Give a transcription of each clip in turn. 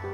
は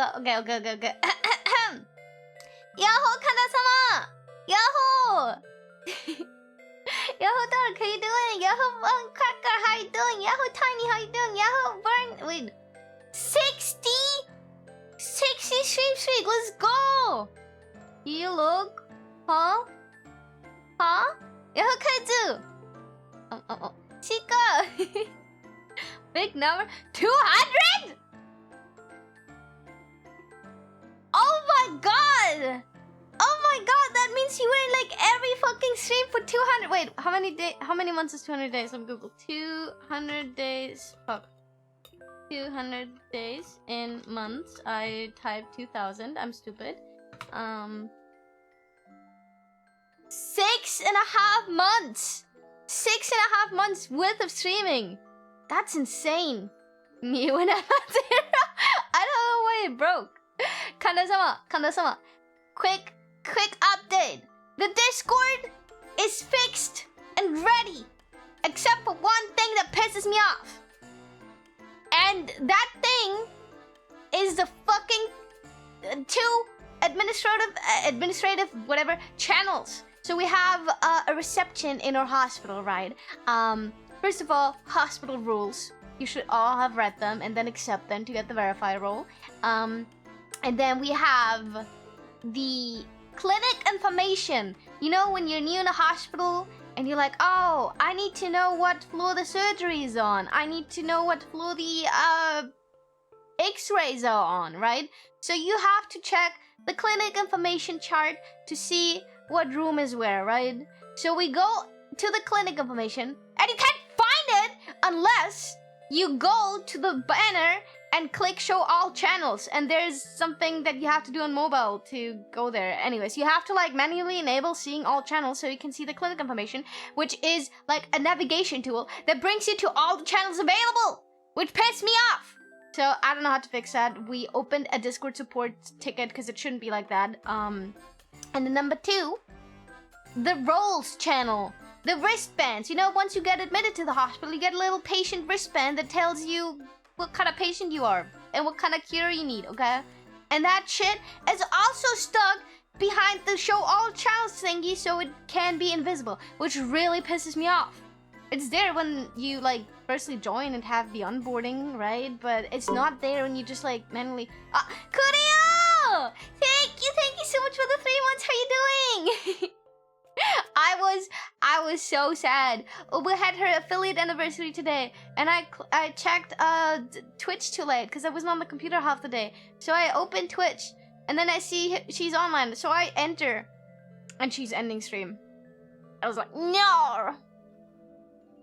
Okay. Yahoo, Kanja-sama! Yahoo! Yahoo, Dark, how you doing? Yahoo, Cracker, how you doing? Yahoo, Tiny, how you doing? Yahoo, Burn, wait. 60 streak, let's go! You look? Huh? Yahoo, Kaiju! Chica! Big number. 200?! Oh my god! Oh my god, that means you were in like every fucking stream for 200. Wait, how many months is 200 days? Let me Google. 200 days. Fuck. 200 days in months. I typed 2000. I'm stupid. 6.5 months. 6.5 months worth of streaming. That's insane. Me when I'm at 0. I don't know why it broke. Kanja-sama. Quick update. The Discord is fixed and ready. Except for one thing that pisses me off. And that thing is the fucking 2 administrative whatever channels. So we have a reception in our hospital, right? First of all, hospital rules. You should all have read them and then accept them to get the verify role. And then we have the clinic information. You know, when you're new in a hospital and you're like, oh, I need to know what floor the surgery is on. I need to know what floor the x-rays are on, right? So you have to check the clinic information chart to see what room is where, right? So we go to the clinic information and you can't find it unless you go to the banner and click show all channels, and there's something that you have to do on mobile to go there. Anyways, you have to like manually enable seeing all channels so you can see the clinic information, which is like a navigation tool that brings you to all the channels available, which pissed me off. So I don't know how to fix that. We opened a Discord support ticket because it shouldn't be like that. And then number 2, the roles channel. The wristbands. You know, once you get admitted to the hospital, you get a little patient wristband that tells you what kind of patient you are and what kind of cure you need, okay? And that shit is also stuck behind the show all channels thingy so it can be invisible, which really pisses me off. It's there when you like firstly join and have the onboarding, right? But it's not there when you just like manually... Kurio! Thank you so much for the 3 months. How you doing? I was so sad. Ubu had her affiliate anniversary today, and I checked Twitch too late because I wasn't on the computer half the day. So I opened Twitch, and then I see she's online. So I enter, and she's ending stream. I was like, no! I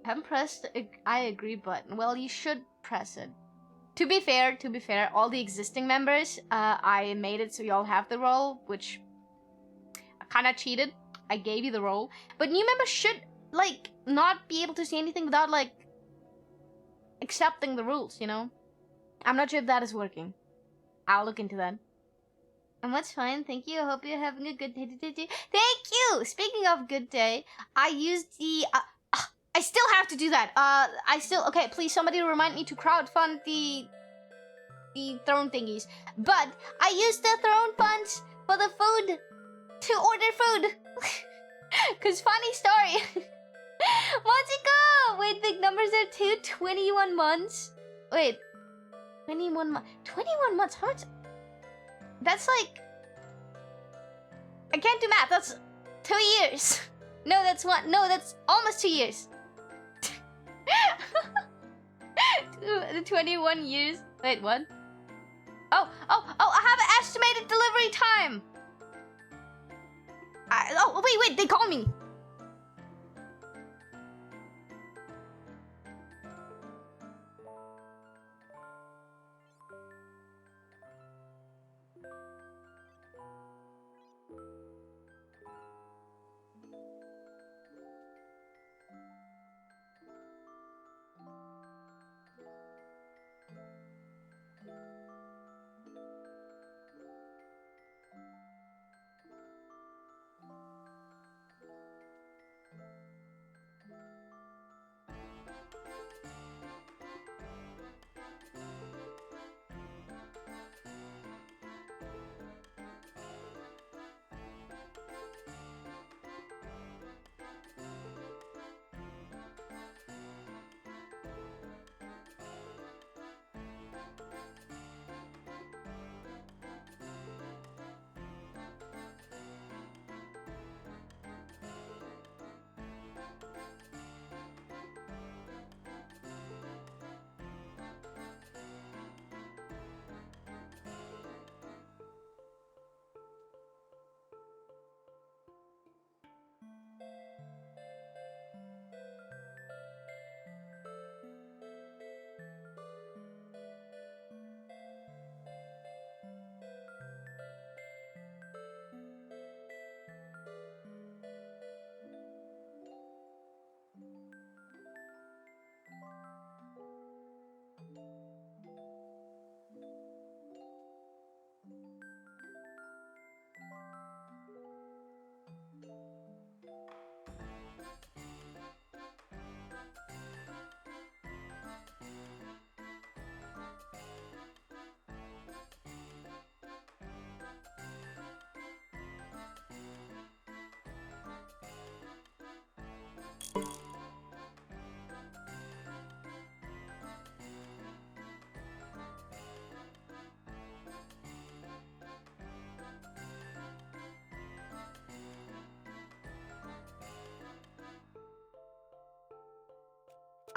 haven't pressed the I agree button. Well, you should press it. To be fair, all the existing members, I made it so y'all have the role, which I kind of cheated. I gave you the role, but new members should like not be able to see anything without like accepting the rules, you know? I'm not sure if that is working. I'll look into that. And that's fine, thank you. I hope you're having a good day today. Thank you! Speaking of good day, I used the I still have to do that. Okay, please somebody remind me to crowdfund the throne thingies. But I used the throne funds for the food to order food. Cause funny story. Machiko! Wait, big numbers are 21 months. Wait. 21 months. 21 months? How much? That's like... I can't do math. That's 2 years. No, that's one. No, that's almost 2 years. 21 years. Wait, what? Oh, I have an estimated delivery time. Wait, they call me.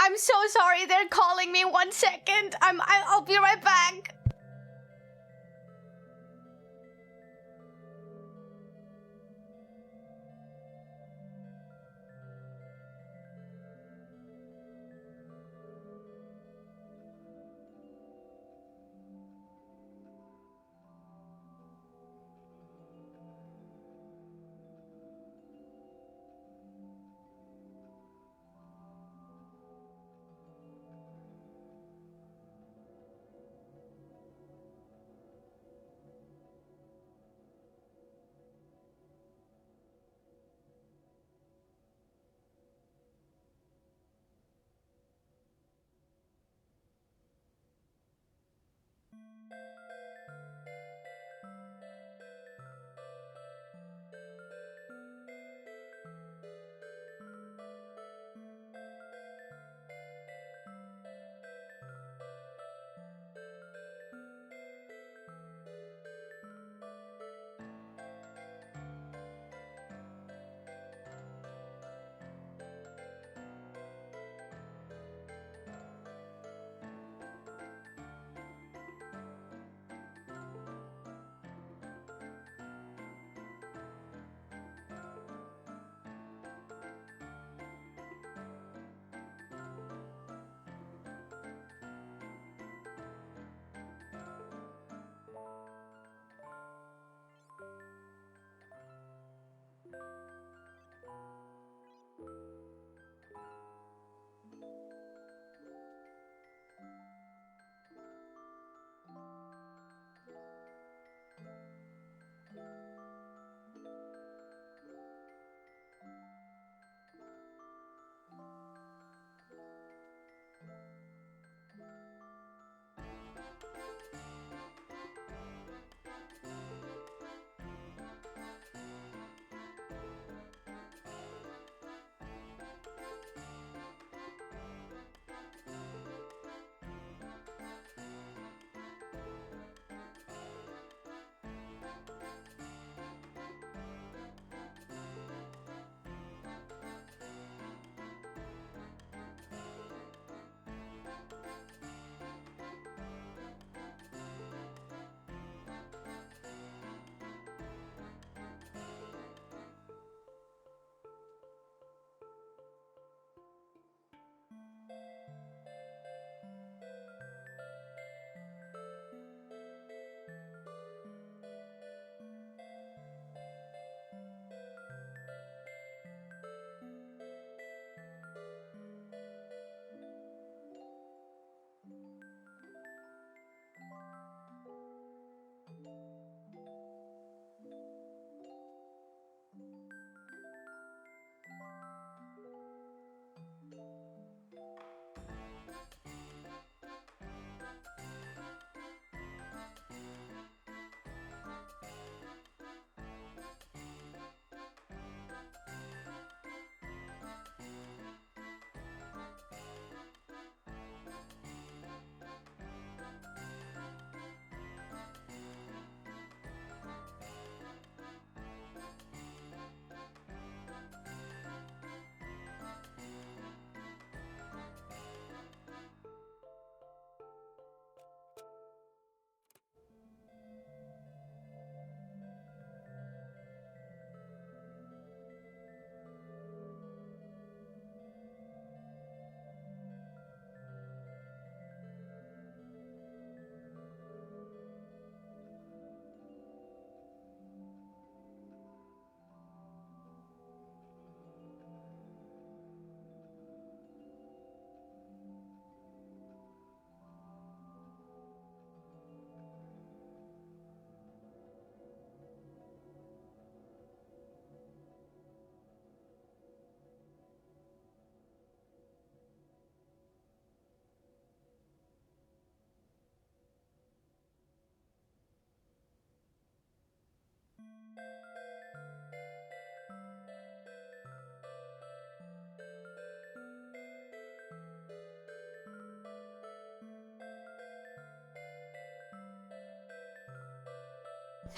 I'm so sorry, they're calling me. 1 second. I'll be right back.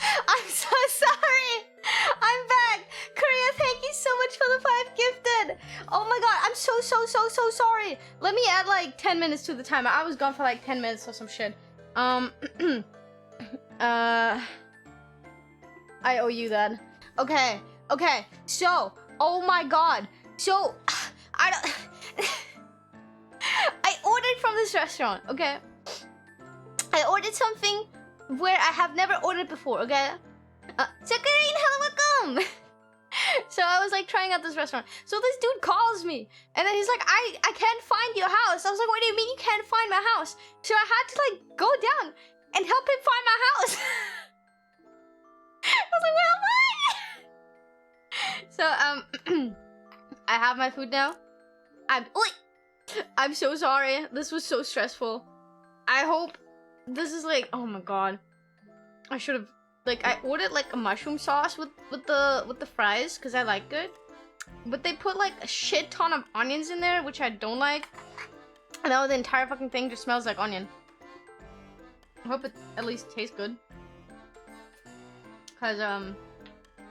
I'm so sorry. I'm back. Korea, thank you so much for the 5 gifted. Oh my god, I'm so sorry. Let me add like 10 minutes to the timer. I was gone for like 10 minutes or some shit. I owe you that. Okay. So, oh my god. So, I ordered from this restaurant, okay? I ordered something where I have never ordered before, okay? Sakurine, hello, welcome! So I was like trying out this restaurant. So this dude calls me, and then he's like, I can't find your house. I was like, what do you mean you can't find my house? So I had to like go down and help him find my house. I was like, where am I? So I have my food now. I'm so sorry. This was so stressful. I hope this is like, oh my god. I should have, like, I ordered like a mushroom sauce with the fries because I like it. But they put like a shit ton of onions in there, which I don't like. And now the entire fucking thing just smells like onion. I hope it at least tastes good. Cause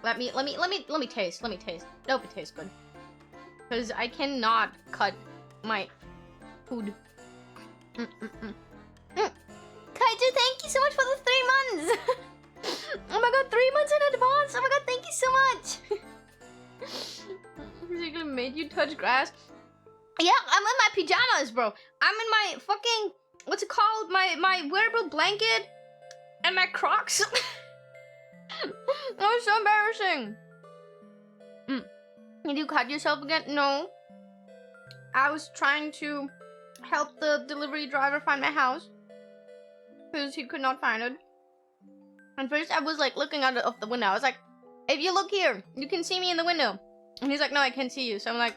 let me taste. I hope it tastes good. Cause I cannot cut my food. Kaiju, thank you so much for the 3 months. Oh my god, 3 months in advance. Oh my god, thank you so much. Basically made you touch grass. Yeah, I'm in my pajamas, bro. I'm in my fucking, what's it called? My wearable blanket and my Crocs. That was so embarrassing. Did you cut yourself again? No. I was trying to help the delivery driver find my house because he could not find it. And first I was like looking out of the window. I was like, if you look here, you can see me in the window. And he's like, no, I can't see you. So I'm like,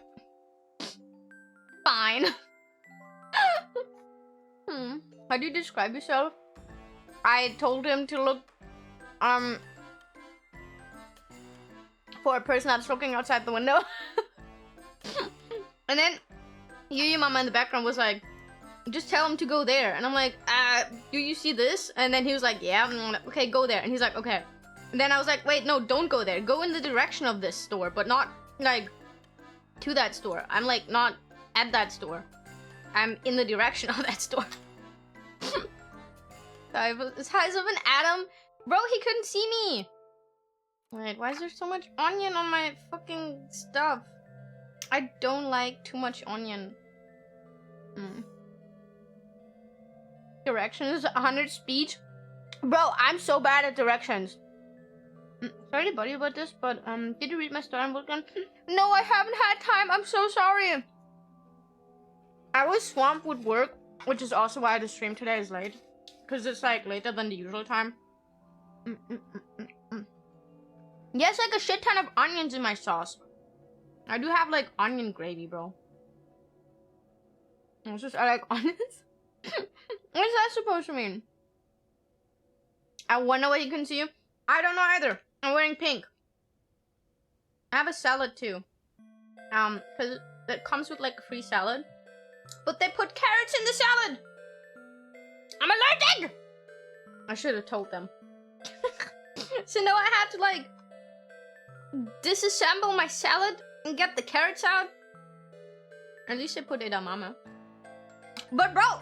fine. How do you describe yourself? I told him to look for a person that's looking outside the window. And then Yuyu mama in the background was like, just tell him to go there. And I'm like, do you see this? And then he was like, yeah. And I'm like, okay, go there. And he's like, okay. And then I was like, wait, no, don't go there. Go in the direction of this store, but not like to that store. I'm like not at that store. I'm in the direction of that store. I was the size of an atom. Bro, he couldn't see me. Wait, why is there so much onion on my fucking stuff? I don't like too much onion. Directions, 100 speech. Bro, I'm so bad at directions. Sorry to bother you about this, but did you read my story on Vulcan? No, I haven't had time. I'm so sorry. I was swamped with work, which is also why the stream today is late. Because it's like later than the usual time. Yes, like a shit ton of onions in my sauce. I do have like onion gravy, bro. It's just, I like onions. What is that supposed to mean? I wonder what you can see. I don't know either. I'm wearing pink. I have a salad too. Because it comes with like a free salad. But they put carrots in the salad. I'm allergic! I should have told them. So now I have to like disassemble my salad and get the carrots out. At least I put it on mama. But bro,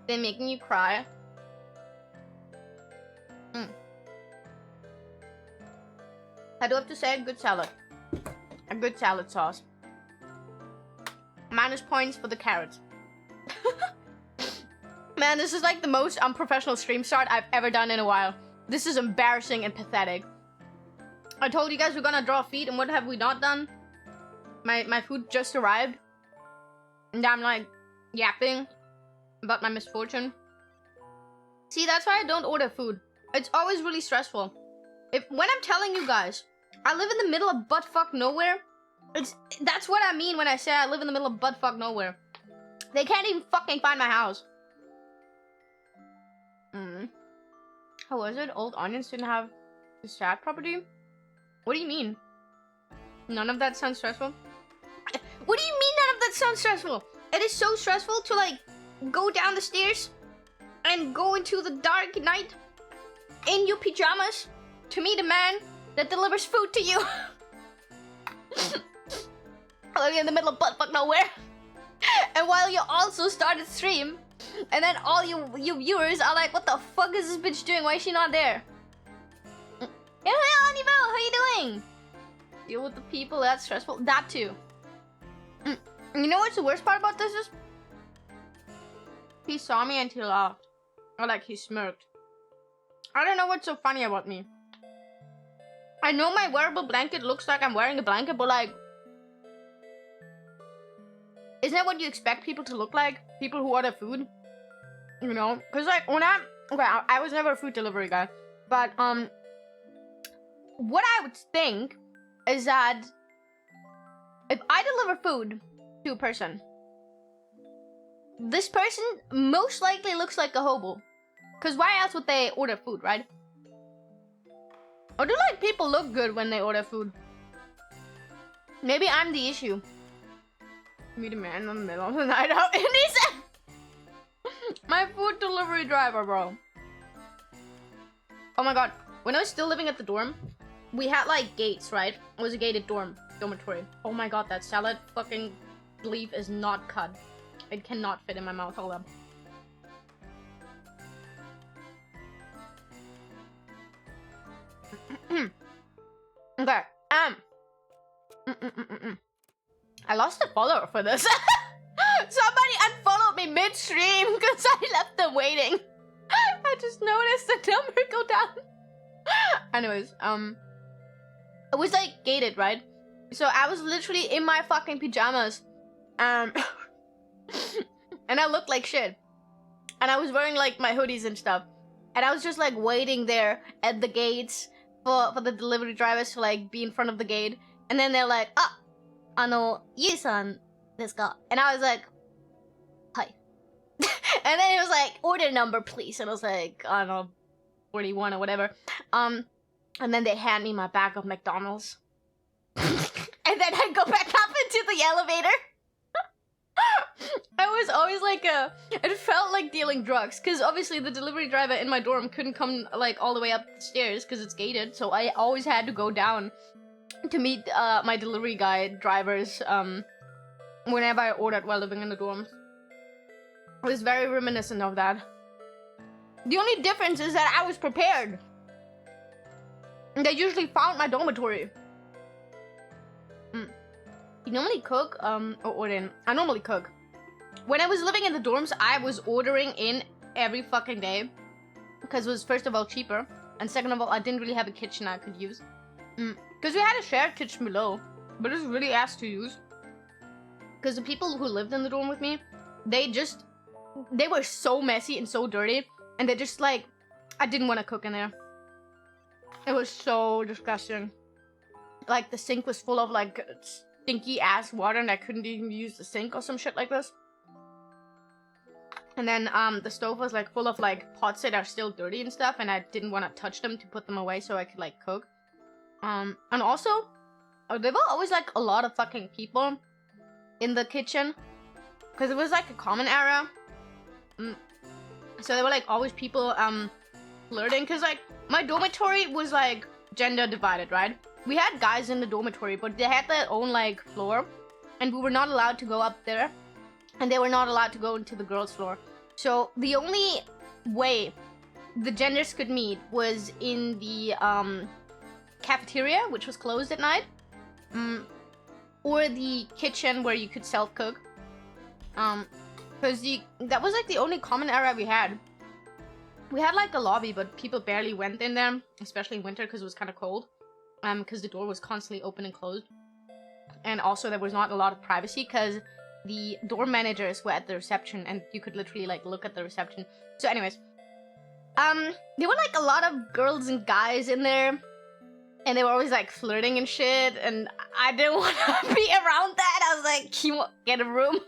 they're making you cry. I do have to say a good salad. A good salad sauce. Minus points for the carrots. Man, this is like the most unprofessional stream start I've ever done in a while. This is embarrassing and pathetic. I told you guys we're gonna draw feet, and what have we not done? My food just arrived. And I'm like yapping about my misfortune. See, that's why I don't order food. It's always really stressful. When I'm telling you guys, I live in the middle of buttfuck nowhere. That's what I mean when I say I live in the middle of buttfuck nowhere. They can't even fucking find my house. How was it? Old onions didn't have the sad property? What do you mean? None of that sounds stressful? What do you mean none of that sounds stressful? It is so stressful to like go down the stairs and go into the dark night in your pajamas to meet a man that delivers food to you. While you're in the middle of buttfuck nowhere. And while you also started stream. And then all you viewers are like, what the fuck is this bitch doing? Why is she not there? Hello, Anivo, how you doing? Deal with the people, that's stressful. That too. You know what's the worst part about this is? He saw me and he laughed. Or like he smirked. I don't know what's so funny about me. I know my wearable blanket looks like I'm wearing a blanket, but like... Isn't that what you expect people to look like? People who order food? You know? Cause like when I was never a food delivery guy. But what I would think is that if I deliver food to a person, this person most likely looks like a hobo. Cause why else would they order food, right? Or do like people look good when they order food? Maybe I'm the issue. Meet a man in the middle of the night out and he said my food delivery driver, bro. Oh my god. When I was still living at the dorm, we had like gates, right? It was a gated dormitory. Oh my god, that salad fucking leaf is not cut. It cannot fit in my mouth. Hold up. Okay. I lost a follower for this. Somebody unfollowed me midstream because I left them waiting. I just noticed the number go down. Anyways, it was like gated, right? So I was literally in my fucking pajamas, and I looked like shit. And I was wearing like my hoodies and stuff, and I was just like waiting there at the gates for the delivery drivers to like be in front of the gate, and then they're like, Yuyu-san desu ka? And I was like, hi. And then it was like, order number please, and I was like, I don't know, 41 or whatever. And then they hand me my bag of McDonald's. And then I go back up into the elevator. I was always like it felt like dealing drugs, because obviously the delivery driver in my dorm couldn't come like all the way up the stairs because it's gated, so I always had to go down to meet my delivery drivers whenever I ordered while living in the dorms. It was very reminiscent of that. The only difference is that I was prepared. They usually found my dormitory. You normally cook, or order in? I normally cook. When I was living in the dorms, I was ordering in every fucking day. Because it was, first of all, cheaper. And second of all, I didn't really have a kitchen I could use. Because we had a shared kitchen below. But it was really ass to use. Because the people who lived in the dorm with me, they were so messy and so dirty. And they just like, I didn't want to cook in there. It was so disgusting. Like the sink was full of like stinky ass water and I couldn't even use the sink or some shit like this. And then the stove was like full of like pots that are still dirty and stuff, and I didn't want to touch them to put them away so I could like cook. And also, there were always like a lot of fucking people in the kitchen because it was like a common area. So there were like always people flirting, because like my dormitory was like gender divided, right? We had guys in the dormitory, but they had their own like floor, and we were not allowed to go up there, and they were not allowed to go into the girls' floor. So the only way the genders could meet was in the cafeteria, which was closed at night, or the kitchen where you could self-cook. Because that was like the only common area we had. We had like a lobby, but people barely went in there, especially in winter because it was kind of cold. Because the door was constantly open and closed. And also there was not a lot of privacy because the dorm managers were at the reception and you could literally like look at the reception. So anyways, there were like a lot of girls and guys in there, and they were always like flirting and shit, and I didn't want to be around that. I was like, you get a room.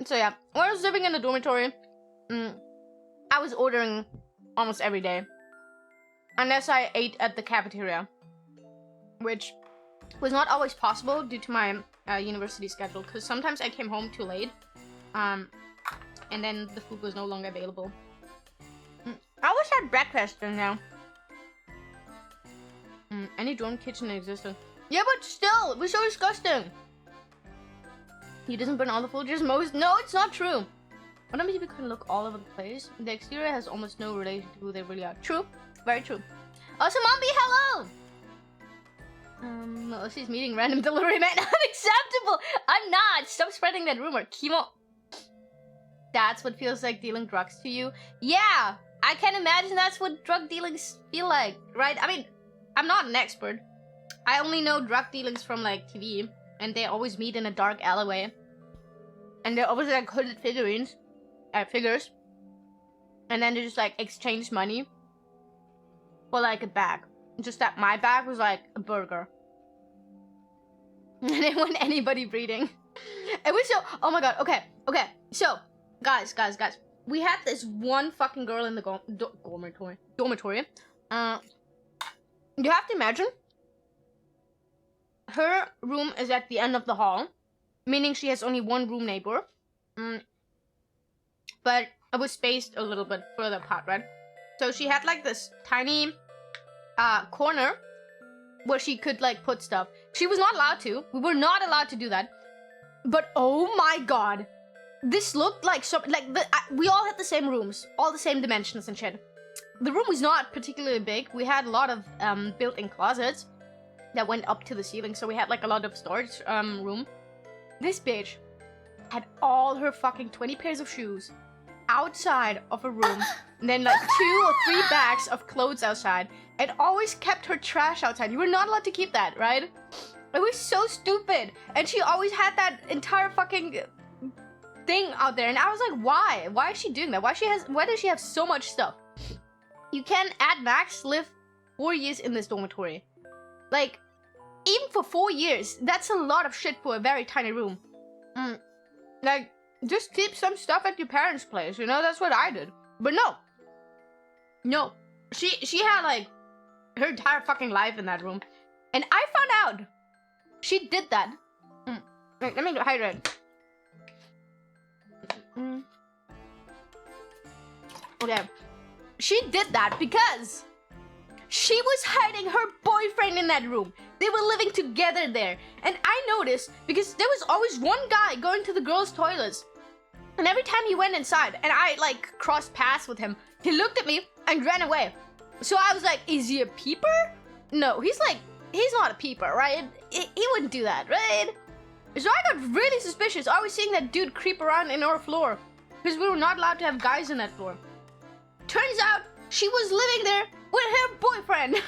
So yeah, when I was living in the dormitory, I was ordering almost every day. Unless I ate at the cafeteria, which was not always possible due to my university schedule, because sometimes I came home too late, and then the food was no longer available. I always had breakfast in there. Any dorm kitchen in existence. Yeah, but still, it was so disgusting. He doesn't burn all the food, just most. No, it's not true. What many people can look all over the place? The exterior has almost no relation to who they really are. True, very true. Also, Mombi, hello. Well, she's meeting random delivery man. Unacceptable. I'm not. Stop spreading that rumor. Kimo. That's what feels like dealing drugs to you. Yeah, I can imagine that's what drug dealings feel like, right? I mean, I'm not an expert. I only know drug dealings from like TV, and they always meet in a dark alleyway, and they're always like hooded figures, and then they just like exchange money for like a bag. Just that my bag was like a burger, and it wasn't anybody breathing. It was so. Oh my god. Okay. So, guys, we had this one fucking girl in the dormitory. You have to imagine. Her room is at the end of the hall, meaning she has only one room neighbor. But it was spaced a little bit further apart, right? So she had like this tiny corner where she could like put stuff. She was not allowed to. We were not allowed to do that. But oh my god, this looked like we all had the same rooms, all the same dimensions and shit. The room was not particularly big. We had a lot of built-in closets that went up to the ceiling, so we had like a lot of storage room. This bitch had all her fucking 20 pairs of shoes outside of a room, and then like 2 or 3 bags of clothes outside, and always kept her trash outside. You were not allowed to keep that, right? It was so stupid, and she always had that entire fucking thing out there, and I was like, why? Why is she doing that? Why does she have so much stuff? You can at max live 4 years in this dormitory. Like, even for 4 years, that's a lot of shit for a very tiny room. Like, just keep some stuff at your parents' place, you know? That's what I did. But no. She had, like, her entire fucking life in that room. And I found out she did that. Wait, let me hydrate. Okay. She did that because she was hiding her boyfriend in that room. They were living together there. And I noticed because there was always one guy going to the girls' toilets. And every time he went inside and I like crossed paths with him, he looked at me and ran away. So I was like, is he a peeper? No, he's not a peeper, right? He wouldn't do that, right? So I got really suspicious, always seeing that dude creep around in our floor. Because we were not allowed to have guys in that floor. Turns out she was living there with her boyfriend.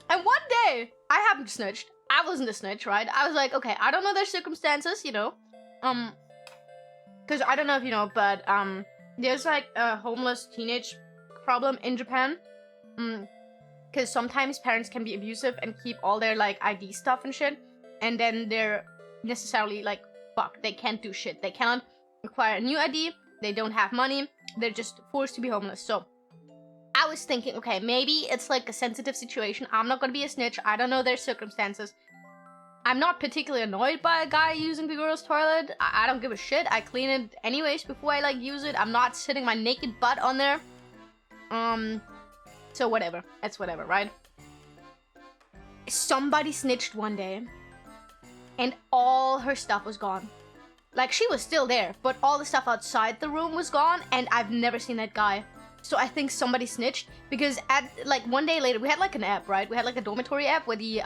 And one day, I haven't snitched. I wasn't a snitch, right? I was like, okay, I don't know their circumstances, you know. Because I don't know if you know, but there's like a homeless teenage problem in Japan. Because sometimes parents can be abusive and keep all their like ID stuff and shit. And then they're necessarily like, fuck, they can't do shit. They cannot acquire a new ID. They don't have money. They're just forced to be homeless. So I was thinking, okay, maybe it's like a sensitive situation. I'm not gonna be a snitch. I don't know their circumstances. I'm not particularly annoyed by a guy using the girls' toilet. I don't give a shit. I clean it anyways before I like use it. I'm not sitting my naked butt on there. So whatever. It's whatever, right? Somebody snitched one day and all her stuff was gone. Like, she was still there, but all the stuff outside the room was gone, and I've never seen that guy. So I think somebody snitched, because like, one day later, we had, like, an app, right? We had, like, a dormitory app where the,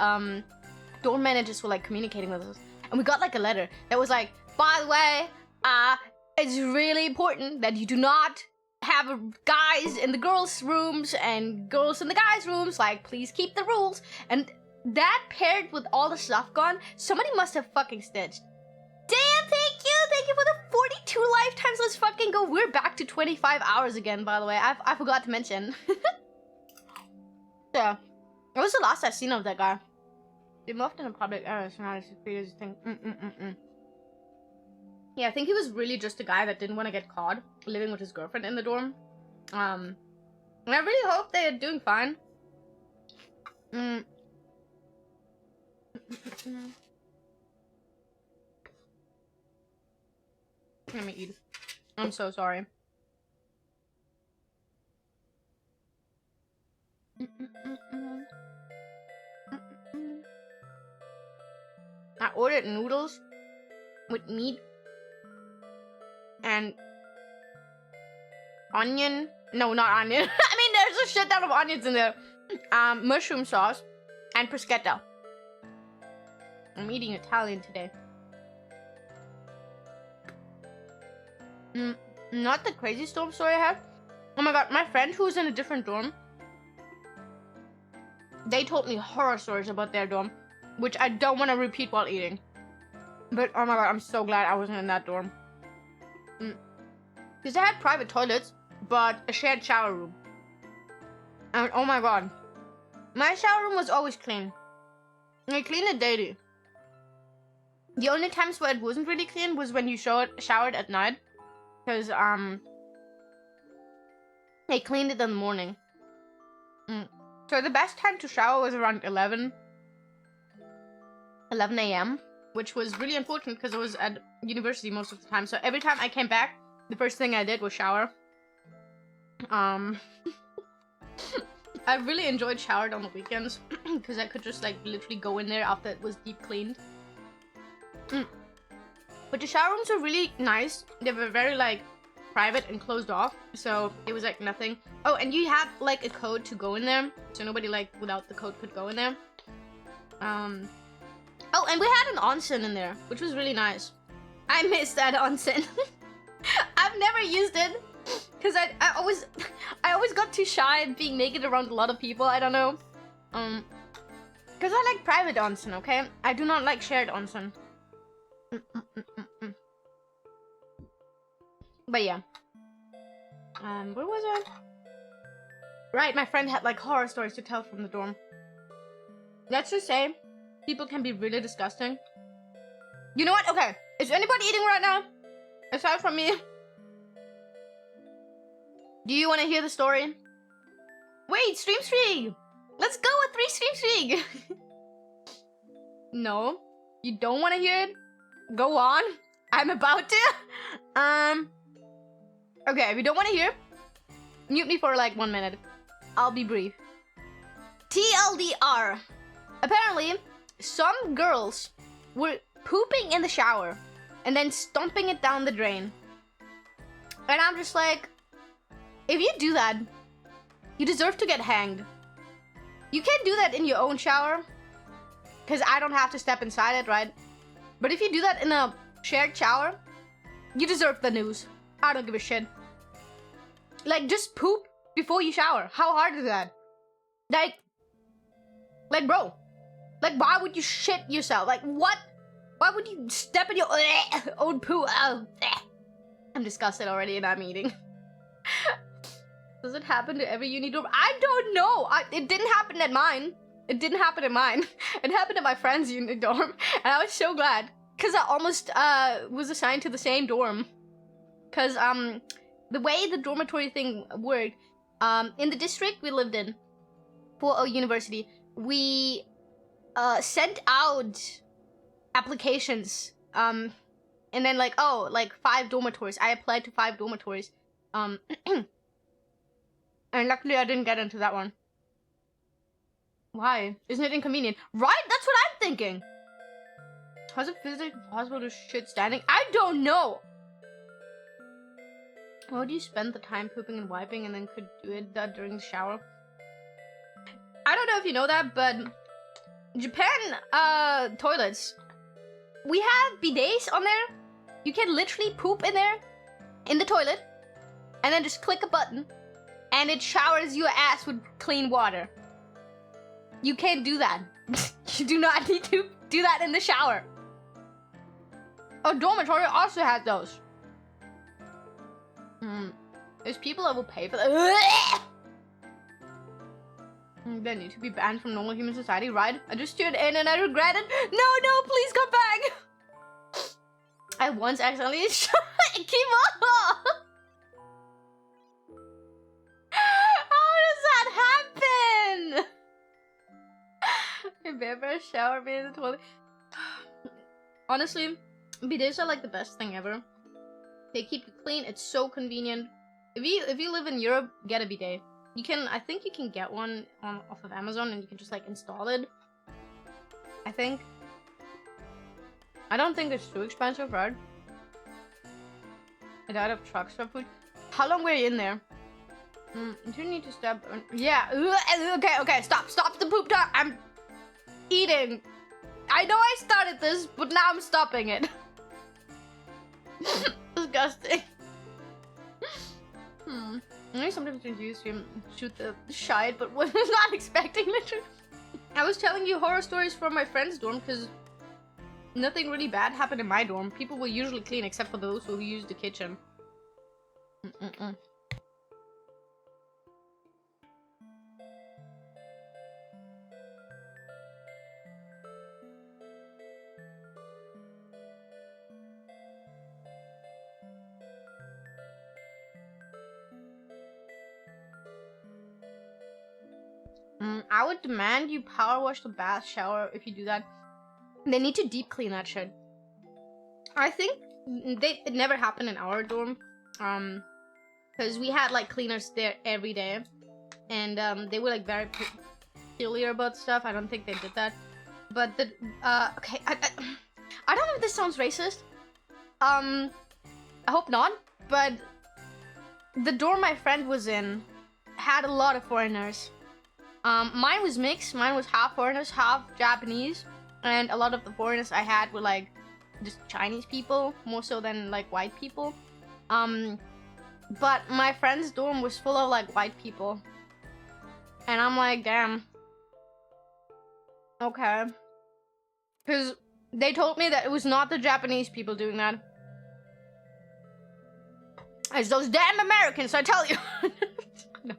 dorm managers were, like, communicating with us. And we got, like, a letter that was like, by the way, it's really important that you do not have guys in the girls' rooms and girls in the guys' rooms. Like, please keep the rules. And that paired with all the stuff gone, somebody must have fucking snitched. Damn, thank you for the 42 lifetimes. Let's fucking go. We're back to 25 hours again, by the way. I forgot to mention. Yeah. What was the last I've seen of that guy? They moved in a public area, so now it's a crazy thing. Yeah, I think he was really just a guy that didn't want to get caught living with his girlfriend in the dorm. And I really hope they're doing fine. Let me eat. I'm so sorry. ordered noodles with meat and onion. No, not onion. I mean, there's a shit ton of onions in there. Mushroom sauce and bruschetta. I'm eating Italian today. Not the craziest dorm story I have. Oh my god, my friend who was in a different dorm, they told me horror stories about their dorm, which I don't want to repeat while eating. But oh my god, I'm so glad I wasn't in that dorm. Because they had private toilets, but a shared shower room. And oh my god, my shower room was always clean. I cleaned it daily. The only times where it wasn't really clean was when you showered at night. Because, they cleaned it in the morning. So the best time to shower was around 11 a.m. Which was really important because I was at university most of the time. So every time I came back, the first thing I did was shower. I really enjoyed showered on the weekends. Because I could just, like, literally go in there after it was deep cleaned. But the shower rooms were really nice. They were very, like, private and closed off. So it was, like, nothing. Oh, and you have, like, a code to go in there. So nobody, like, without the code could go in there. Oh, and we had an onsen in there, which was really nice. I miss that onsen. I've never used it. Because I always got too shy being naked around a lot of people. I don't know. Because I like private onsen, okay? I do not like shared onsen. But yeah. Where was I? Right, my friend had like horror stories to tell from the dorm. Let's just say, people can be really disgusting. You know what? Okay, is anybody eating right now? Aside from me? Do you want to hear the story? Wait, stream streak! Let's go with 3 stream streak! No? You don't want to hear it? Go on. I'm about to. Okay, if you don't want to hear, mute me for like 1 minute. I'll be brief. TLDR. Apparently, some girls were pooping in the shower and then stomping it down the drain. And I'm just like, if you do that, you deserve to get hanged. You can't do that in your own shower, because I don't have to step inside it, right? But if you do that in a shared shower, you deserve the news. I don't give a shit. Like, just poop before you shower. How hard is that? Like, bro. Like, why would you shit yourself? Like, what? Why would you step in your own poo? I'm disgusted already and I'm eating. Does it happen to every uni dorm? I don't know. It didn't happen at mine. It didn't happen at mine. It happened at my friend's uni dorm. And I was so glad. Because I almost was assigned to the same dorm. Because the way the dormitory thing worked, in the district we lived in for a university, we sent out applications. And then like, oh, like 5 dormitories. I applied to 5 dormitories. And luckily I didn't get into that one. Why? Isn't it inconvenient? Right? That's what I'm thinking. How's it physically possible to shit standing? I don't know. How would you spend the time pooping and wiping and then could do it during the shower? I don't know if you know that, but Japan toilets, we have bidets on there. You can literally poop in there, in the toilet, and then just click a button, and it showers your ass with clean water. You can't do that. You do not need to do that in the shower. A dormitory also has those. There's people that will pay for that. They need to be banned from normal human society, right? I just tuned in and I regret it. No, please come back. I once accidentally keep on. How does that happen? Your bear shower me in the toilet. Honestly, bidets are like the best thing ever. They keep you clean. It's so convenient. If you live in Europe, get a bidet. You can, I think you can get one off of Amazon and you can just like install it. I think. I don't think it's too expensive, right? I died of truck stop food. How long were you in there? Do you need to stop? Yeah. Okay. Stop the poop talk. I'm eating. I know I started this, but now I'm stopping it. Disgusting. I sometimes introduce him shoot the shite, but was not expecting literally. I was telling you horror stories from my friend's dorm because nothing really bad happened in my dorm. People were usually clean except for those who used the kitchen. I would demand you power wash the bath shower if you do that. They need to deep clean that shit. I think it never happened in our dorm. Because we had like cleaners there every day. And they were like very peculiar about stuff. I don't think they did that. But the okay, I don't know if this sounds racist. I hope not. But the dorm my friend was in had a lot of foreigners. Mine was mixed. Mine was half foreigners, half Japanese. And a lot of the foreigners I had were like just Chinese people, more so than like white people. But my friend's dorm was full of like white people. And I'm like, damn. Okay. Because they told me that it was not the Japanese people doing that. It's those damn Americans, I tell you. No,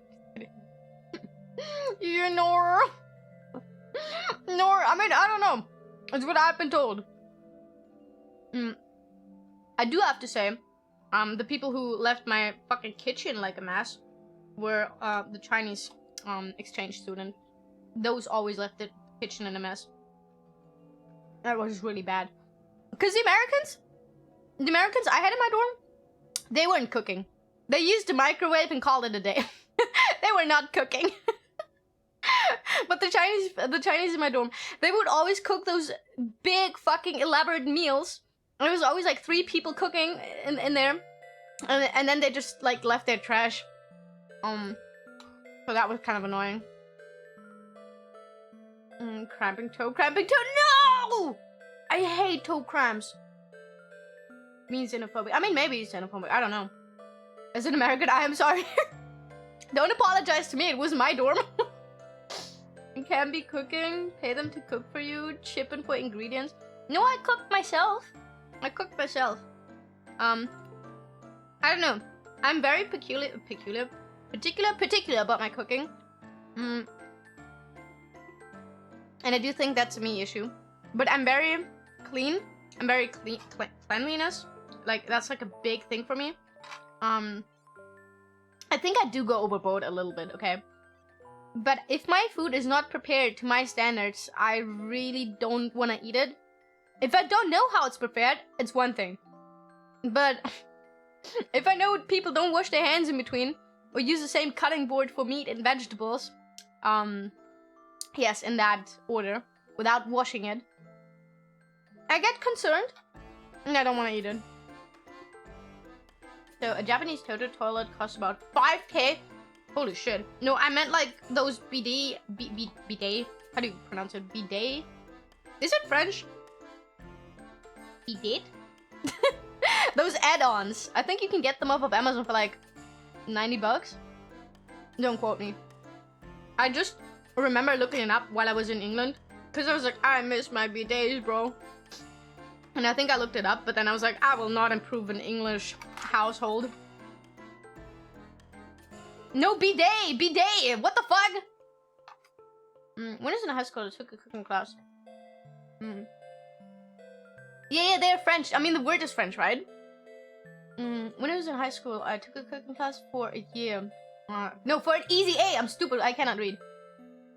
you Nora. Nora, I mean, I don't know. It's what I've been told. I do have to say, the people who left my fucking kitchen like a mess were the Chinese exchange student. Those always left the kitchen in a mess. That was really bad. Because the Americans I had in my dorm, they weren't cooking. They used the microwave and called it a day. They were not cooking. But the Chinese in my dorm, they would always cook those big fucking elaborate meals. There was always like 3 people cooking in there. And then they just like left their trash. So that was kind of annoying. Cramping toe. No! I hate toe cramps. Mean xenophobic. I mean, maybe he's xenophobic. I don't know. As an American, I am sorry. Don't apologize to me. It was my dorm. You can be cooking. Pay them to cook for you. Chipping for ingredients. No, I cooked myself. I don't know. I'm very particular about my cooking. And I do think that's a me issue. But I'm very clean. I'm very cleanliness. Like, that's like a big thing for me. I think I do go overboard a little bit, okay? But if my food is not prepared to my standards, I really don't want to eat it. If I don't know how it's prepared, it's one thing. But if I know people don't wash their hands in between, or use the same cutting board for meat and vegetables, yes, in that order, without washing it, I get concerned, and I don't want to eat it. So a Japanese toilet costs about 5k. Holy shit. No, I meant like those bidet. How do you pronounce it? Bidet? Is it French? Bidet? Those add-ons. I think you can get them off of Amazon for like 90 bucks. Don't quote me. I just remember looking it up while I was in England. Because I was like, I miss my bidets, bro. And I think I looked it up, but then I was like, I will not improve an English household. No, bidet! Bidet! What the fuck? When I was in high school, I took a cooking class. Yeah, they're French. I mean, the word is French, right? When I was in high school, I took a cooking class for a year. No, for an easy A! I'm stupid, I cannot read.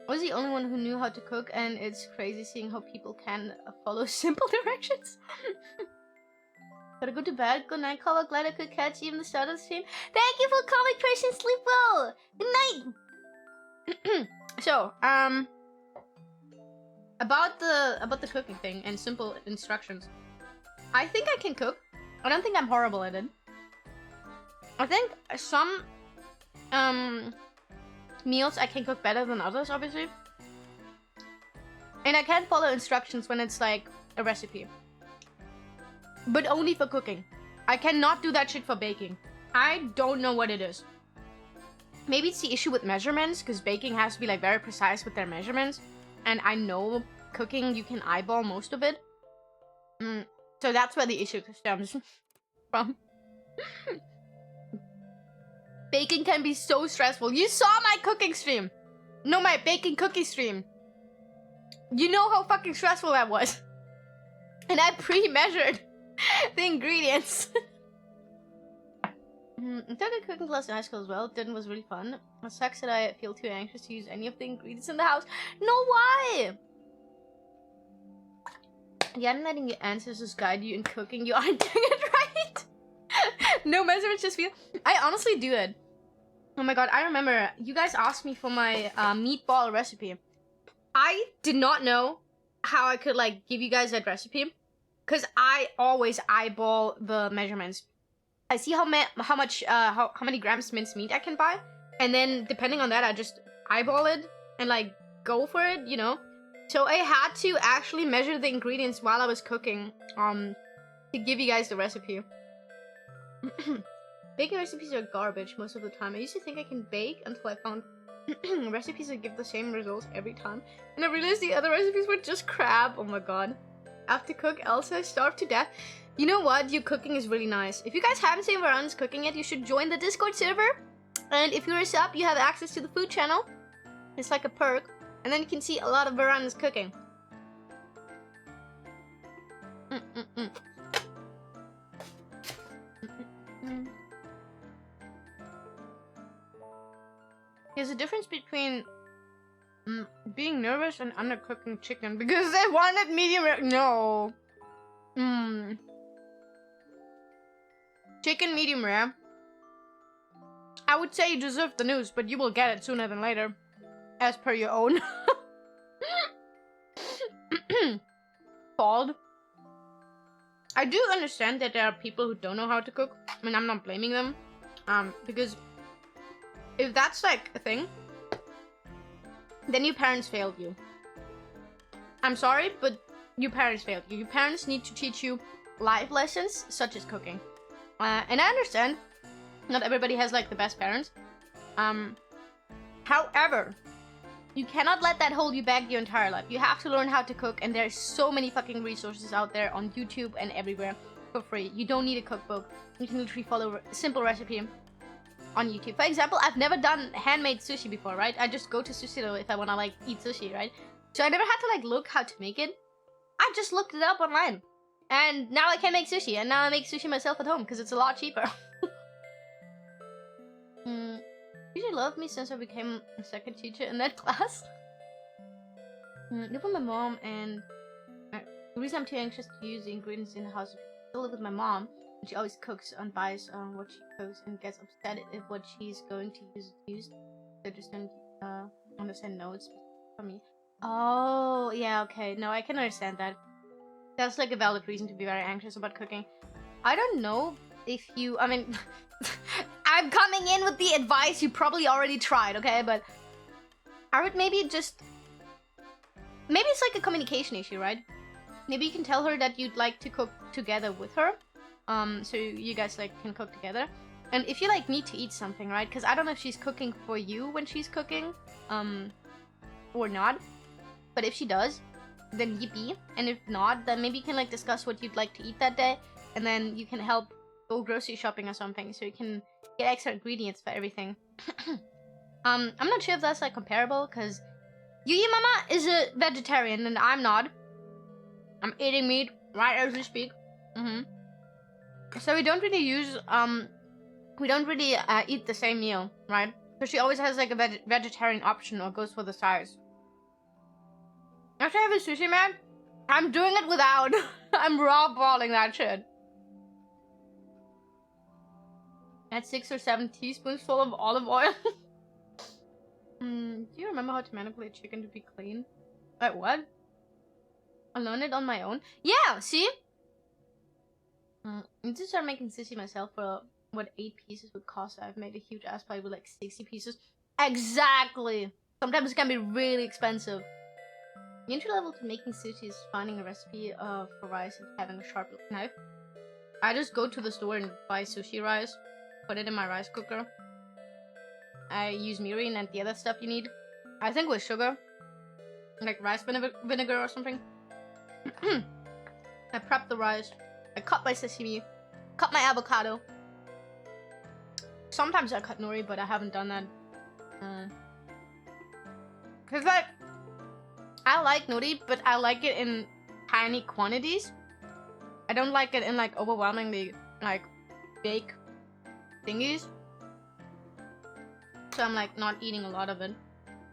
I was the only one who knew how to cook, and it's crazy seeing how people can follow simple directions. Gotta go to bed. Good night, Kala. Glad I could catch even the start of the stream. Thank you for coming, Christian. Sleep well. Good night. So, about the cooking thing and simple instructions. I think I can cook. I don't think I'm horrible at it. I think some meals I can cook better than others, obviously. And I can follow instructions when it's like a recipe. But only for cooking. I cannot do that shit for baking. I don't know what it is. Maybe it's the issue with measurements, because baking has to be like very precise with their measurements. And I know cooking, you can eyeball most of it. So that's where the issue stems from. Baking can be so stressful. You saw my cooking stream. No, my baking cookie stream. You know how fucking stressful that was. And I pre-measured the ingredients. I took a cooking class in high school as well. It was really fun. It sucks that I feel too anxious to use any of the ingredients in the house. No, why? Yeah, I'm letting your ancestors guide you in cooking. You aren't doing it right. No measurements, just feel. I honestly do it. Oh my god, I remember you guys asked me for my meatball recipe. I did not know how I could like give you guys that recipe, because I always eyeball the measurements. I see how many grams minced meat I can buy, and then depending on that, I just eyeball it and like go for it, you know. So I had to actually measure the ingredients while I was cooking, to give you guys the recipe. Baking recipes are garbage most of the time. I used to think I can bake until I found recipes that give the same results every time, and I realized the other recipes were just crap. Oh my god. I have to cook else I starve to death. You know what? Your cooking is really nice. If you guys haven't seen Varana's cooking yet, you should join the Discord server. And if you're a sub, you have access to the food channel. It's like a perk. And then you can see a lot of Varana's cooking. There's a difference between being nervous and undercooking chicken because they wanted medium rare. No. Chicken medium rare. I would say you deserve the news, but you will get it sooner than later. As per your own. Fault. I do understand that there are people who don't know how to cook. I mean, I'm not blaming them. Because if that's like a thing, then your parents failed you. I'm sorry, but your parents failed you. Your parents need to teach you life lessons, such as cooking. And I understand, not everybody has like the best parents. However, you cannot let that hold you back your entire life. You have to learn how to cook, and there's so many fucking resources out there on YouTube and everywhere for free. You don't need a cookbook. You can literally follow a simple recipe on YouTube. For example, I've never done handmade sushi before, right? I just go to Sushiro if I want to like eat sushi, right? So I never had to like look how to make it. I just looked it up online. And now I can make sushi, and now I make sushi myself at home because it's a lot cheaper. Teacher loved me since I became a second teacher in that class. Live with my mom, and the reason I'm too anxious to use the ingredients in the house is I still live with my mom, and she always cooks and buys what she cooks and gets upset if what she's going to use is used. So just don't understand no, it's for me. Oh, yeah, okay. No, I can understand that. That's like a valid reason to be very anxious about cooking. I don't know if you, I mean, I'm coming in with the advice you probably already tried, okay? But I would maybe it's like a communication issue, right? Maybe you can tell her that you'd like to cook together with her. So you guys like can cook together. And if you like need to eat something, right? Because I don't know if she's cooking for you when she's cooking, or not. But if she does, then yippee. And if not, then maybe you can like discuss what you'd like to eat that day, and then you can help go grocery shopping or something, so you can get extra ingredients for everything. I'm not sure if that's like comparable, because Yuyu Mama is a vegetarian and I'm not. I'm eating meat right as we speak. So we don't really use eat the same meal, right? So she always has like a vegetarian option or goes for the sides. After I have a sushi, man, I'm doing it without. I'm raw balling that shit. Add 6 or 7 teaspoons full of olive oil. Do you remember how to manipulate chicken to be clean? Wait, what? I learned it on my own. Yeah, see? I need to start making sushi myself for what 8 pieces would cost. I've made a huge ass pie with like 60 pieces. Exactly! Sometimes it can be really expensive. The entry level to making sushi is finding a recipe for rice and having a sharp knife. I just go to the store and buy sushi rice, put it in my rice cooker. I use mirin and the other stuff you need. I think with sugar, like rice vinegar or something. I prep the rice. I cut my sashimi, cut my avocado. Sometimes I cut nori, but I haven't done that. Cause like, I like nori, but I like it in tiny quantities. I don't like it in like overwhelmingly like big thingies. So I'm like not eating a lot of it.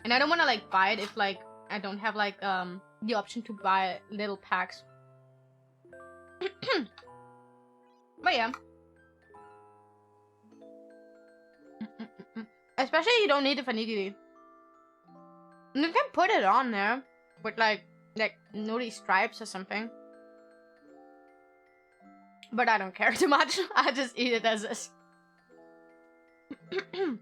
And I don't want to like buy it if like I don't have like the option to buy little packs. But yeah. Especially you don't need the panigiri. You can put it on there with like nori stripes or something. But I don't care too much. I just eat it as is. It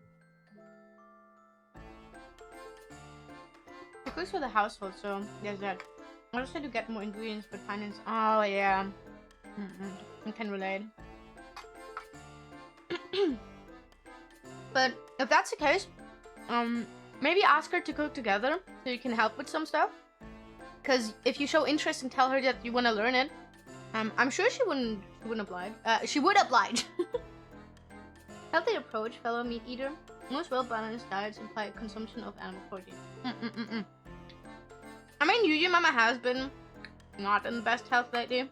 goes for the household, so there's that. I also had to get more ingredients for finance. Oh yeah. I can relate. But if that's the case, maybe ask her to cook together so you can help with some stuff. Because if you show interest and tell her that you want to learn it, I'm sure she wouldn't oblige. She would oblige. Healthy approach, fellow meat eater. Most well-balanced diets imply consumption of animal protein. I mean, Yuyu Mama has been not in the best health lately.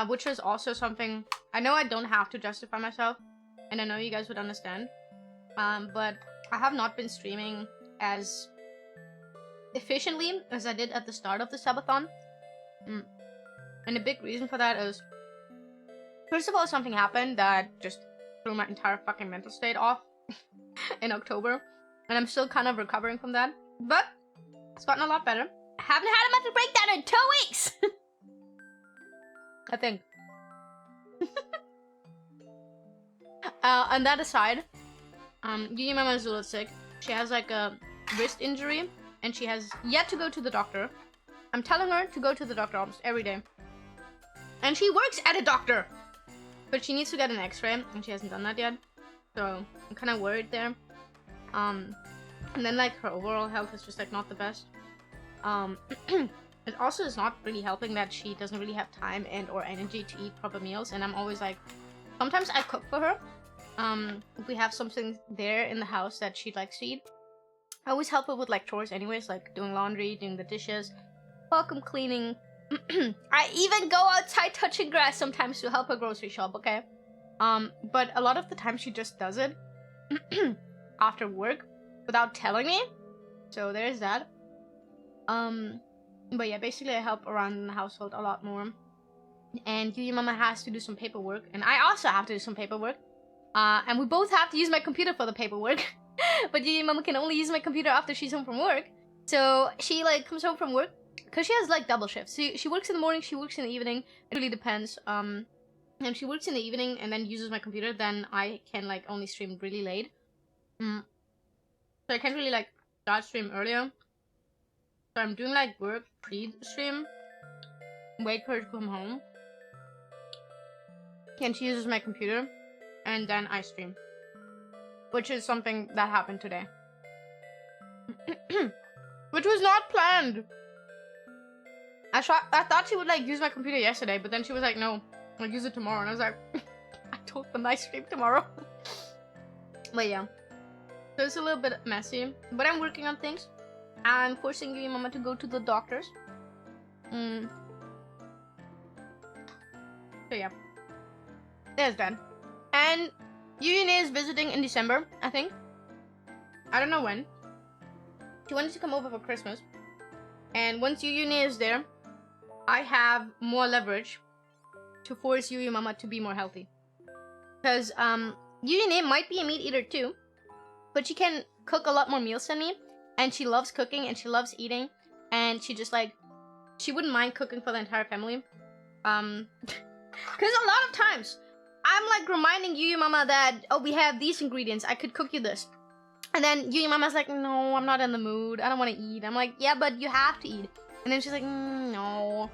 Which is also something... I know I don't have to justify myself. And I know you guys would understand. But I have not been streaming as efficiently as I did at the start of the subathon. And a big reason for that is... First of all, something happened that just threw my entire fucking mental state off in October. And I'm still kind of recovering from that. But it's gotten a lot better. I haven't had a mental breakdown in 2 weeks! I think. On that aside, Yuyu Mama is a little sick. She has like a wrist injury and she has yet to go to the doctor. I'm telling her to go to the doctor almost every day. And she works at a doctor! But she needs to get an x-ray and she hasn't done that yet. So I'm kind of worried there. And then like her overall health is just like not the best. It also is not really helping that she doesn't really have time and or energy to eat proper meals. And I'm always like, sometimes I cook for her. If we have something there in the house that she likes to eat. I always help her with like chores anyways, like doing laundry, doing the dishes, vacuum cleaning. I even go outside touching grass sometimes to help her grocery shop, okay? But a lot of the time she just does it after work without telling me. So there's that. But yeah, basically I help around the household a lot more. And Yuyu Mama has to do some paperwork, and I also have to do some paperwork. And we both have to use my computer for the paperwork. But Yuyu Mama can only use my computer after she's home from work. So she like comes home from work, because she has like double shifts. She works in the morning, she works in the evening. It really depends. And she works in the evening and then uses my computer, then I can like only stream really late. So I can't really like start stream earlier. So I'm doing like work pre-stream. Wait for her to come home. And she uses my computer. And then I stream. Which is something that happened today. Which was not planned. I thought she would like use my computer yesterday, but then she was like, no, I'll use it tomorrow. And I was like, I told them I stream tomorrow. But yeah. So it's a little bit messy. But I'm working on things. I'm forcing Yuyu Mama to go to the doctors. So yeah. There's that. And Yuyu is visiting in December, I think. I don't know when. She wanted to come over for Christmas. And once Yuyu is there, I have more leverage to force Yuyu Mama to be more healthy. Because Yuyu might be a meat eater too. But she can cook a lot more meals than me. And she loves cooking and she loves eating. And she just like, she wouldn't mind cooking for the entire family. Because a lot of times, I'm like reminding Yuyu Mama that, oh, we have these ingredients. I could cook you this. And then Yuyu Mama's like, no, I'm not in the mood. I don't want to eat. I'm like, yeah, but you have to eat. And then she's like, no.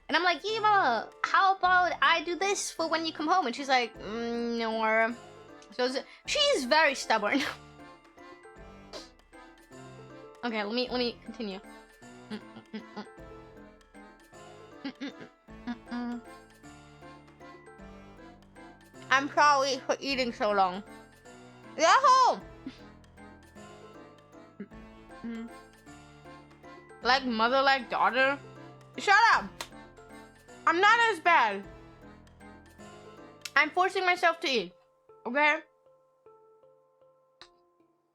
And I'm like, Yuyu Mama, how about I do this for when you come home? And she's like, no. So she's very stubborn. Okay, let me continue. I'm sorry for eating so long. Yahoo! Like mother, like daughter? Shut up! I'm not as bad. I'm forcing myself to eat. Okay?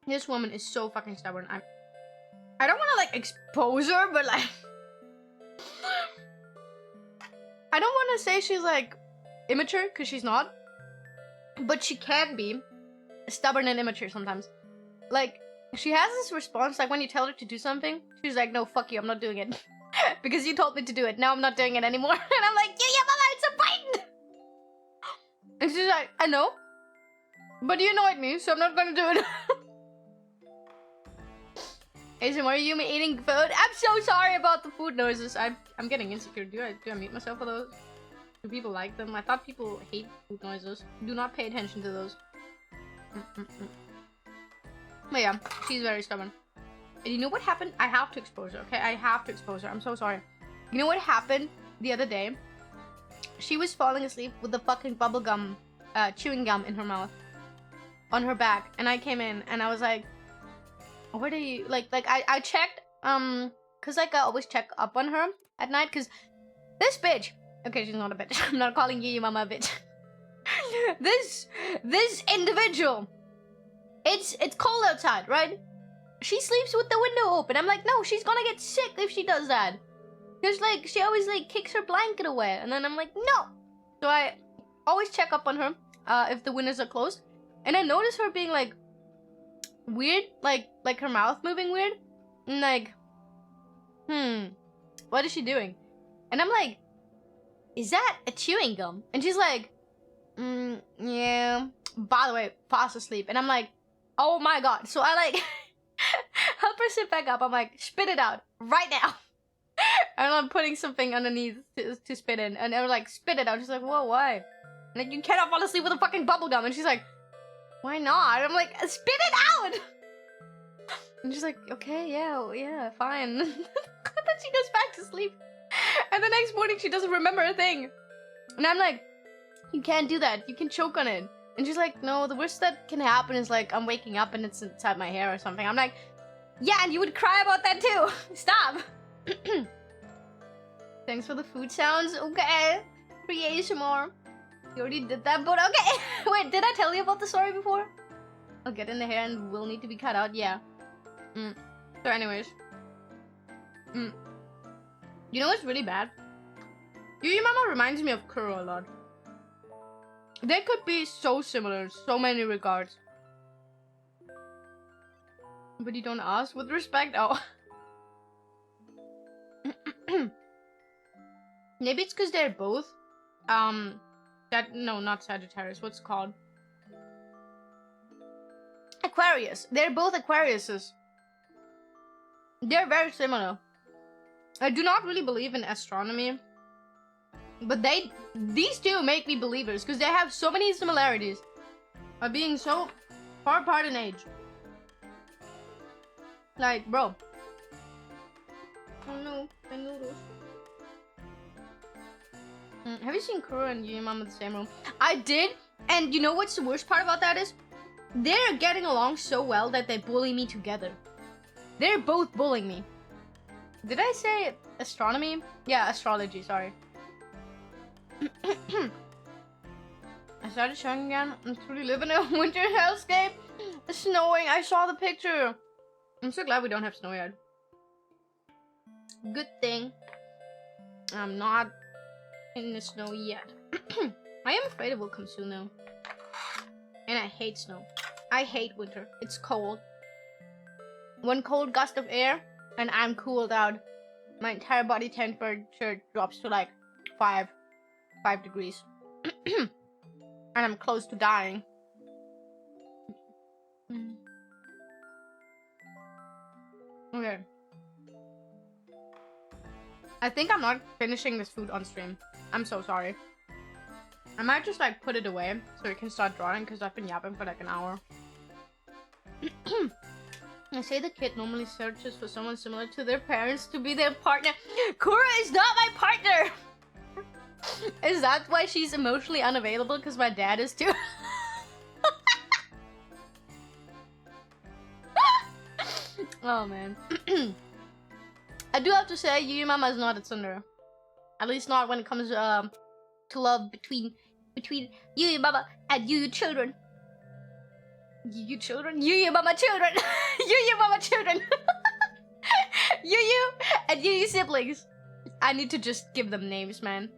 This woman is so fucking stubborn. I don't want to like expose her, but like I don't want to say she's like immature, because she's not. But she can be stubborn and immature sometimes. Like, she has this response, like when you tell her to do something, she's like, no, fuck you, I'm not doing it. Because you told me to do it, now I'm not doing it anymore. And I'm like, yeah, Mama, it's a fight! And she's like, I know. But you annoyed me, so I'm not gonna do it. ASMR, you me eating food? I'm so sorry about the food noises. I'm getting insecure. Do I mute myself for those? Do people like them? I thought people hate food noises. Do not pay attention to those. But yeah, she's very stubborn. And you know what happened? I have to expose her, okay? I have to expose her. I'm so sorry. You know what happened the other day? She was falling asleep with the fucking bubble gum, chewing gum in her mouth. On her back. And I came in and I was like, what are you, like I checked, cause like I always check up on her at night, cause this bitch, okay, she's not a bitch. I'm not calling Yuyu Mama a bitch. this individual, it's cold outside, right? She sleeps with the window open. I'm like, no, she's gonna get sick if she does that. Cause like, she always like kicks her blanket away. And then I'm like, no. So I always check up on her, if the windows are closed. And I notice her being like, weird, like her mouth moving weird. And like, what is she doing? And I'm like, is that a chewing gum? And she's like, yeah. By the way, fast asleep. And I'm like, oh my god. So I like help her sit back up. I'm like, spit it out right now. And I'm putting something underneath to spit in. And I was like, spit it out. She's like, whoa, why? And like, you cannot fall asleep with a fucking bubble gum. And she's like, why not? I'm like, spit it out! And she's like, okay, yeah, fine. And then she goes back to sleep. And the next morning, she doesn't remember a thing. And I'm like, you can't do that. You can choke on it. And she's like, no, the worst that can happen is like, I'm waking up and it's inside my hair or something. I'm like, yeah, and you would cry about that too. Stop. Thanks for the food sounds. Okay. Create more. You already did that, but okay. Wait, did I tell you about the story before? I'll get in the hair and will need to be cut out. Yeah. So anyways. You know what's really bad? Yuyu Mama reminds me of Kuro a lot. They could be so similar in so many regards. But you don't ask with respect? Oh. Maybe it's because they're both, no, not Sagittarius. What's it called? Aquarius. They're both Aquariuses. They're very similar. I do not really believe in astronomy, but these two make me believers because they have so many similarities of being so far apart in age. Like, bro. Oh no, my noodles. Have you seen Kuro and Yuyu Mama in the same room? I did, and you know what's the worst part about that is? They're getting along so well that they bully me together. They're both bullying me. Did I say astronomy? Yeah, astrology, sorry. I started showing again. I'm truly living in a winter hellscape. It's snowing. I saw the picture. I'm so glad we don't have snow yet. Good thing I'm not in the snow yet. I am afraid it will come soon though. And I hate snow. I hate winter. It's cold. One cold gust of air and I'm cooled out. My entire body temperature drops to like 5. 5 degrees. And I'm close to dying. Okay. I think I'm not finishing this food on stream. I'm so sorry. I might just like put it away so it can start drawing because I've been yapping for like an hour. I say the kid normally searches for someone similar to their parents to be their partner. Kura is not my partner! Is that why she's emotionally unavailable? Because my dad is too? Oh man. I do have to say, Yuyu Mama is not a tsundere. At least not when it comes to love between Yuyu Mama and Yuyu children. Yuyu children? Yuyu Mama children! Yuyu Mama children! Yuyu and Yuyu siblings. I need to just give them names, man.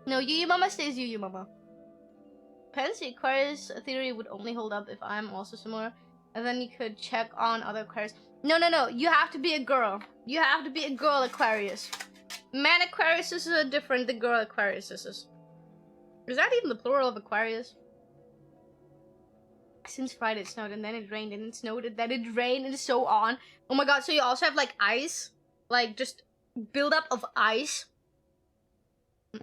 No, Yuyu Mama stays Yuyu Mama. Depends, the Aquarius theory would only hold up if I'm also similar. And then you could check on other Aquarius. No. You have to be a girl. You have to be a girl Aquarius. Man Aquarius are different than girl Aquarius is. Is that even the plural of Aquarius? Since Friday it snowed and then it rained and it snowed and then it rained and so on. Oh my god, so you also have like ice? Like just build-up of ice? I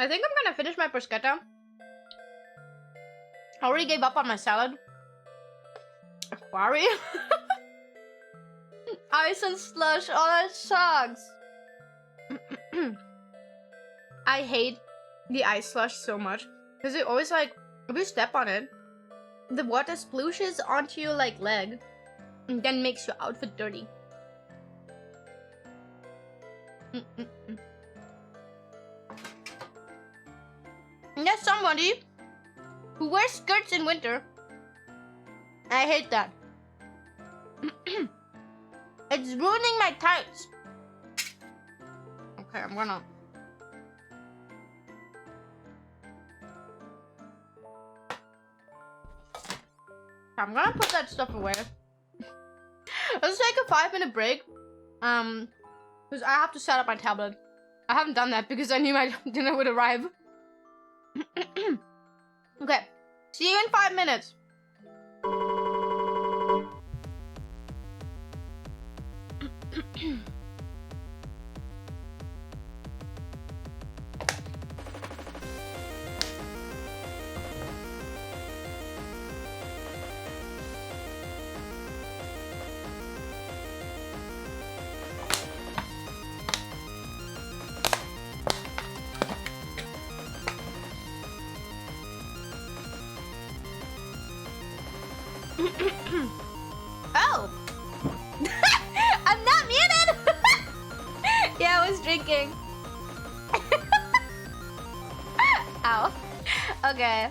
think I'm gonna finish my bruschetta. I already gave up on my salad. Aquarium? Ice and slush, oh that sucks. I hate the ice slush so much. Because it always like, if you step on it, the water splooshes onto your like leg. And then makes your outfit dirty. And there's somebody who wears skirts in winter. I hate that. It's ruining my tights. Okay, I'm gonna put that stuff away. Let's take a 5-minute break. Because I have to set up my tablet. I haven't done that because I knew my dinner would arrive. Okay, see you in 5 minutes. Oh! I'm not muted! Yeah, I was drinking. Ow. Okay.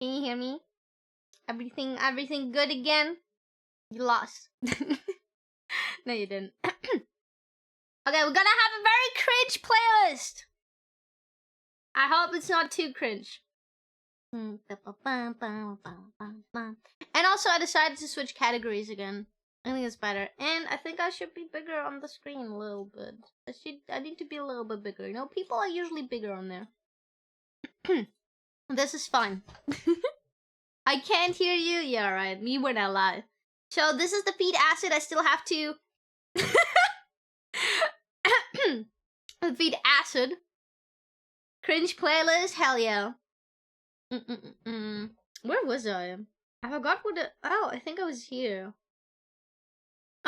Can you hear me? Everything good again? You lost. No, you didn't. Okay, we're gonna have a very cringe playlist. I hope it's not too cringe. And also, I decided to switch categories again. I think it's better. And I think I should be bigger on the screen a little bit. I need to be a little bit bigger. You know, people are usually bigger on there. This is fun. I can't hear you. Yeah, right. Me when I lie. So this is the feed acid. I still have to feed acid. Cringe playlist. Hell yeah. Where was I? I forgot what it. Oh, I think I was here.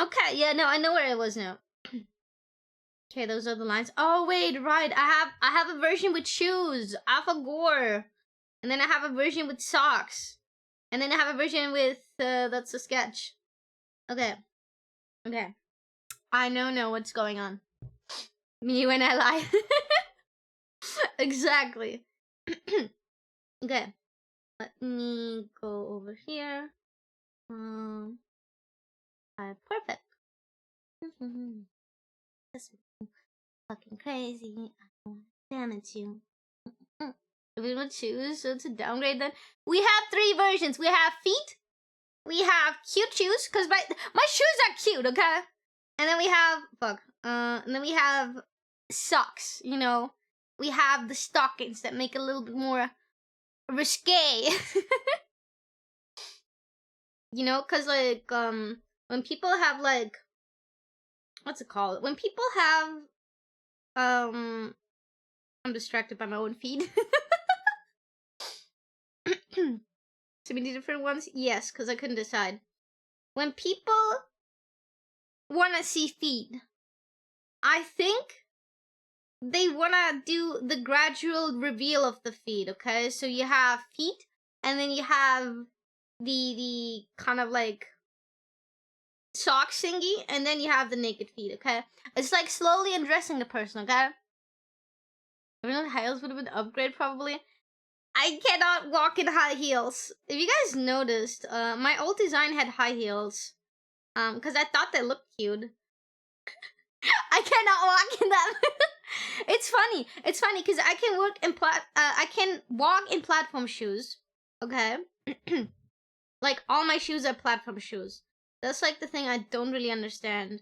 Okay, yeah, no, I know where it was now. Okay, those are the lines. Oh wait, right. I have a version with shoes. Alpha Gore. And then I have a version with socks. And then I have a version with that's a sketch. Okay. Okay. I know what's going on. Me when I lie. Exactly. Okay. Let me go over here. Perfect. That's fucking crazy. I don't damage you. If we would choose to downgrade, then we have 3 versions. We have feet. We have cute shoes, cause my shoes are cute, okay? And then we have and then we have socks. You know, we have the stockings that make it a little bit more risque. You know, cause like when people have like, what's it called? When people have I'm distracted by my own feed. So many different ones? Yes, because I couldn't decide. When people want to see feet, I think they want to do the gradual reveal of the feet, okay? So you have feet, and then you have the kind of like sock thingy, and then you have the naked feet, okay? It's like slowly undressing the person, okay? I mean, high heels would have been an upgrade, probably. I cannot walk in high heels. If you guys noticed, my old design had high heels. Because I thought they looked cute. I cannot walk in them. It's funny. It's funny because I can walk in platform shoes. Okay. Like all my shoes are platform shoes. That's like the thing I don't really understand.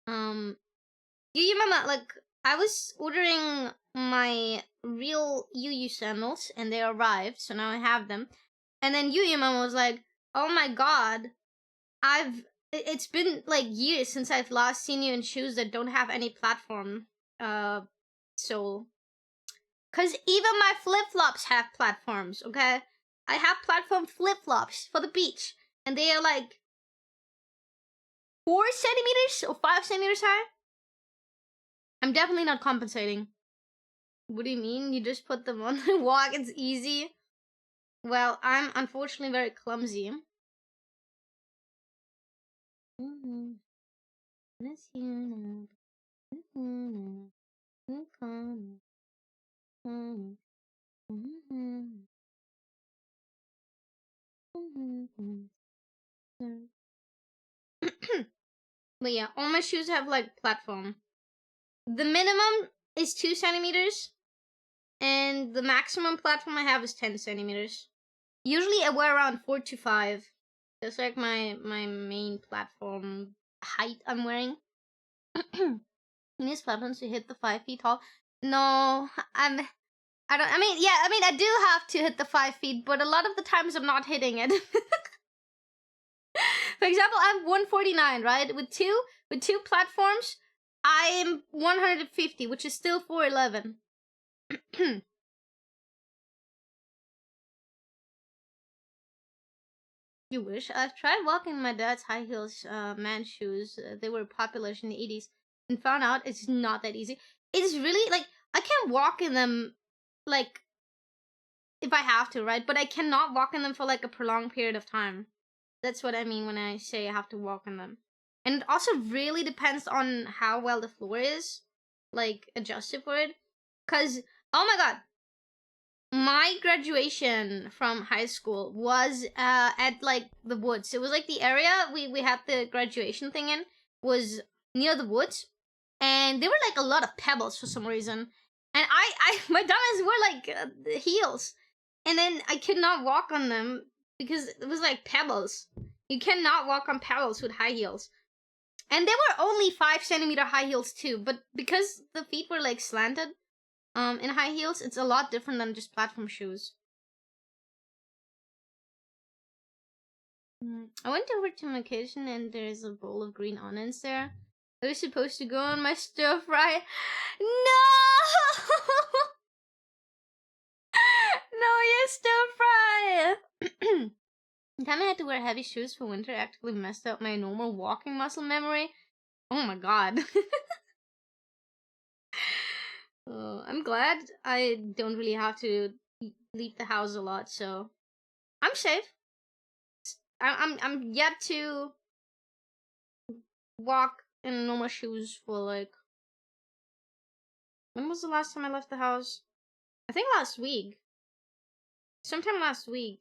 You remember, like, I was ordering my real Yuyu sandals and they arrived, so now I have them. And then Yuyu mama was like, "Oh my god, it's been like years since I've last seen you in shoes that don't have any platform sole. Cause even my flip-flops have platforms, okay? I have platform flip-flops for the beach, and they are like 4 centimeters or 5 centimeters high. I'm definitely not compensating. What do you mean? You just put them on and walk, it's easy? Well, I'm unfortunately very clumsy. But yeah, all my shoes have like platform. The minimum is 2 centimeters, and the maximum platform I have is 10 centimeters. Usually I wear around 4 to 5. That's like my main platform height I'm wearing. You need platforms to hit the 5 feet tall. No, I do have to hit the 5 feet, but a lot of the times I'm not hitting it. For example, I'm 149, right? With two platforms, I'm 150, which is still 411. You wish? I've tried walking in my dad's high heels man shoes. They were popular in the 80s, and found out it's not that easy. It's really like I can walk in them like if I have to, right? But I cannot walk in them for like a prolonged period of time. That's what I mean when I say I have to walk in them. And it also really depends on how well the floor is, like, adjusted for it. Cause, oh my god, my graduation from high school was at like the woods. It was like the area we had the graduation thing in was near the woods, and there were like a lot of pebbles for some reason. And I my dumbass wore like the heels, and then I could not walk on them because it was like pebbles. You cannot walk on pebbles with high heels. And they were only 5 centimeter high heels too, but because the feet were like slanted, in high heels, it's a lot different than just platform shoes. I went over to my kitchen and there's a bowl of green onions there. I was supposed to go on my stir fry. No! No, you stir fry! The time I had to wear heavy shoes for winter actually messed up my normal walking muscle memory. Oh my god. I'm glad I don't really have to leave the house a lot, so I'm safe. I'm yet to walk in normal shoes for like, when was the last time I left the house? I think last week. Sometime last week.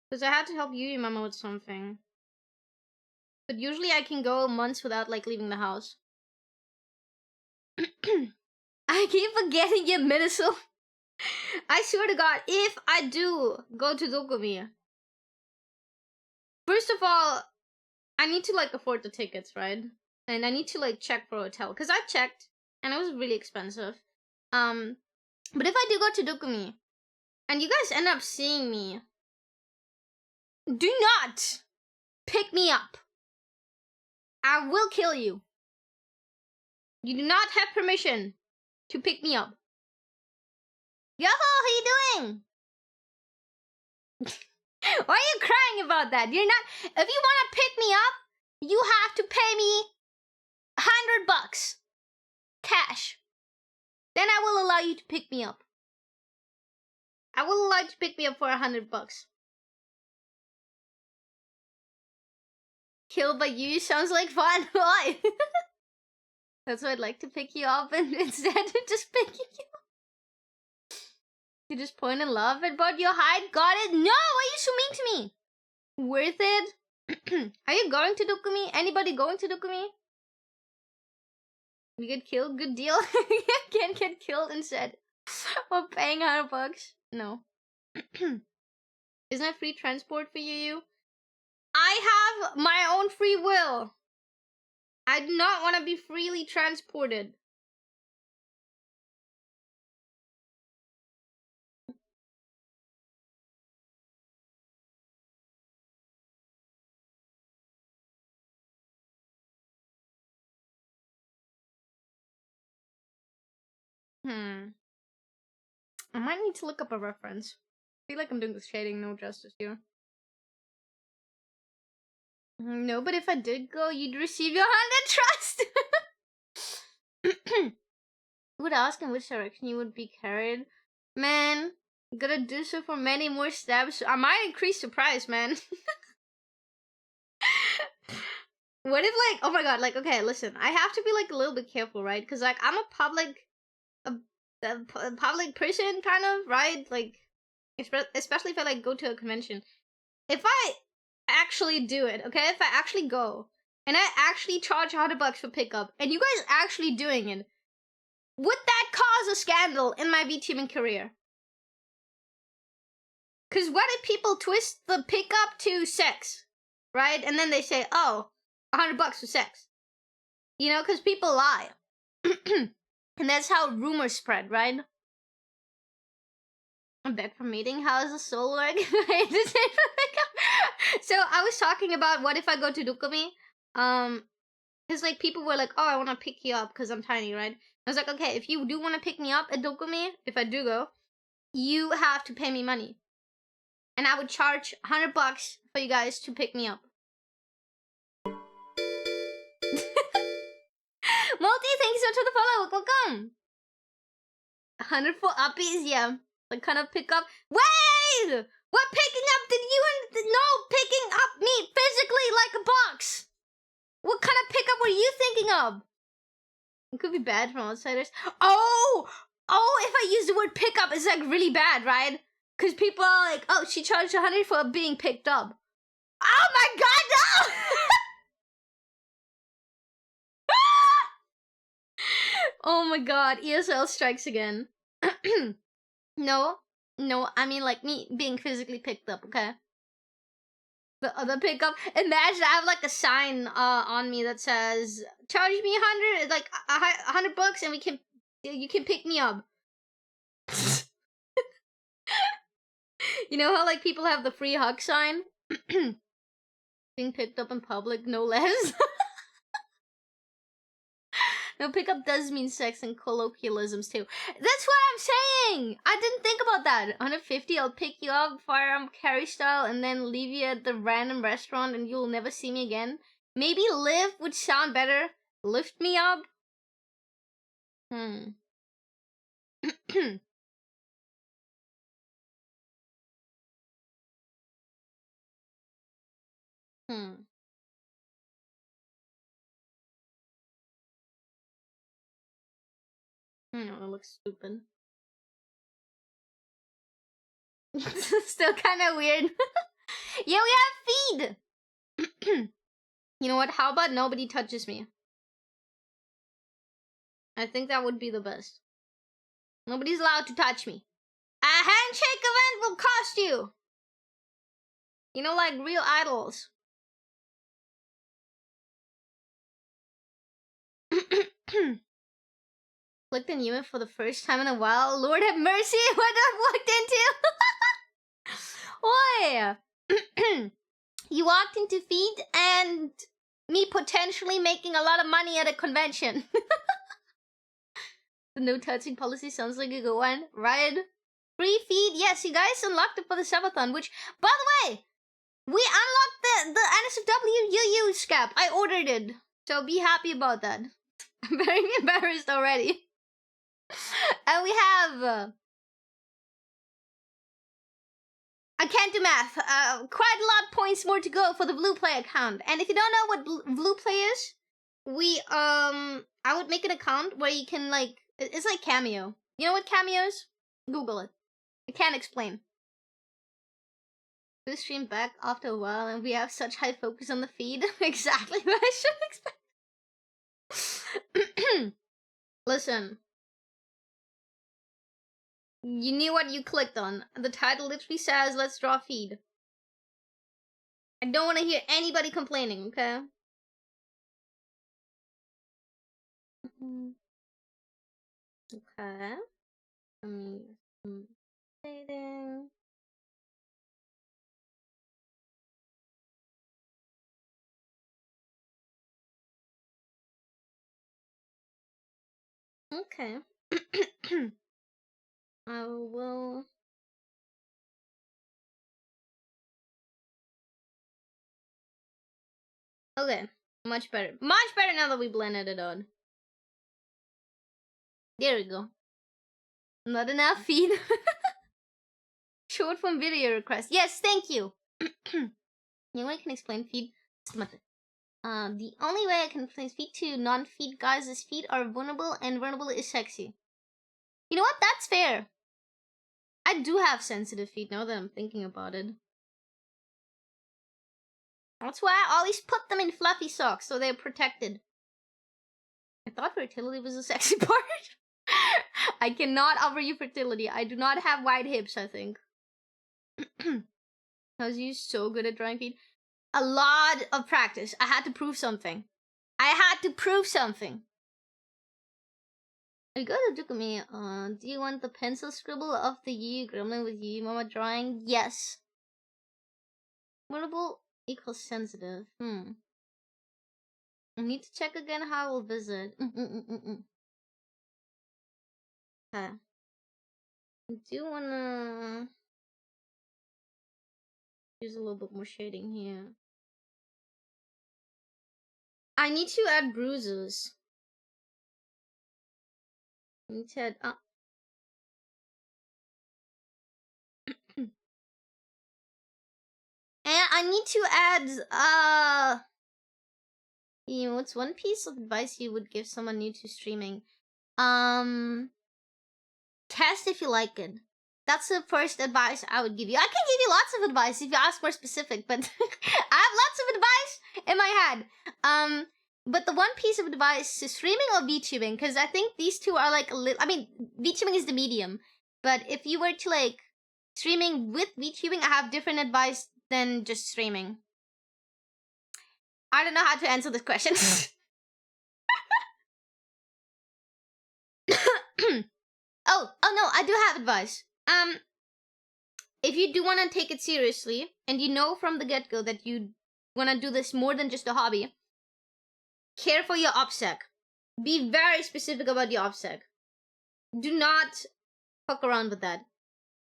Because I had to help Yuyu Mama with something. But usually I can go months without like leaving the house. I keep forgetting your Minnesota. I swear to God, if I do go to Dokumi, first of all, I need to like afford the tickets, right? And I need to like check for a hotel, because I checked and it was really expensive. But if I do go to Dokumi and you guys end up seeing me, do not pick me up. I will kill you. You do not have permission to pick me up. Yo, how you doing? Why are you crying about that? You're not. If you want to pick me up, you have to pay me $100 cash. Then I will allow you to pick me up. I will allow you to pick me up for $100. Killed by you sounds like fun. Why? That's why I'd like to pick you up, and instead of just picking you up, you just point and laugh about your height. Got it? No, why are you so mean to me? Worth it? Are you going to Dokumi? Anybody going to Dokumi? You get killed? Good deal. You can't get killed instead of paying $100. No. Isn't that free transport for you? I have my own free will. I do not want to be freely transported. I might need to look up a reference. I feel like I'm doing the shading no justice here. No, but if I did go, you'd receive your 100 trust. Would ask in which direction you would be carried. Man, gotta do so for many more steps. I might increase the price, man. What if like, oh my god, like, okay, listen, I have to be like a little bit careful, right? Because like I'm a public person, kind of, right? Like, especially if I like go to a convention. If I actually do it, okay, if I actually go and I actually charge $100 for pickup, and you guys actually doing it, would that cause a scandal in my VTubing career? Because what if people twist the pickup to sex, right? And then they say, oh, $100 for sex. You know, because people lie. And that's how rumors spread, right? I'm back from meeting. How is the soul work? So I was talking about what if I go to Dokumi? Because like people were like, oh, I want to pick you up because I'm tiny, right? I was like, okay, if you do want to pick me up at Dokumi, if I do go, you have to pay me money. And I would charge $100 for you guys to pick me up. Multi, thank you so much for the follow. Welcome. 100 for uppies, yeah. Like kind of pick up. Wait! What picking up did you and no picking up me physically like a box? What kind of pickup were you thinking of? It could be bad from outsiders. Oh! Oh, if I use the word pickup, it's like really bad, right? Because people are like, oh, she charged 100 for being picked up. Oh my god, no! Oh my god, ESL strikes again. No, I mean like me being physically picked up, okay? The other pickup. Imagine I have like a sign on me that says, charge me 100, like $100 and you can pick me up. You know how like people have the free hug sign? Being picked up in public, no less. No, pickup does mean sex in colloquialisms too. That's what I'm saying! I didn't think about that. 150, I'll pick you up, firearm carry style, and then leave you at the random restaurant and you'll never see me again. Maybe live would sound better. Lift me up? Hmm. No, it looks stupid. Still kind of weird. Yeah, we have feed! You know what? How about nobody touches me? I think that would be the best. Nobody's allowed to touch me. A handshake event will cost you! You know, like real idols. Clicked on Yuyu for the first time in a while. Lord have mercy, what I walked into! Oi! You walked into feed and me potentially making a lot of money at a convention. The no touching policy sounds like a good one, right? Free feed, yes, you guys unlocked it for the SUBATHON, which, by the way, we unlocked the NSFW Yuyu scap. I ordered it, so be happy about that. I'm very embarrassed already. And we have... I can't do math. Quite a lot of points more to go for the Blue Play account. And if you don't know what Blue Play is, I would make an account where you can, like... It's like Cameo. You know what Cameo is? Google it. I can't explain. We stream back after a while and we have such high focus on the feed. Exactly what I should expect. Listen. You knew what you clicked on. The title literally says, let's draw feed. I don't want to hear anybody complaining, okay? Okay. Dating. Okay. I will... Okay. Much better. Much better now that we blended it on. There we go. Not enough feed. Short form video request. Yes, thank you. You know I can explain feed? The only way I can explain feed to non-feed guys is feed are vulnerable and vulnerable is sexy. You know what? That's fair. I do have sensitive feet now that I'm thinking about it. That's why I always put them in fluffy socks so they're protected. I thought fertility was a sexy part. I cannot offer you fertility. I do not have wide hips, I think. I was you so good at drawing feet. A lot of practice. I had to prove something. You gotta look at me. Do you want the pencil scribble of the Yuyu gremlin with Yuyu Mama drawing? Yes. Vulnerable equals sensitive. I need to check again how I will visit. Okay. I do wanna use a little bit more shading here. I need to add bruises. I need to add and I need to add you know, what's one piece of advice you would give someone new to streaming? test if you like it. That's the first advice I would give you. I can give you lots of advice if you ask more specific, but I have lots of advice in my head. But the one piece of advice is streaming or VTubing, because I think these two are like a little... I mean, VTubing is the medium, but if you were to like streaming with VTubing, I have different advice than just streaming. I don't know how to answer this question. Oh no, I do have advice. If you do want to take it seriously, and you know from the get-go that you want to do this more than just a hobby, care for your OPSEC. Be very specific about your OPSEC. Do not fuck around with that.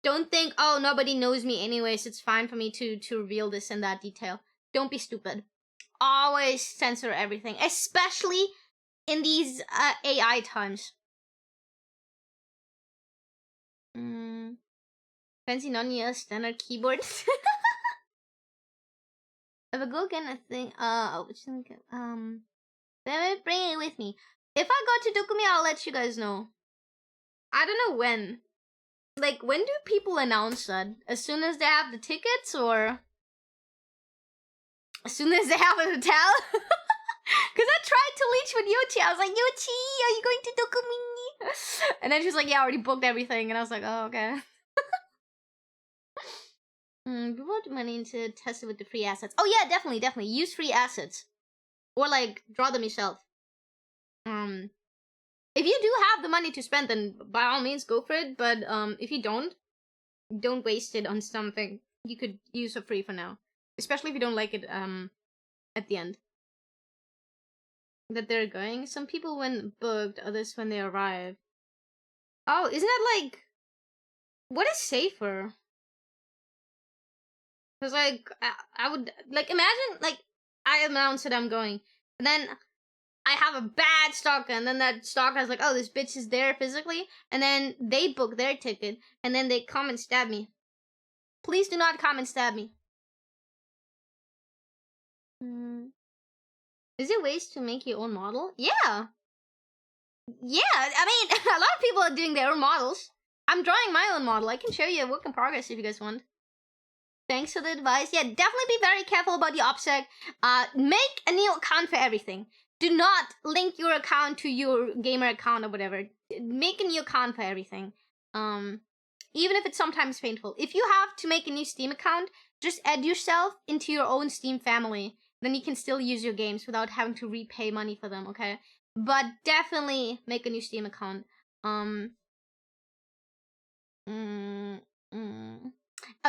Don't think, oh, nobody knows me anyways, it's fine for me to reveal this and that detail. Don't be stupid. Always censor everything, especially in these AI times. Fancy not your standard keyboard. If I go again, I think let me bring it with me. If I go to Dokumi, I'll let you guys know. I don't know when. Like, when do people announce that? As soon as they have the tickets, or as soon as they have a hotel? Because I tried to reach with Yochi. I was like, Yochi, are you going to Dokumi? And then she was like, yeah, I already booked everything. And I was like, oh, okay. Put money into test it with the free assets. Oh yeah, definitely. Use free assets. Or like, draw them yourself. If you do have the money to spend, then by all means go for it. But if you don't waste it on something you could use for free for now. Especially if you don't like it at the end. That they're going. Some people when booked, others when they arrive. Oh, isn't that like... What is safer? Because like, I would... Like, imagine, like, I announce that I'm going. And then I have a bad stalker, and then that stalker is like, oh, this bitch is there physically. And then they book their ticket, and then they come and stab me. Please do not come and stab me. Is there ways to make your own model? Yeah. Yeah, I mean, a lot of people are doing their own models. I'm drawing my own model. I can show you a work in progress if you guys want. Thanks for the advice. Yeah, definitely be very careful about your OPSEC. Make a new account for everything. Do not link your account to your gamer account or whatever. Make a new account for everything. Even if it's sometimes painful. If you have to make a new Steam account, just add yourself into your own Steam family. Then you can still use your games without having to repay money for them, okay? But definitely make a new Steam account. If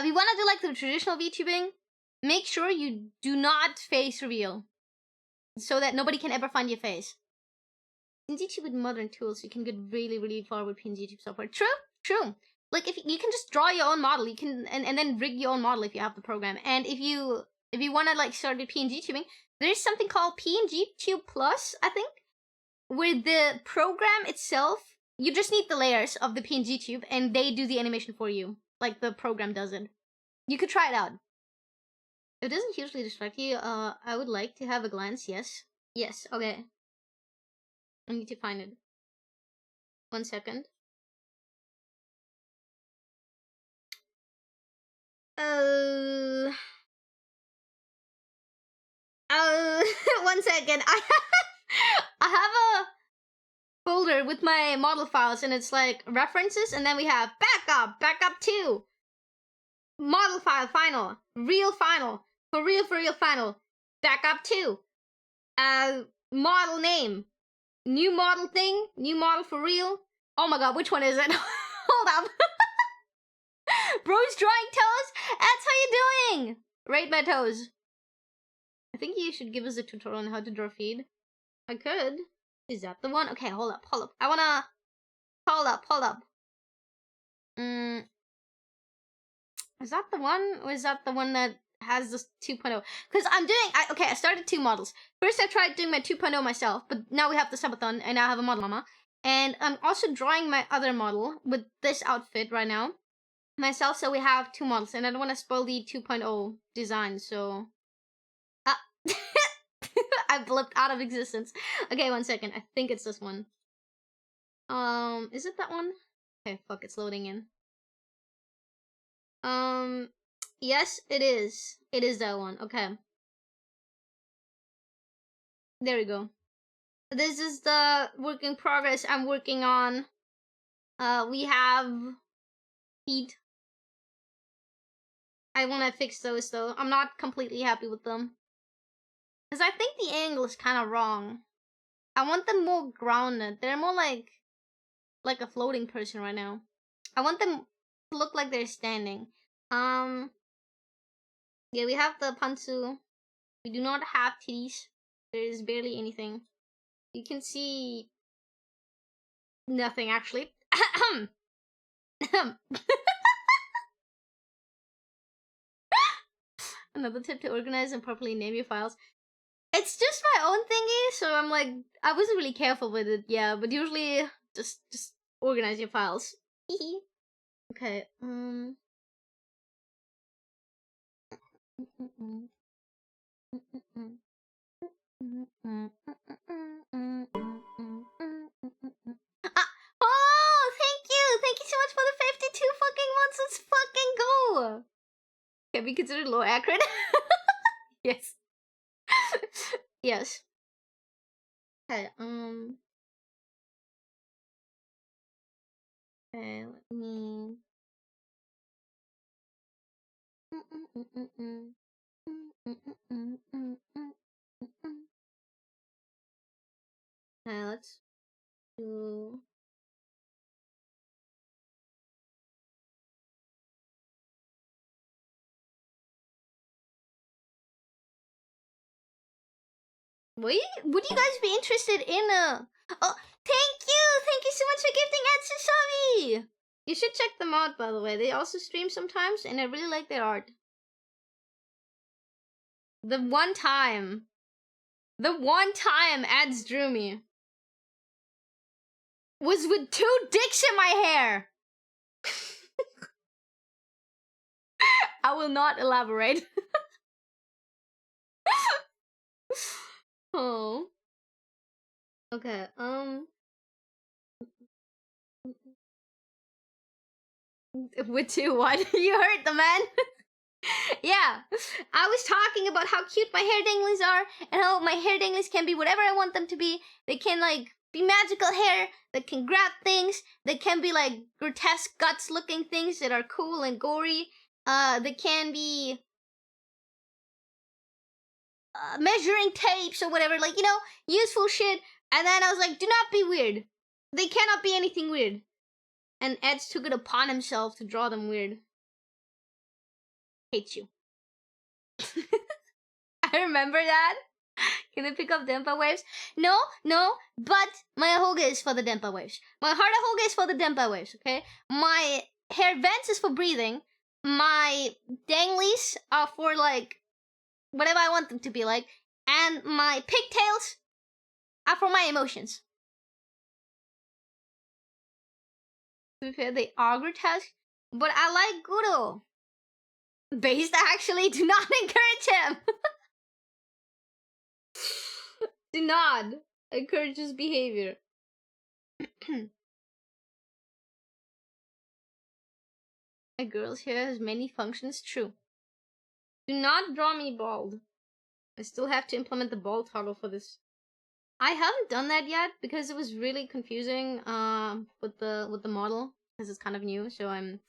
you want to do like the traditional VTubing, make sure you do not face reveal. So that nobody can ever find your face. In YouTube with modern tools, you can get really, really far with PNG YouTube software. True. Like, if you can just draw your own model, you can and then rig your own model if you have the program. And if you want to like start with PNG tubing, there's something called PNG Tube Plus, I think, where the program itself, you just need the layers of the PNG tube, and they do the animation for you, like the program does it. You could try it out. If it doesn't hugely distract you, I would like to have a glance. Yes, okay. I need to find it. 1 second. One second. I have a folder with my model files, and it's like references, and then we have backup 2, model file final, real final, for real final, backup 2, model name, new model thing, new model for real. Oh my god, which one is it? Hold up. Bro's drawing toes? That's how you doing? Rate my toes. I think you should give us a tutorial on how to draw feed. I could. Is that the one? Okay, hold up. I wanna... Hold up. Is that the one? Or is that the one that has this 2.0? Because I'm doing... I started 2 models. First, I tried doing my 2.0 myself, but now we have the SUBATHON, and now I have a model mama. And I'm also drawing my other model with this outfit right now. Myself, so we have 2 models, and I don't want to spoil the 2.0 design, so... I blipped out of existence. Okay, 1 second. I think it's this one. Is it that one? Okay, fuck, it's loading in. Yes, it is. It is that one. Okay. There we go. This is the work in progress I'm working on. We have feet. I want to fix those though. I'm not completely happy with them. Because I think the angle is kind of wrong. I want them more grounded. They're more like a floating person right now. I want them to look like they're standing. Yeah, we have the pantsu. We do not have titties. There is barely anything. You can see nothing actually. Another tip to organize and properly name your files. It's just my own thingy, so I'm like, I wasn't really careful with it, yeah, but usually just organize your files. Okay, oh, thank you! Thank you so much for the 52 fucking months. Let's fucking go! Can be considered low accurate? Yes. Yes. Okay, okay, let me... Okay, let's do... Would you guys be interested in a... Oh, thank you so much for gifting Atsusabi! You should check them out, by the way. They also stream sometimes, and I really like their art. The one time ads drew me was with 2 dicks in my hair. I will not elaborate. Oh. Okay, with 2 what? You heard the man? Yeah, I was talking about how cute my hair danglies are, and how my hair danglies can be whatever I want them to be. They can, like, be magical hair that can grab things. They can be, like, grotesque guts-looking things that are cool and gory. They can be measuring tapes or whatever, like, you know, useful shit. And then I was like, do not be weird. They cannot be anything weird. And Eds took it upon himself to draw them weird. Hate you. I remember that. Can I pick up Denpa waves? No, but my ahoga is for the Denpa waves. My heart ahoga is for the Denpa waves, okay? My hair vents is for breathing. My danglies are for, like, whatever I want them to be like. And my pigtails are for my emotions. To be fair, they are grotesque, but I like Guro. Based, actually, do not encourage him. Do not encourage his behavior. A girl's hair has many functions, true. Do not draw me bald. I still have to implement the bald toggle for this. I haven't done that yet because it was really confusing with the model, because it's kind of new, so I'm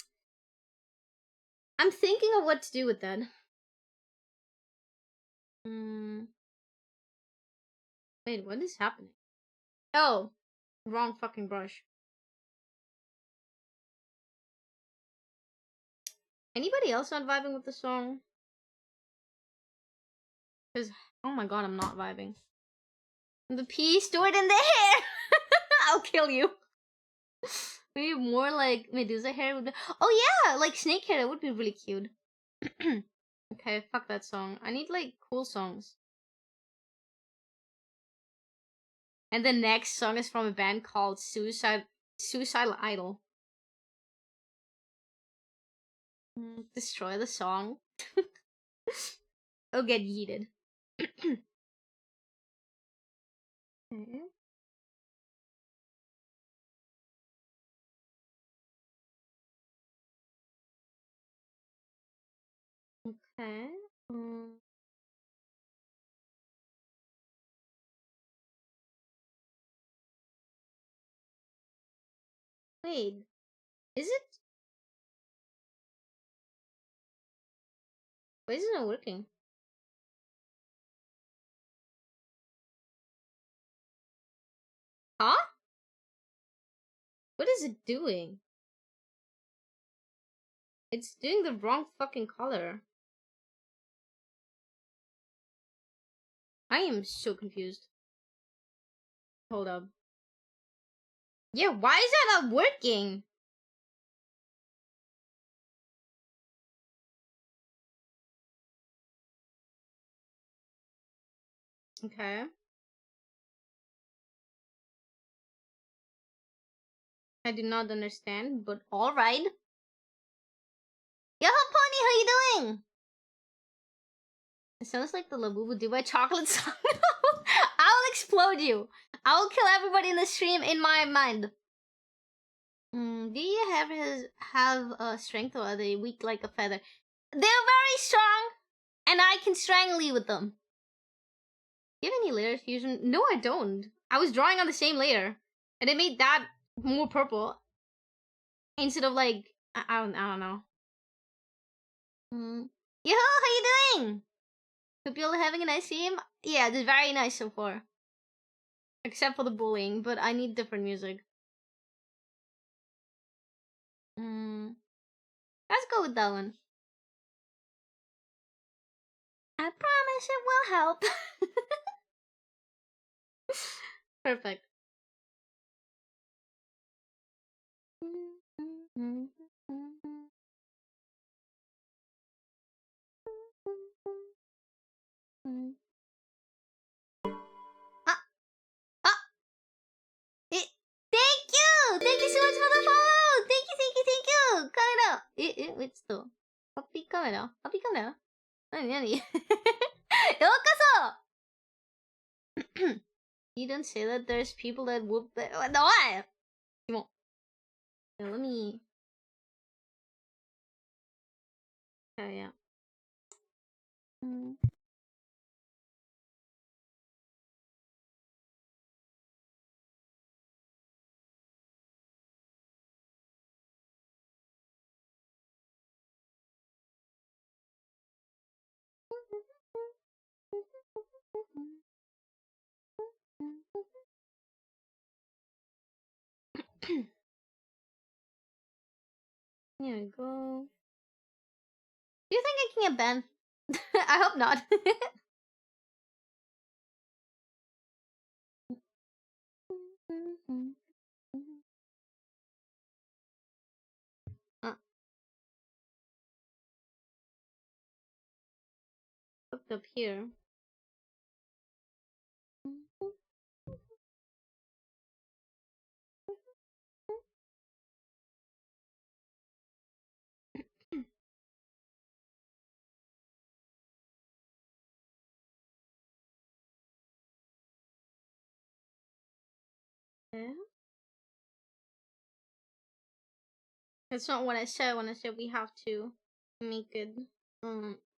thinking of what to do with that. Wait, what is happening? Oh, wrong fucking brush. Anybody else not vibing with the song? Because, oh my god, I'm not vibing. The pea stored in the hair! I'll kill you. Maybe more like Medusa hair would be... Oh yeah, like snake hair, that would be really cute. Okay, fuck that song. I need, like, cool songs. And the next song is from a band called Suicidal Idol. Destroy the song. It'll get yeeted. Okay. Okay. Wait, is it? Why is it not working? Huh? What is it doing? It's doing the wrong fucking color. I am so confused. Hold up. Yeah, why is that not working? Okay. I do not understand, but alright. Yo, Pony, how you doing? It sounds like the Labubu Dubai chocolate song. I'll explode you. I'll kill everybody in the stream in my mind. Do you have strength, or are they weak like a feather? They're very strong, and I can strangle you with them. Do you have any layer fusion? No, I don't. I was drawing on the same layer, and it made that more purple instead of like I don't know. Yo, how you doing? Hope you're having a nice stream. Yeah, it's very nice so far. Except for the bullying, but I need different music. Let's go with that one. I promise it will help. Perfect. Thank you! Thank you so much for the follow! Thank you! Kamera! Wait, still. Puppy camera? Puppy camera? Nani? Yokoso! You don't say that there's people that whoop the... What? Come on. Now, let me... Oh, yeah. Here we go. Do you think I can get banned? I hope not. Hooked up here. Okay. That's not what I said when I said we have to make it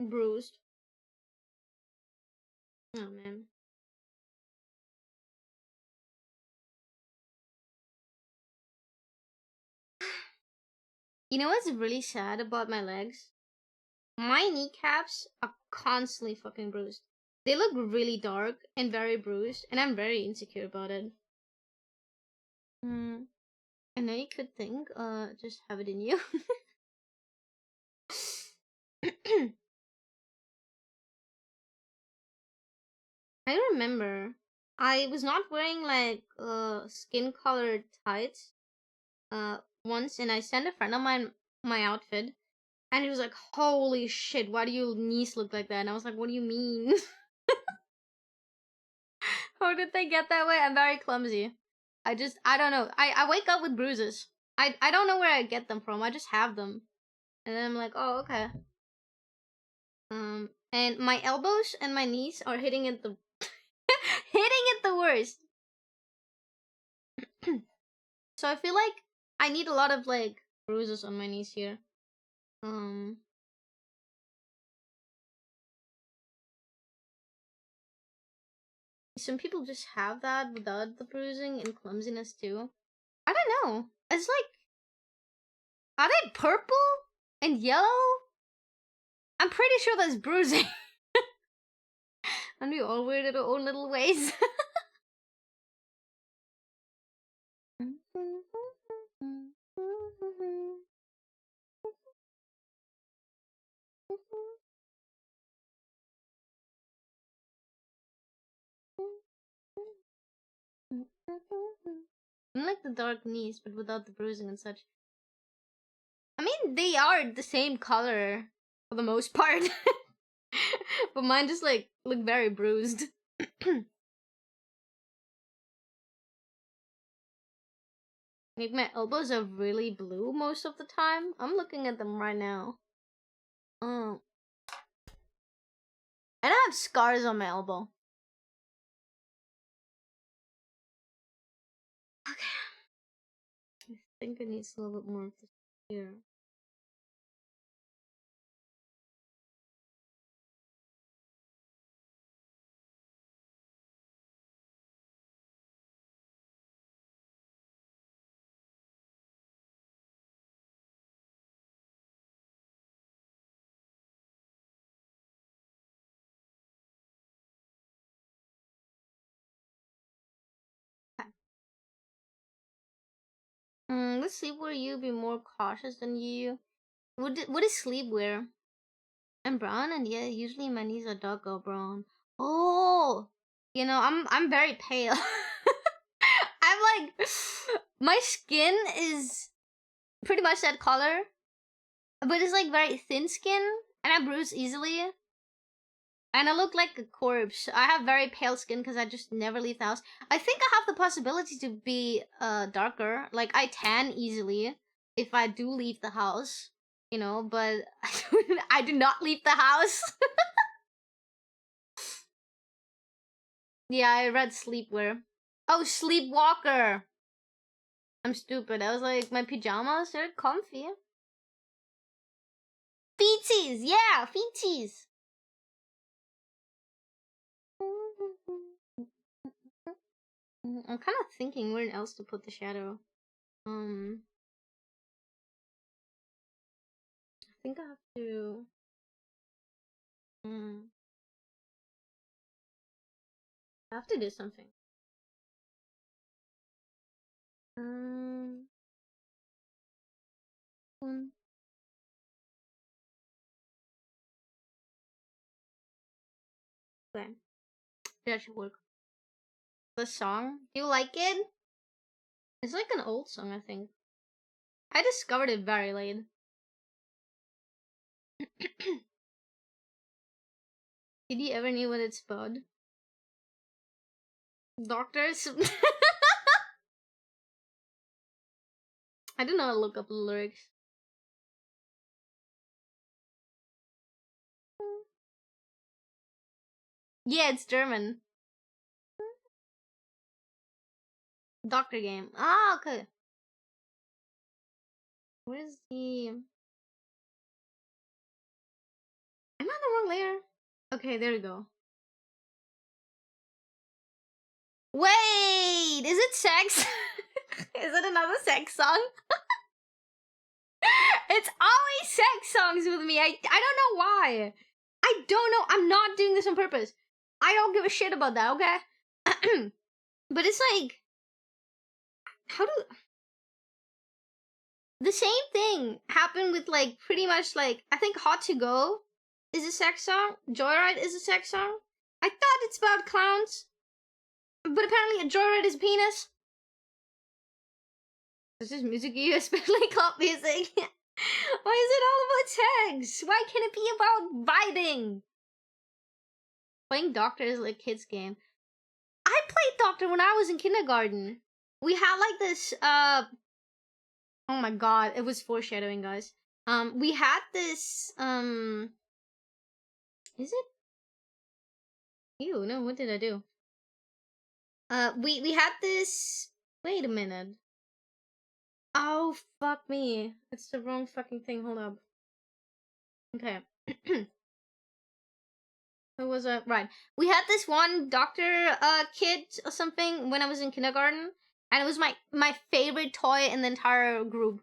bruised. Oh man. You know what's really sad about my legs? My kneecaps are constantly fucking bruised. They look really dark and very bruised, and I'm very insecure about it. I know you could think, just have it in you. I remember I was not wearing like skin colored tights once, and I sent a friend of mine my outfit, and he was like, holy shit, why do your knees look like that? And I was like, what do you mean? How did they get that way? I'm very clumsy. I don't know. I wake up with bruises. I don't know where I get them from. I just have them. And then I'm like, oh, okay. And my elbows and my knees are hitting it the hitting it the worst. So I feel like I need a lot of like bruises on my knees here. some people just have that without the bruising and clumsiness too. I don't know. It's like, are they purple and yellow? I'm pretty sure that's bruising. And we all weird in our own little ways. I like the dark knees, but without the bruising and such. I mean, they are the same color for the most part. But mine just like look very bruised. Like my elbows are really blue most of the time. I'm looking at them right now. And I have scars on my elbow. Okay. I think it needs a little bit more of this here. Would sleepwear you be more cautious than you? What is sleepwear? I'm brown, and yeah, usually my knees are dark or brown. Oh, you know, I'm very pale. I'm like, my skin is pretty much that color, but it's like very thin skin, and I bruise easily. And I look like a corpse. I have very pale skin because I just never leave the house. I think I have the possibility to be darker. Like, I tan easily if I do leave the house, you know, but I do not leave the house. Yeah, I read sleepwear. Oh, sleepwalker. I'm stupid. I was like, my pajamas, they're comfy. Feeties, yeah, feeties. I'm kind of thinking where else to put the shadow. I think I have to. I have to do something. Okay, that should work. The song, do you like it? It's like an old song, I think. I discovered it very late. Did you ever knew what it's about? Doctors? I don't know how to look up the lyrics. Yeah, it's German. Doctor game. Ah, okay. Where's the... Am I on the wrong layer? Okay, there we go. Wait! Is it sex? Is it another sex song? It's always sex songs with me. I don't know why. I don't know. I'm not doing this on purpose. I don't give a shit about that, okay? But it's like... How do... The same thing happened with, like, pretty much, like... I think Hot to Go is a sex song. Joyride is a sex song. I thought it's about clowns. But apparently a joyride is a penis. This is music you, especially club music. Why is it all about sex? Why can't it be about vibing? Playing Doctor is like a kid's game. I played Doctor when I was in kindergarten. We had like this, oh my god, it was foreshadowing, guys. We had this, is it? Ew, no, what did I do? We had this, wait a minute. Oh, fuck me. It's the wrong fucking thing, hold up. Okay. It was a right. We had this one doctor kid or something when I was in kindergarten, and it was my favorite toy in the entire group.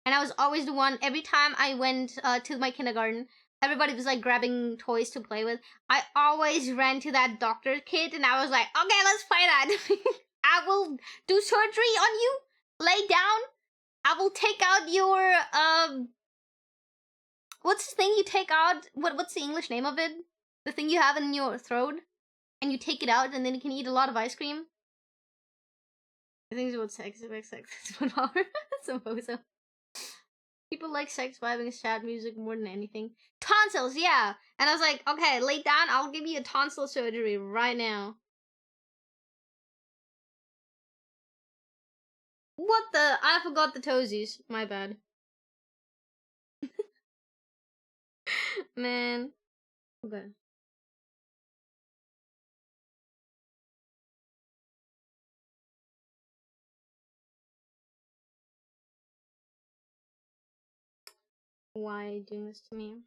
And I was always the one. Every time I went to my kindergarten, everybody was like grabbing toys to play with. I always ran to that doctor kid, and I was like, "Okay, let's play that. I will do surgery on you. Lay down. I will take out your what's the thing you take out? What's the English name of it? The thing you have in your throat, and you take it out, and then you can eat a lot of ice cream. I think it's about sex. It's about power. Suppose so. People like sex vibing and sad music more than anything. Tonsils, yeah. And I was like, okay, lay down. I'll give you a tonsil surgery right now. What the? I forgot the toesies. My bad. Man. Okay. Why are you doing this to me?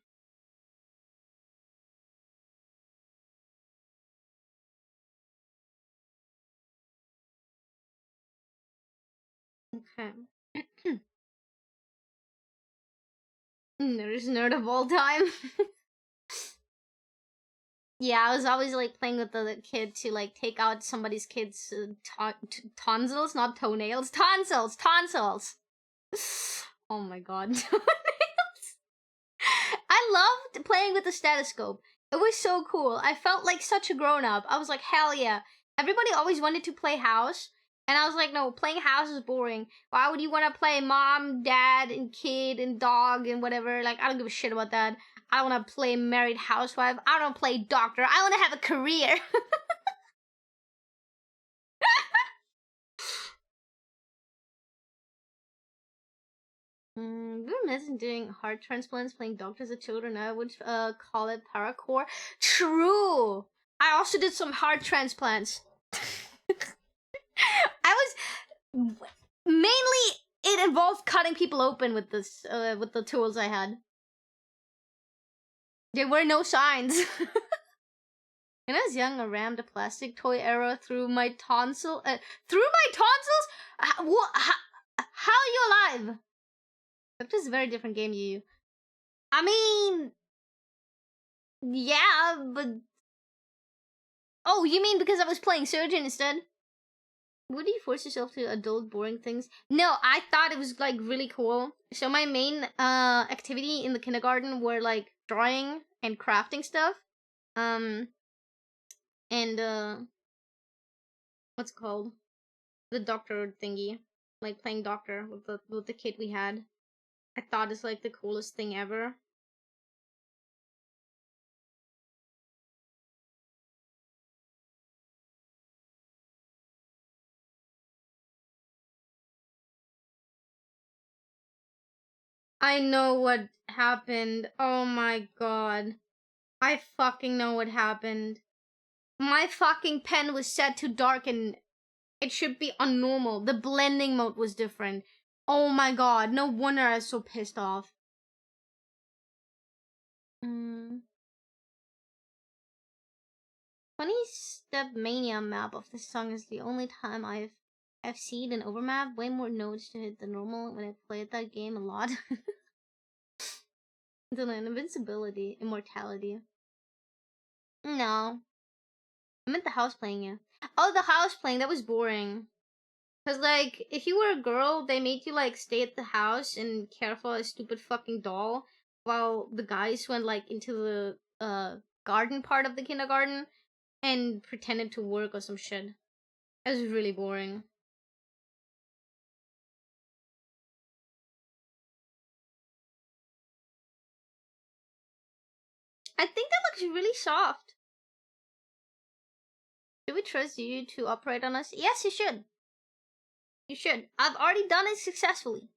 Okay. Nerdest nerd of all time. Yeah, I was always like playing with the kid to like take out somebody's kid's tonsils, not toenails, tonsils. Oh my god, toenails! I loved playing with the stethoscope. It was so cool. I felt like such a grown up. I was like, hell yeah. Everybody always wanted to play house, and I was like, no, playing house is boring. Why would you want to play mom, dad, and kid, and dog, and whatever? Like, I don't give a shit about that. I want to play married housewife. I don't play doctor. I want to have a career. We were missing doing heart transplants, playing doctors as children. I would call it paracore. True. I also did some heart transplants. I was mainly it involved cutting people open with this with the tools I had. There were no signs. When I was young, I rammed a plastic toy arrow through my tonsil. Through my tonsils? How are you alive? That's just a very different game, Yuyu. I mean, yeah, but oh, you mean because I was playing surgeon instead? Would you force yourself to adult boring things? No, I thought it was like really cool. So my main activity in the kindergarten were like drawing and crafting stuff. And what's it called? The doctor thingy. Like playing doctor with the kid we had. I thought it's like the coolest thing ever. I know what happened. Oh my god. I fucking know what happened. My fucking pen was set to darken. It should be on normal. The blending mode was different. Oh my god. No wonder I was so pissed off. 20-step mania map of this song is the only time I've seen an overmap. Way more notes to hit than normal when I played that game a lot. Then invincibility, immortality. No. I meant the house playing, yeah. Oh, the house playing, that was boring. Cause like, if you were a girl, they made you like stay at the house and care for a stupid fucking doll, while the guys went like into the garden part of the kindergarten and pretended to work or some shit. It was really boring. I think that looks really soft. Should we trust you to operate on us? Yes, you should. You should. I've already done it successfully.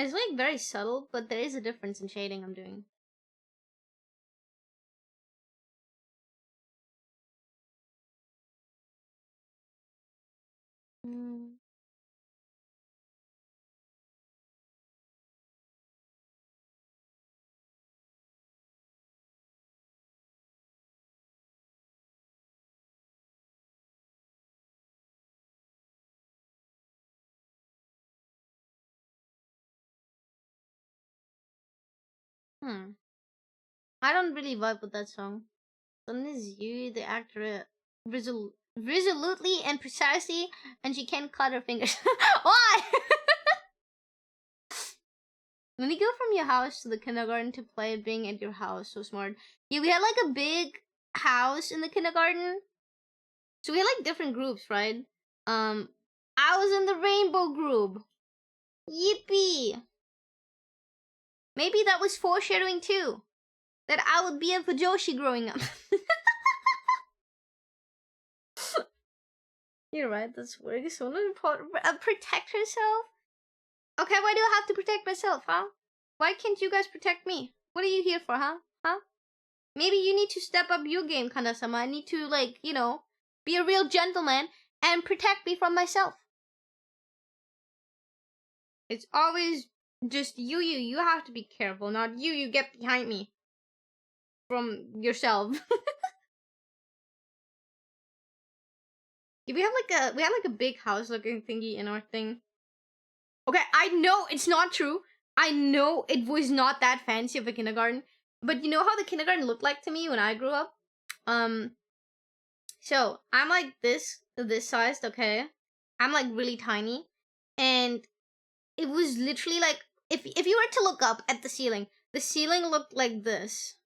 It's like very subtle, but there is a difference in shading I'm doing. I don't really vibe with that song. Son is Yuyu, the actor, resolutely and precisely, and she can't cut her fingers. Why? When you go from your house to the kindergarten to play being at your house, so smart. Yeah, we had like a big house in the kindergarten. So we had like different groups, right? I was in the rainbow group. Yippee! Maybe that was foreshadowing too. That I would be a Fujoshi growing up. You're right, that's very so important. Protect herself? Okay, why do I have to protect myself, huh? Why can't you guys protect me? What are you here for, huh? Huh? Maybe you need to step up your game, Kanja-sama. I need to, like, you know, be a real gentleman and protect me from myself. It's always just Yuyu. You have to be careful, not you get behind me. From yourself. We have like a big house looking thingy in our thing. Okay, I know it's not true. I know it was not that fancy of a kindergarten. But you know how the kindergarten looked like to me when I grew up? So I'm like this sized, okay? I'm like really tiny. And it was literally like if you were to look up at the ceiling looked like this.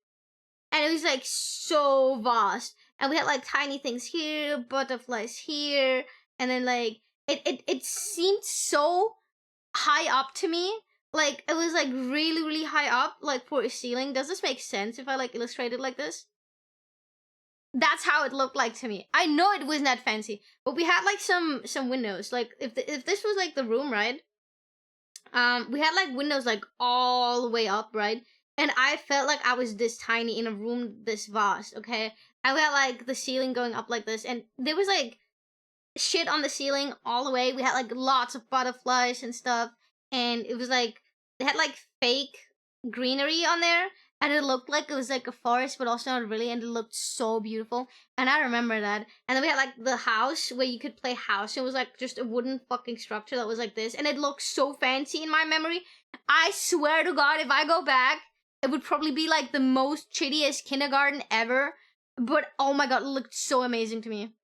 And it was like so vast. And we had like tiny things here, butterflies here, and then like it seemed so high up to me. Like it was like really, really high up, like for a ceiling. Does this make sense if I like illustrate it like this? That's how it looked like to me. I know it wasn't that fancy, but we had like some windows. Like if this was like the room, right? We had like windows like all the way up, right? And I felt like I was this tiny in a room this vast, okay? And we had like the ceiling going up like this, and there was like shit on the ceiling all the way. We had like lots of butterflies and stuff, and it was like they had like fake greenery on there, and it looked like it was like a forest, but also not really, and it looked so beautiful. And I remember that. And then we had like the house where you could play house. It was like just a wooden fucking structure that was like this, and it looked so fancy in my memory. I swear to God, if I go back, it would probably be like the most shittiest kindergarten ever. But oh my God, it looked so amazing to me.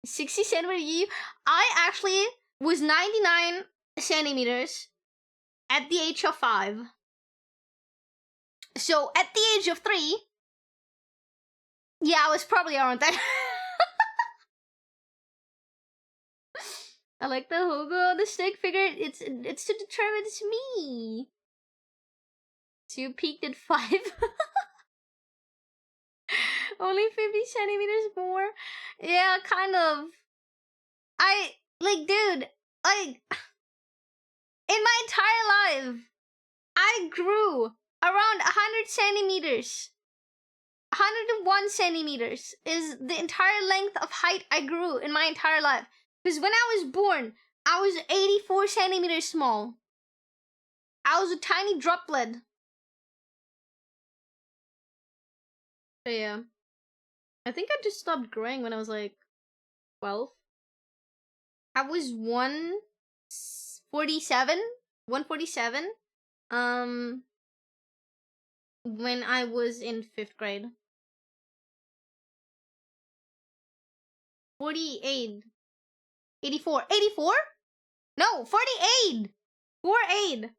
60 centimeters. I actually was 99 centimeters at the age of 5. So at the age of 3, yeah, I was probably around that. I like the Hogo, the stick figure. It's to determine it's me. So you peaked at 5. Only 50 centimeters more. Yeah, kind of. Dude, like, in my entire life, I grew around 100 centimeters. 101 centimeters is the entire length of height I grew in my entire life. Because when I was born, I was 84 centimeters small. I was a tiny droplet. So yeah. I think I just stopped growing when I was like 12. I was 147? 147? When I was in 5th grade. 48. 84. 84? No, 48! 48!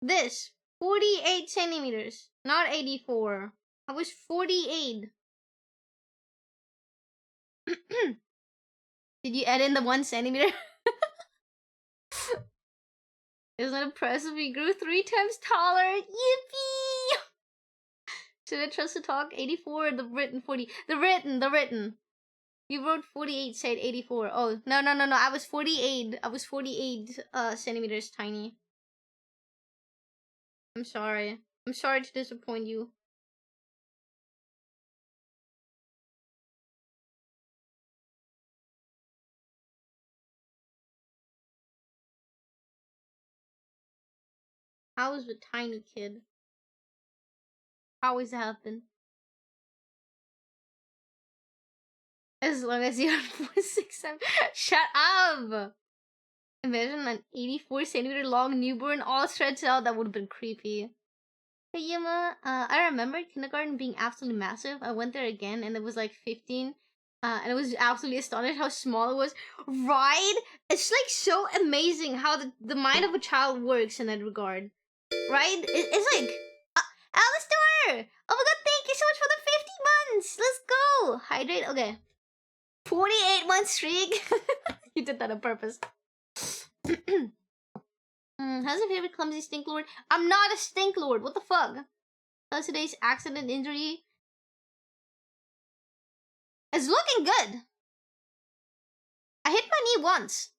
This. 48 centimeters. Not 84. I was 48. Did you add in the 1 centimeter? Isn't it impressive? We grew 3 times taller. Yippee! Should I trust the talk? 84 or the written 40? The written. You wrote 48, said 84. Oh, no. I was 48. I was 48 centimeters tiny. I'm sorry. I'm sorry to disappoint you. I was a tiny kid. Always have been. As long as you're 4'6". Shut up! Imagine an 84cm long newborn all stretched out. That would have been creepy. Hey Yuma, I remember kindergarten being absolutely massive. I went there again and it was like 15. And I was absolutely astonished how small it was. Right? It's like so amazing how the mind of a child works in that regard. Right? It's like, Alistair! Oh my god, thank you so much for the 50 months! Let's go! Hydrate, okay. 48-month streak. You did that on purpose. How's your favorite clumsy stink lord? I'm not a stink lord. What the fuck? How's today's accident injury? It's looking good. I hit my knee once.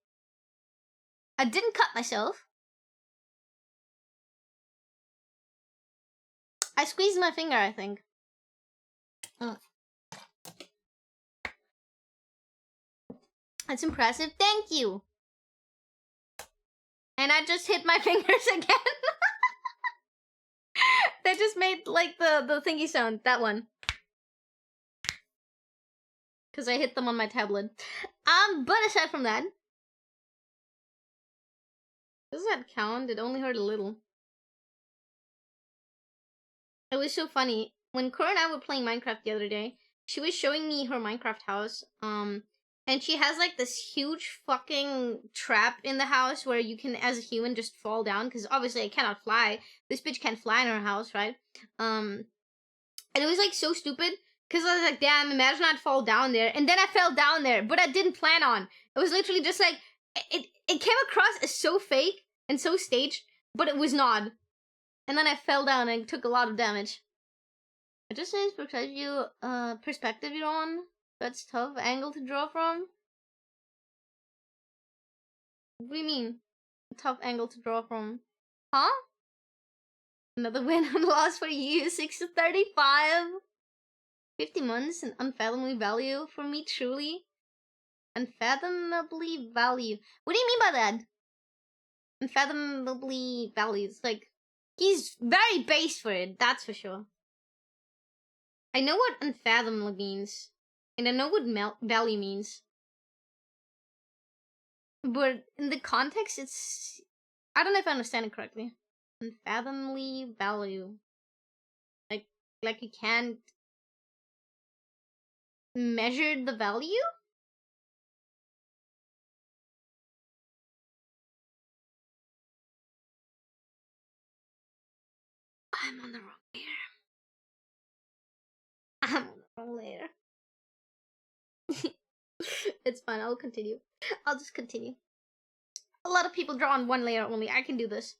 I didn't cut myself. I squeezed my finger, I think. That's impressive. Thank you. And I just hit my fingers again. They just made like the thingy sound. That one. Because I hit them on my tablet. But aside from that. Does that count? It only hurt a little. It was so funny. When Cora and I were playing Minecraft the other day, she was showing me her Minecraft house. And she has like this huge fucking trap in the house where you can, as a human, just fall down. Because obviously I cannot fly. This bitch can't fly in her house, right? And it was like so stupid. Because I was like, damn, imagine I'd fall down there. And then I fell down there. But I didn't plan on. It was literally just like, it came across as so fake and so staged. But it was not. And then I fell down and took a lot of damage. It just says perspective you're on. That's tough angle to draw from. What do you mean? A tough angle to draw from? Huh? Another win and loss for you. 6-35. 50 months, an unfathomably value for me, truly. Unfathomably value. What do you mean by that? Unfathomably values. Like, he's very base for it, that's for sure. I know what unfathomable means. And I know what value means. But in the context, it's... I don't know if I understand it correctly. Unfathomably value. Like you can't... measure the value? I'm on the wrong layer. I'm on the wrong layer. It's fine, I'll continue. I'll just continue. A lot of people draw on one layer only. I can do this.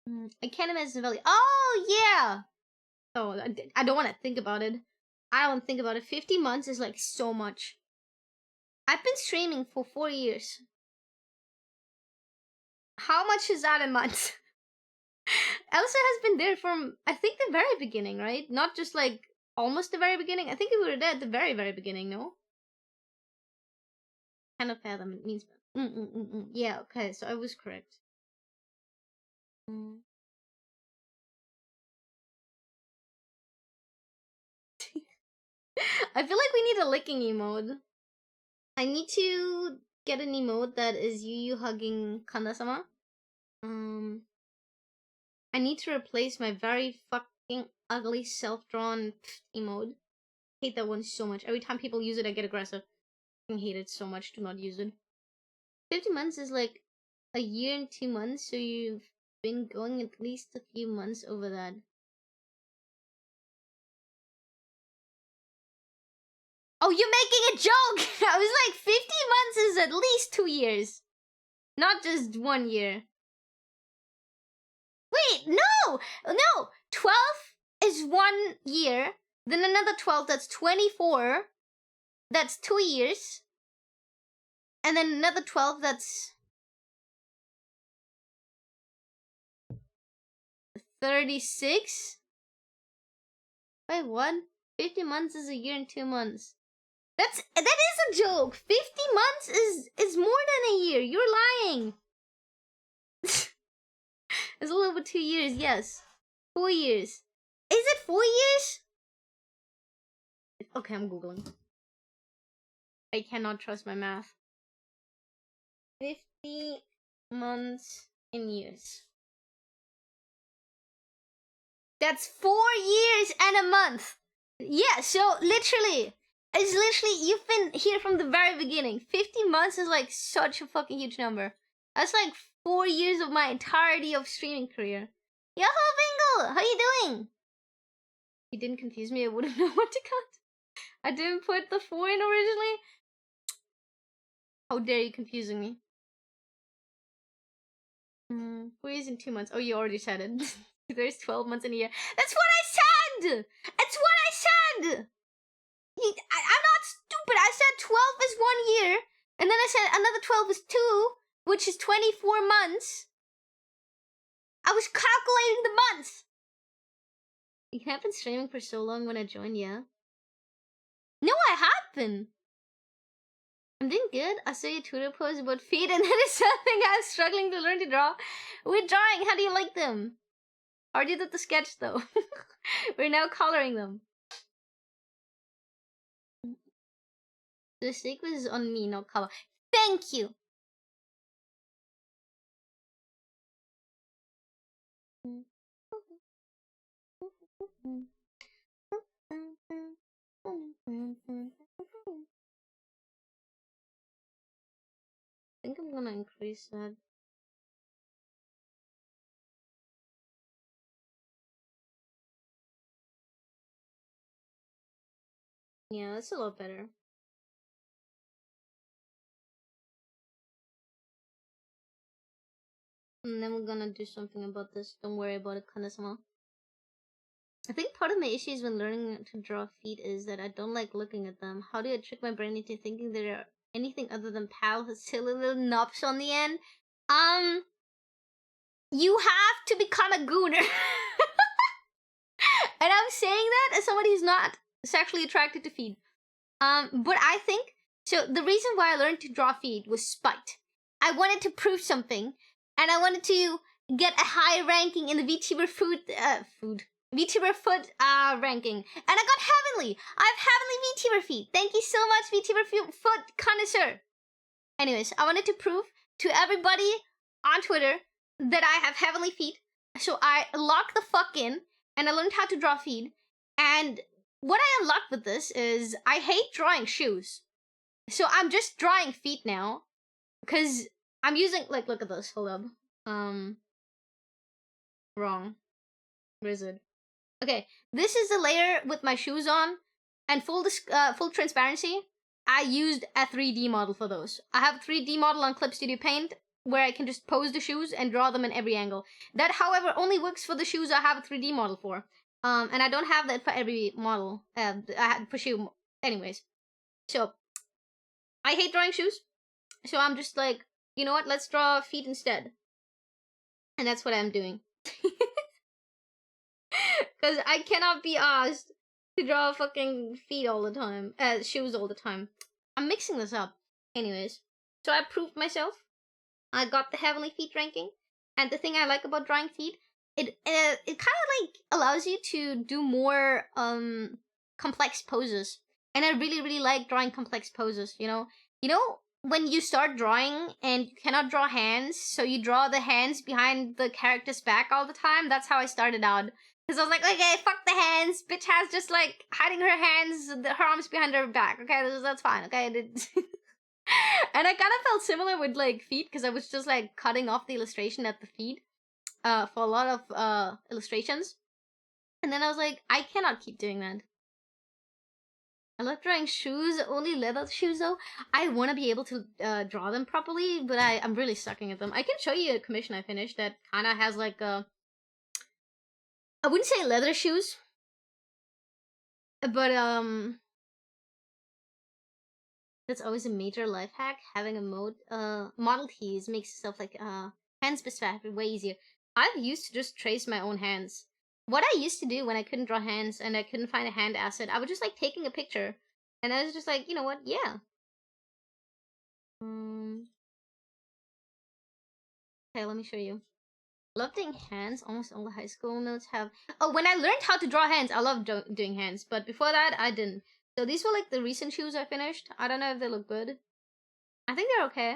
I can't imagine the value. Oh, yeah! Oh, I don't want to think about it. I don't think about it. 50 months is like so much. I've been streaming for 4 years. How much is that in months? Elsa has been there from, I think, the very beginning, right? Not just like almost the very beginning. I think we were there at the very, very beginning, no? Kind of fathom, it means... Yeah, okay, so I was correct. I feel like we need a licking emote. I need to get an emote that is Yuyu hugging Kanja-sama. I need to replace my very fucking ugly self-drawn emote. I hate that one so much. Every time people use it, I get aggressive. I hate it so much. Do not use it. 50 months is like a year and 2 months, so you've been going at least a few months over that. Oh, you're making a joke! I was like, 50 months is at least 2 years. Not just 1 year. Wait, no! No! 12 is 1 year. Then another 12, that's 24. That's 2 years. And then another 12, that's 36? Wait, what? 50 months is a year and 2 months. That is a joke. 50 months is more than a year. You're lying. It's a little bit 2 years, yes. 4 years. Is it 4 years? Okay, I'm googling. I cannot trust my math. 50 months in years. That's 4 years and a month. Yeah, so literally, it's literally, you've been here from the very beginning. 50 months is like such a fucking huge number. That's like 4 years of my entirety of streaming career. Yahoo Bingo! How you doing? You didn't confuse me, I wouldn't know what to count. I didn't put the 4 in originally. How dare you confusing me? 4 years and 2 months. Oh, you already said it. There's 12 months in a year. That's what I said! That's what I said! I'm not stupid. I said 12 is 1 year. And then I said another 12 is 2, which is 24 months. I was calculating the months. You have been streaming for so long when I joined, yeah? No, I have been. I'm doing good. I saw your Twitter post about feet, and that is something I'm struggling to learn to draw. We're drawing. How do you like them? Already did the sketch though. We're now coloring them. The sequence is on me, not color. Thank you. I think I'm gonna increase that. Yeah, that's a lot better. And then we're gonna do something about this. Don't worry about it, Kanja-sama. I think part of my issues when learning to draw feet is that I don't like looking at them. How do I trick my brain into thinking there are anything other than pals with silly little knobs on the end? You have to become a gooner. And I'm saying that as somebody who's not sexually attracted to feet. But I think, so the reason why I learned to draw feet was spite. I wanted to prove something, and I wanted to get a high ranking in the VTuber VTuber foot ranking. And I got heavenly. I have heavenly VTuber feet. Thank you so much, VTuber foot connoisseur. Anyways, I wanted to prove to everybody on Twitter that I have heavenly feet. So I locked the fuck in, and I learned how to draw feet. And what I unlocked with this is I hate drawing shoes. So I'm just drawing feet now. Because I'm using, like, look at this. Hold up. Wrong. Where is it? Okay, this is the layer with my shoes on. And full transparency, I used a 3D model for those. I have a 3D model on Clip Studio Paint where I can just pose the shoes and draw them in every angle. That, however, only works for the shoes I have a 3D model for. And I don't have that for every model. I had for shoe. Anyways. So, I hate drawing shoes. So I'm just like, you know what? Let's draw feet instead. And that's what I'm doing. Because I cannot be asked to draw fucking feet all the time. Shoes all the time. I'm mixing this up. Anyways. So I proved myself. I got the heavenly feet ranking. And the thing I like about drawing feet, it kind of like allows you to do more complex poses. And I really, really like drawing complex poses, you know? You know, when you start drawing and you cannot draw hands, so you draw the hands behind the character's back all the time? That's how I started out. Because I was like, okay, fuck the hands. Bitch has just like hiding her hands, her arms behind her back. Okay, that's fine. Okay, and I kind of felt similar with like feet because I was just like cutting off the illustration at the feet for a lot of illustrations. And then I was like, I cannot keep doing that. I love drawing shoes, only leather shoes though. I want to be able to draw them properly, but I'm really sucking at them. I can show you a commission I finished that kind of has like a... I wouldn't say leather shoes, but that's always a major life hack. Having a model tees makes stuff like hand specific way easier. I've used to just trace my own hands. What I used to do when I couldn't draw hands and I couldn't find a hand asset, I would just like taking a picture. And I was just like, you know what? Yeah. Okay, let me show you. Love doing hands. Almost all the high school notes have. Oh, when I learned how to draw hands, I loved doing hands. But before that, I didn't. So these were like the recent shoes I finished. I don't know if they look good. I think they're okay.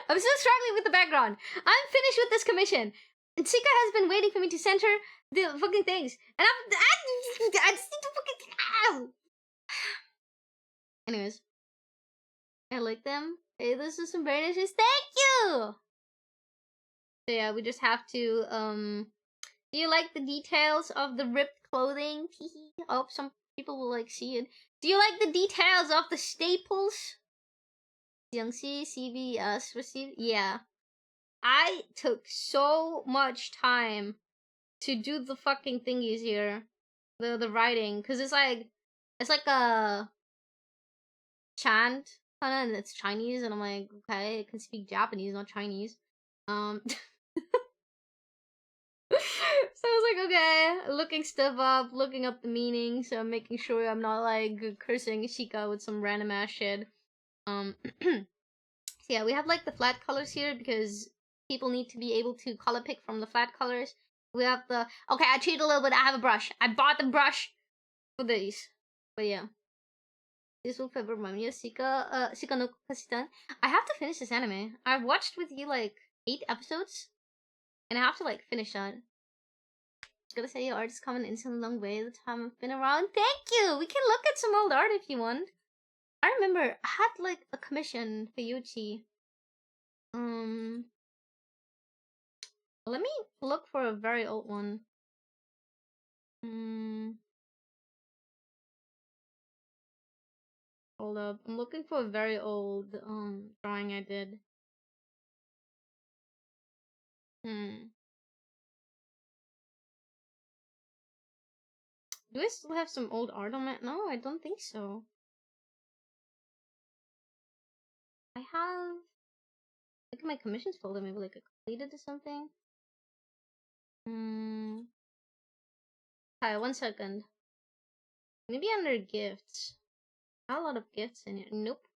I'm still struggling with the background. I'm finished with this commission. And Sika has been waiting for me to center the fucking things. And I just need to fucking... Anyways. I like them. Hey, this is some very nice shoes. Thank you! So yeah, we just have to, do you like the details of the ripped clothing? Oh, some people will like see it. Do you like the details of the staples? Youngsi, CVS, received? Yeah. I took so much time to do the fucking thingies here. The writing. Cause it's like a chant. And it's Chinese, and I'm like, okay, I can speak Japanese, not Chinese. So I was like, okay, looking stuff up, looking up the meaning, so I'm making sure I'm not like cursing Shika with some random ass shit. So yeah, we have like the flat colors here because people need to be able to color pick from the flat colors. We have the okay, I cheated a little bit. I have a brush. I bought the brush for these. But yeah. This will forever remind me of Shika no Kasitan. I have to finish this anime. I've watched with you like 8 episodes. And I have to like finish that. Gotta say your art has come an instant long way the time I've been around. Thank you! We can look at some old art if you want. I remember I had like a commission for Yuchi. Let me look for a very old one. Hold up. I'm looking for a very old drawing I did. Do I still have some old art on it? No, I don't think so. I have... Look at my commissions folder, maybe like I completed or something. Okay, 1 second. Maybe under gifts. Not a lot of gifts in here. Nope.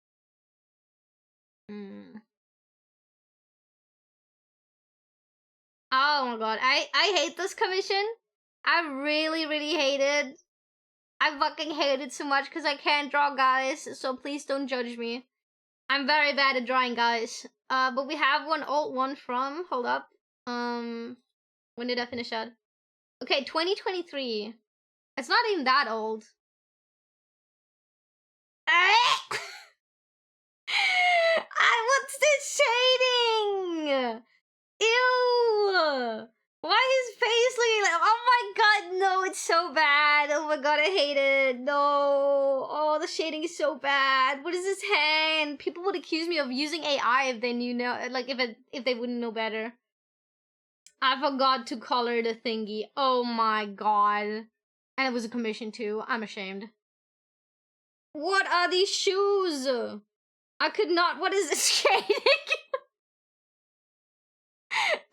Oh my god, I hate this commission. I really hate it. I fucking hate it so much because I can't draw guys, so please don't judge me. I'm very bad at drawing guys. But we have one old one from, hold up. When did I finish that? Okay, 2023. It's not even that old. What's this shading? Ew! Why is face looking like? Oh my god, no, it's so bad. Oh my god, I hate it. No. Oh, the shading is so bad. What is this hand? People would accuse me of using AI if they knew if they wouldn't know better. I forgot to color the thingy. Oh my god. And it was a commission too. I'm ashamed. What are these shoes? I could not. What is this shading?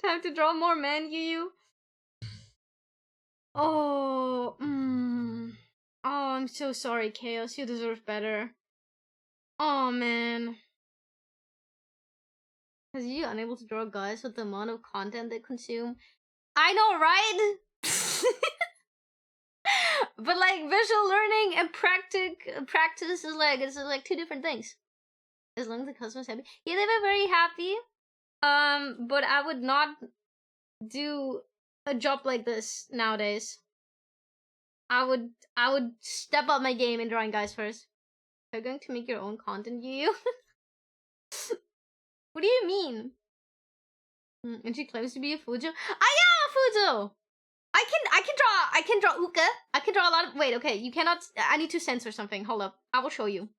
Time to draw more men, Yuyu. Oh, Oh, I'm so sorry, Chaos. You deserve better. Oh, man. Is you unable to draw guys with the amount of content they consume? I know, right? But like visual learning and practice is like it's like 2 different things. As long as the customer's happy. Yeah, they were very happy. But I would not do a job like this nowadays. I would step up my game in drawing guys first. You're going to make your own content, Yuyu? What do you mean? And she claims to be a Fujo. I am a Fujo! I can draw Uka. I can draw a lot of wait, okay, you cannot I need to censor something. Hold up. I will show you.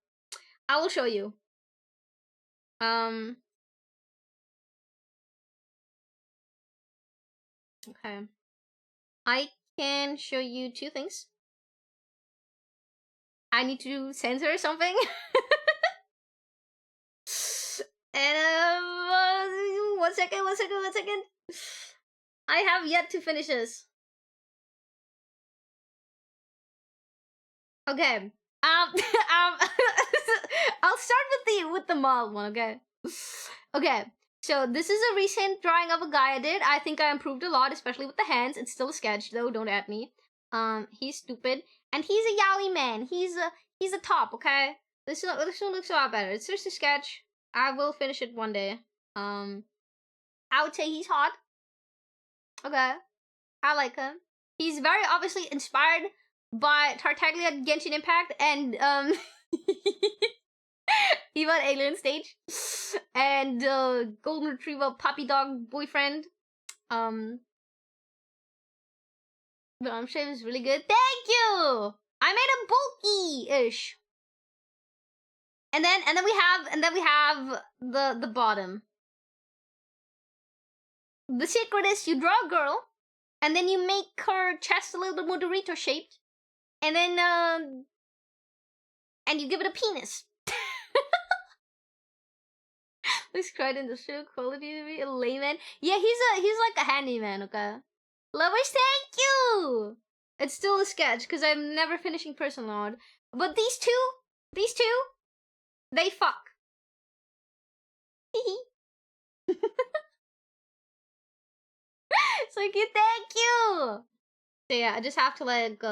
Okay. I can show you 2 things. I need to censor something. And One second. I have yet to finish this. Okay. I'll start with the mild one, okay? Okay. So this is a recent drawing of a guy I did. I think I improved a lot, especially with the hands. It's still a sketch though, don't at me. He's stupid. And he's a yaoi man. He's a top, okay? This one looks a lot better. It's just a sketch. I will finish it one day. I would say he's hot. Okay. I like him. He's very obviously inspired by Tartaglia Genshin Impact and even Alien Stage and Golden Retriever Puppy Dog Boyfriend. The arm shape is really good. Thank you. I made a bulky-ish. And then we have the bottom. The secret is you draw a girl, and then you make her chest a little bit more Dorito shaped, and then and you give it a penis. Looks quite industrial quality to me. A layman. Yeah, he's like a handyman, okay? Lovers, thank you! It's still a sketch, because I'm never finishing personal art. But these two, they fuck. So cute, thank you! So yeah, I just have to like,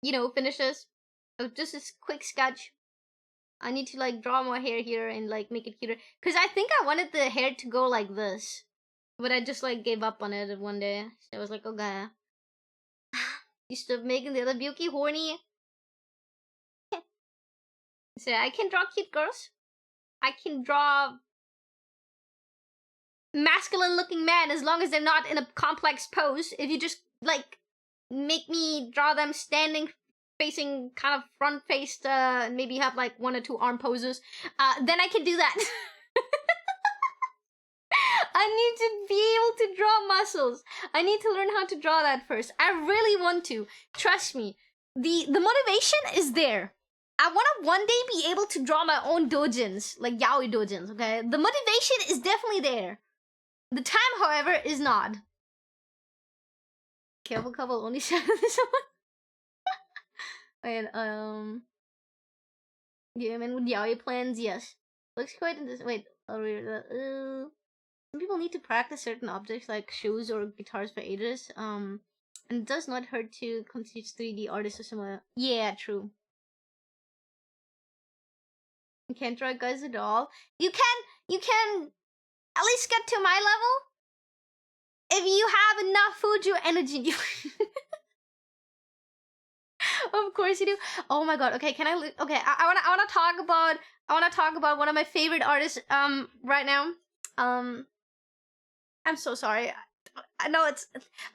you know, finish this. Just this quick sketch. I need to like draw more hair here and like make it cuter. Cause I think I wanted the hair to go like this. But I just like gave up on it one day. So I was like, okay. You stop making the other Buki horny. So I can draw cute girls. I can draw masculine looking men as long as they're not in a complex pose. If you just like make me draw them standing facing kind of front faced, maybe have like 1 or 2 arm poses, then I can do that. I need to be able to draw muscles. I need to learn how to draw that first. I really want to. Trust me. The motivation is there. I want to one day be able to draw my own dojins, like yaoi dojins, okay? The motivation is definitely there. The time, however, is not. Careful couple only shadow this one. Wait, yeah, I mean, with yaoi plans, yes. Looks quite in this. Wait, I'll read that. Some people need to practice certain objects like shoes or guitars for ages. And it does not hurt to teach 3D artists or similar. Yeah, true. You can't draw guys at all. You can at least get to my level if you have enough Fuju energy. Of course you do. Oh my god. Okay, can I? Okay, I wanna talk about one of my favorite artists. Right now. I'm so sorry. I know it's.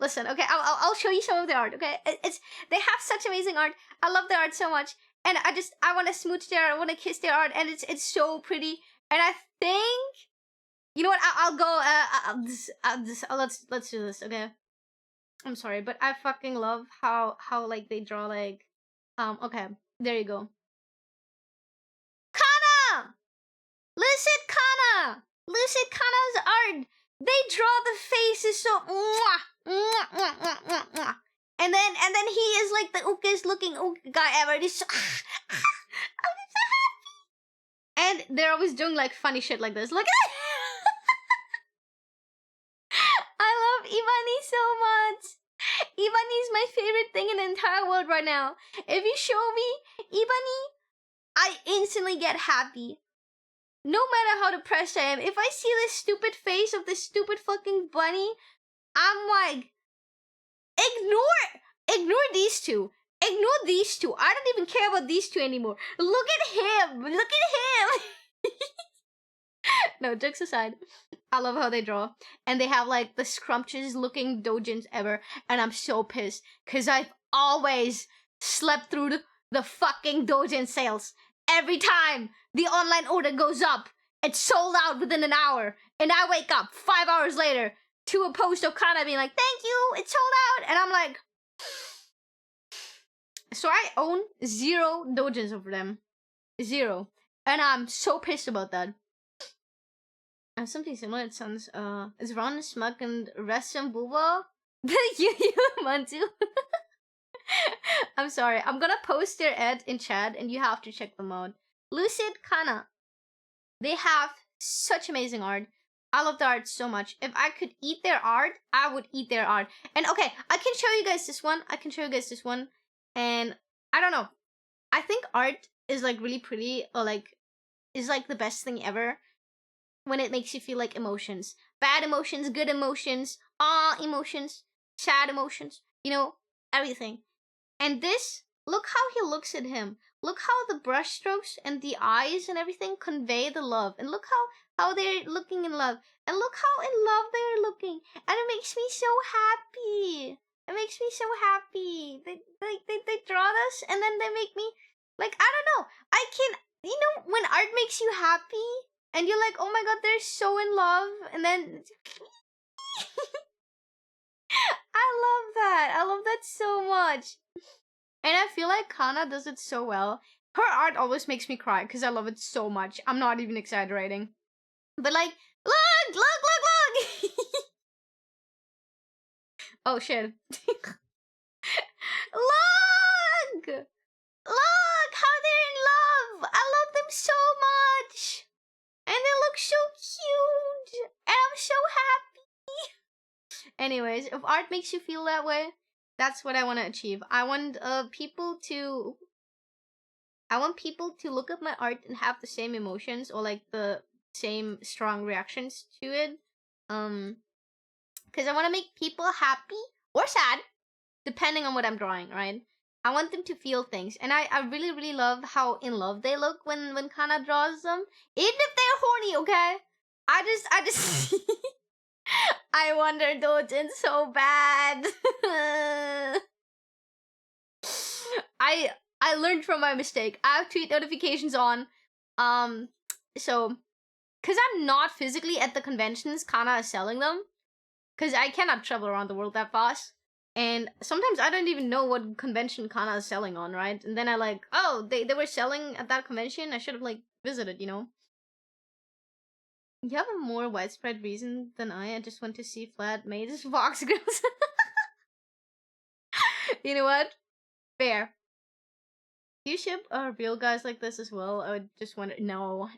Listen. Okay, I'll show you some of the art. Okay, they have such amazing art. I love their art so much, and I want to smooch their art. I want to kiss their art, and it's so pretty. And I think, you know what? I'll go. Let's do this. Okay. I'm sorry, but I fucking love how like they draw like okay, there you go. Kana! Lucid Kana's art. They draw the faces so and then he is like the ukest looking uke guy ever. He's so, I'm so happy. And they're always doing like funny shit like this. Look at it. I love Ibani so much. Ibani is my favorite thing in the entire world right now. If you show me Ibani, I instantly get happy. No matter how depressed I am, if I see this stupid face of this stupid fucking bunny, I'm like, ignore these two. Ignore these two. I don't even care about these two anymore. Look at him. Look at him. No, jokes aside, I love how they draw. And they have like the scrumptious looking dojins ever. And I'm so pissed because I've always slept through the fucking dojin sales. Every time the online order goes up, it's sold out within an hour. And I wake up 5 hours later to a post of Kana being like, thank you, it's sold out. And I'm like, so I own 0 dojins of them. 0. And I'm so pissed about that. I have something similar. It sounds is Ron Smug and Resum Bubo the Yuyu Mantu. I'm sorry. I'm gonna post their ad in chat and you have to check them out. Lucid Kana. They have such amazing art. I love the art so much. If I could eat their art, I would eat their art. And okay, I can show you guys this one. And I don't know. I think art is like really pretty, or like is like the best thing ever when it makes you feel like emotions. Bad emotions, good emotions, emotions, sad emotions, you know, everything. And this, look how he looks at him. Look how the brush strokes and the eyes and everything convey the love. And look how they're looking in love. And look how in love they're looking. And it makes me so happy. It makes me so happy. They draw this and then they make me, like, I don't know. I can, you know, when art makes you happy and you're like, oh my god, they're so in love. And then, I love that. I love that so much. And I feel like Kana does it so well. Her art always makes me cry because I love it so much. I'm not even exaggerating. But like, look! Oh shit. Look! Look how they're in love! I love them so much! And they look so cute! And I'm so happy! Anyways, if art makes you feel that way, that's what I want to achieve. I want people to look at my art and have the same emotions or like the same strong reactions to it. Because I want to make people happy or sad, depending on what I'm drawing, right? I want them to feel things. And I really, really love how in love they look when Kana draws them. Even if they're horny, okay? I just I want their dojin so bad. I learned from my mistake. I have tweet notifications on. So, because I'm not physically at the conventions Kana is selling them, because I cannot travel around the world that fast. And sometimes I don't even know what convention Kana is selling on, right? And then I like, oh, they were selling at that convention. I should have like visited, you know? You have a more widespread reason than I just want to see flat maids, Vox girls. You know what? Fair. Do you ship real guys like this as well? I would just wonder. No.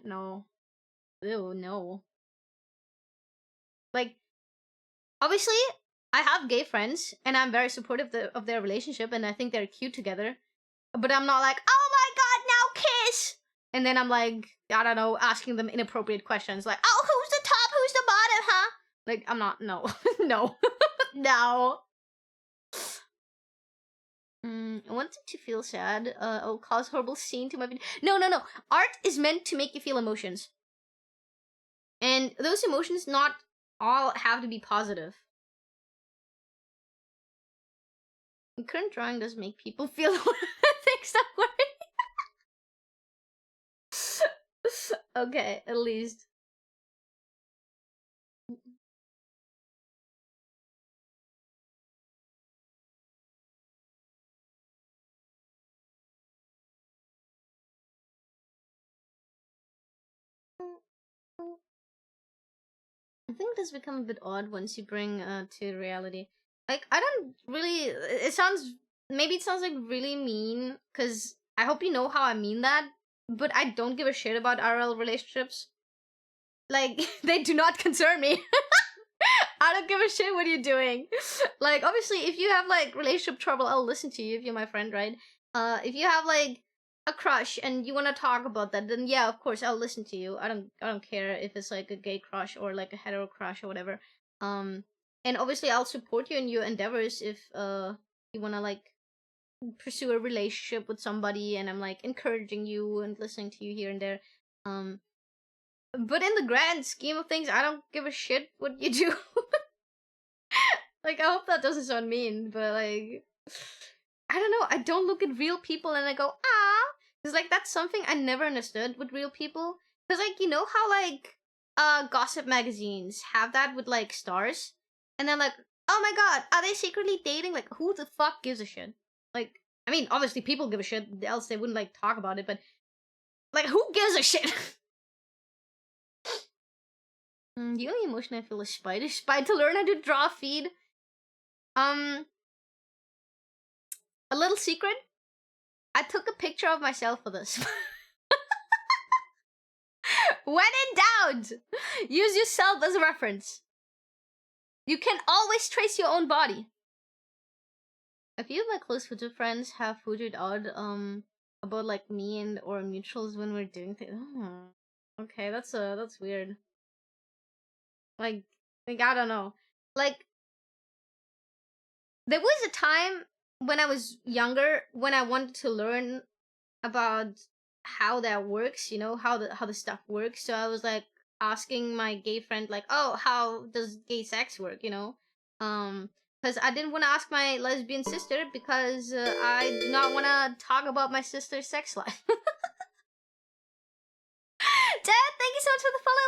Ew, no. Like, obviously, I have gay friends, and I'm very supportive of their relationship, and I think they're cute together. But I'm not like, oh my god, now kiss! And then I'm like, I don't know, asking them inappropriate questions, like, oh, who's the top, who's the bottom, huh? Like, I'm not, no. No. No. I want them to feel sad. I'll cause horrible scene to my video. No. Art is meant to make you feel emotions. And those emotions not all have to be positive. The current drawing does make people feel things that worry. Okay, at least. I think this become a bit odd once you bring to reality. Like, I don't really. It sounds like really mean, because I hope you know how I mean that. But I don't give a shit about RL relationships. Like, they do not concern me. I don't give a shit what you're doing. Like, obviously, if you have like relationship trouble, I'll listen to you if you're my friend, right? If you have like a crush and you want to talk about that, then yeah, of course, I'll listen to you. I don't care if it's like a gay crush or like a hetero crush or whatever. And obviously, I'll support you in your endeavors if you want to like pursue a relationship with somebody, and I'm like encouraging you and listening to you here and there. But in the grand scheme of things, I don't give a shit what you do. Like, I hope that doesn't sound mean, but like, I don't know. I don't look at real people and I go, ah. Because like, that's something I never understood with real people. Because like, you know how like, gossip magazines have that with like stars? And then like, oh my god, are they secretly dating? Like, who the fuck gives a shit? Like, I mean, obviously people give a shit, else they wouldn't like talk about it, but like, who gives a shit? The only emotion I feel is spite. Is spite to learn how to draw a feed. A little secret. I took a picture of myself for this. When in doubt, use yourself as a reference. You can always trace your own body. A few of my close Fujo friends have Fujo'd out about like me and or mutuals when we're doing things. Oh, okay, that's weird. Like I don't know. Like there was a time when I was younger when I wanted to learn about how that works, you know, how the stuff works. So I was like asking my gay friend like, "Oh, how does gay sex work?" You know, because I didn't want to ask my lesbian sister because I do not want to talk about my sister's sex life. Dad, thank you so much for the follow.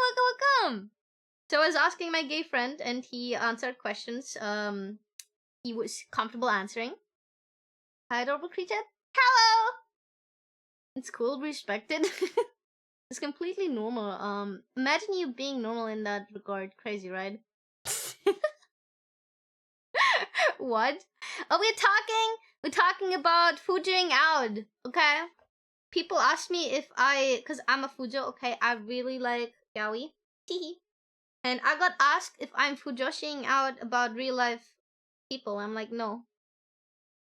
Welcome. So I was asking my gay friend, and he answered questions. He was comfortable answering. Hi, adorable creature. Hello. It's cool, respected. It's completely normal. Imagine you being normal in that regard. Crazy, right? What? Oh, we're talking about Fujoing out, okay? People ask me if cause I'm a Fujo, okay? I really like yaoi. And I got asked if I'm Fujoshing out about real life people. I'm like, no.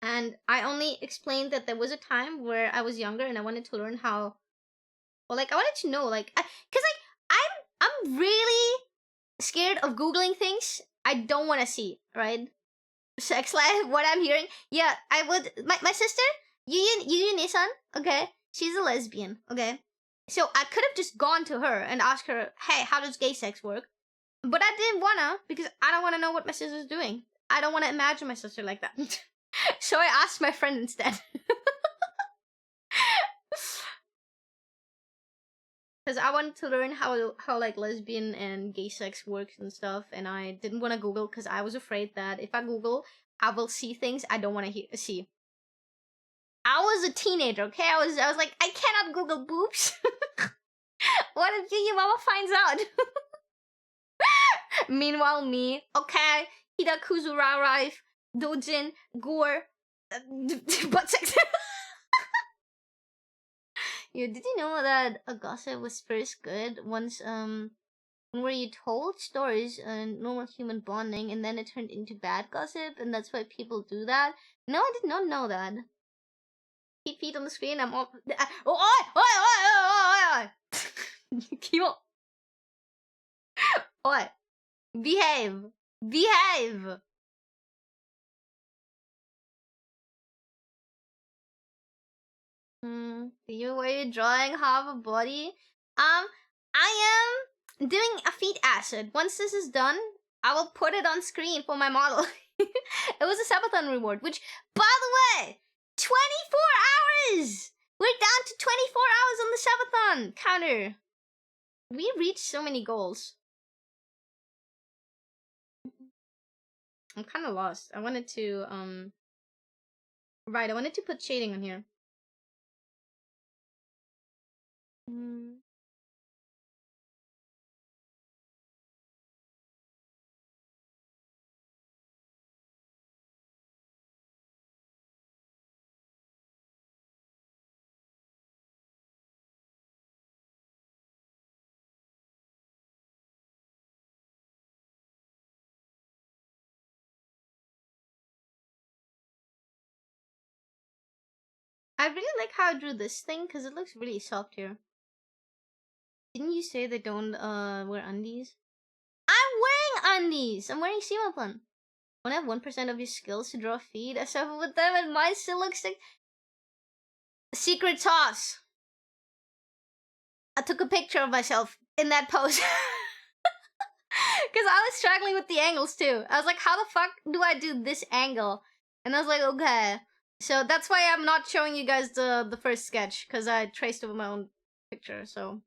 And I only explained that there was a time where I was younger and I wanted to learn how, well, like I wanted to know, like, cause like I'm really scared of googling things I don't want to see, right? Sex life, what I'm hearing. Yeah, I would. My sister, Yuyu Nissan, okay, she's a lesbian, okay. So I could have just gone to her and asked her, hey, how does gay sex work? But I didn't wanna because I don't want to know what my sister's doing. I don't want to imagine my sister like that. So I asked my friend instead. Because I wanted to learn how like lesbian and gay sex works and stuff, and I didn't want to Google because I was afraid that if I Google, I will see things I don't want to see. I was a teenager, okay? I was like, I cannot Google boobs. What if your mama finds out? Meanwhile, me, okay, Hirakuzu Rarife, Dojin, Gore, butt sex. Yeah, did you know that a gossip was first good once where you told stories and normal human bonding and then it turned into bad gossip and that's why people do that? No, I did not know that. Keep feet on the screen, I'm all oi! Kimo. Oi. Behave. Were you drawing half a body? I am doing a feet acid. Once this is done, I will put it on screen for my model. It was a SUBATHON reward, which, by the way, 24 hours! We're down to 24 hours on the SUBATHON counter. We reached so many goals. I'm kind of lost. I wanted to, right, I wanted to put shading on here. I really like how I drew this thing because it looks really soft here. Didn't you say they don't wear undies? I'm wearing undies! I'm wearing SUBATHON. When I have 1% of your skills to draw a feed, I suffer with them and mine still looks like... Secret sauce! I took a picture of myself in that pose. Because I was struggling with the angles too. I was like, how the fuck do I do this angle? And I was like, okay. So that's why I'm not showing you guys the first sketch. Because I traced over my own picture, so...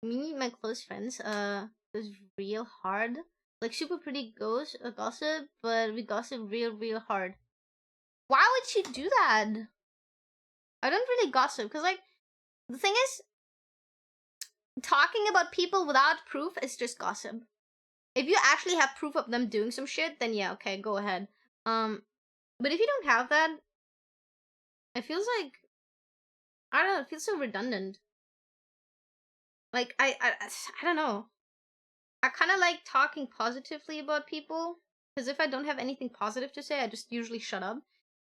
Me and my close friends, it was real hard. Like, super pretty gossip, but we gossip real hard. Why would she do that? I don't really gossip, because, like, the thing is, talking about people without proof is just gossip. If you actually have proof of them doing some shit, then yeah, okay, go ahead. But if you don't have that, it feels like, I don't know, it feels so redundant. Like, I don't know. I kind of like talking positively about people, because if I don't have anything positive to say, I just usually shut up.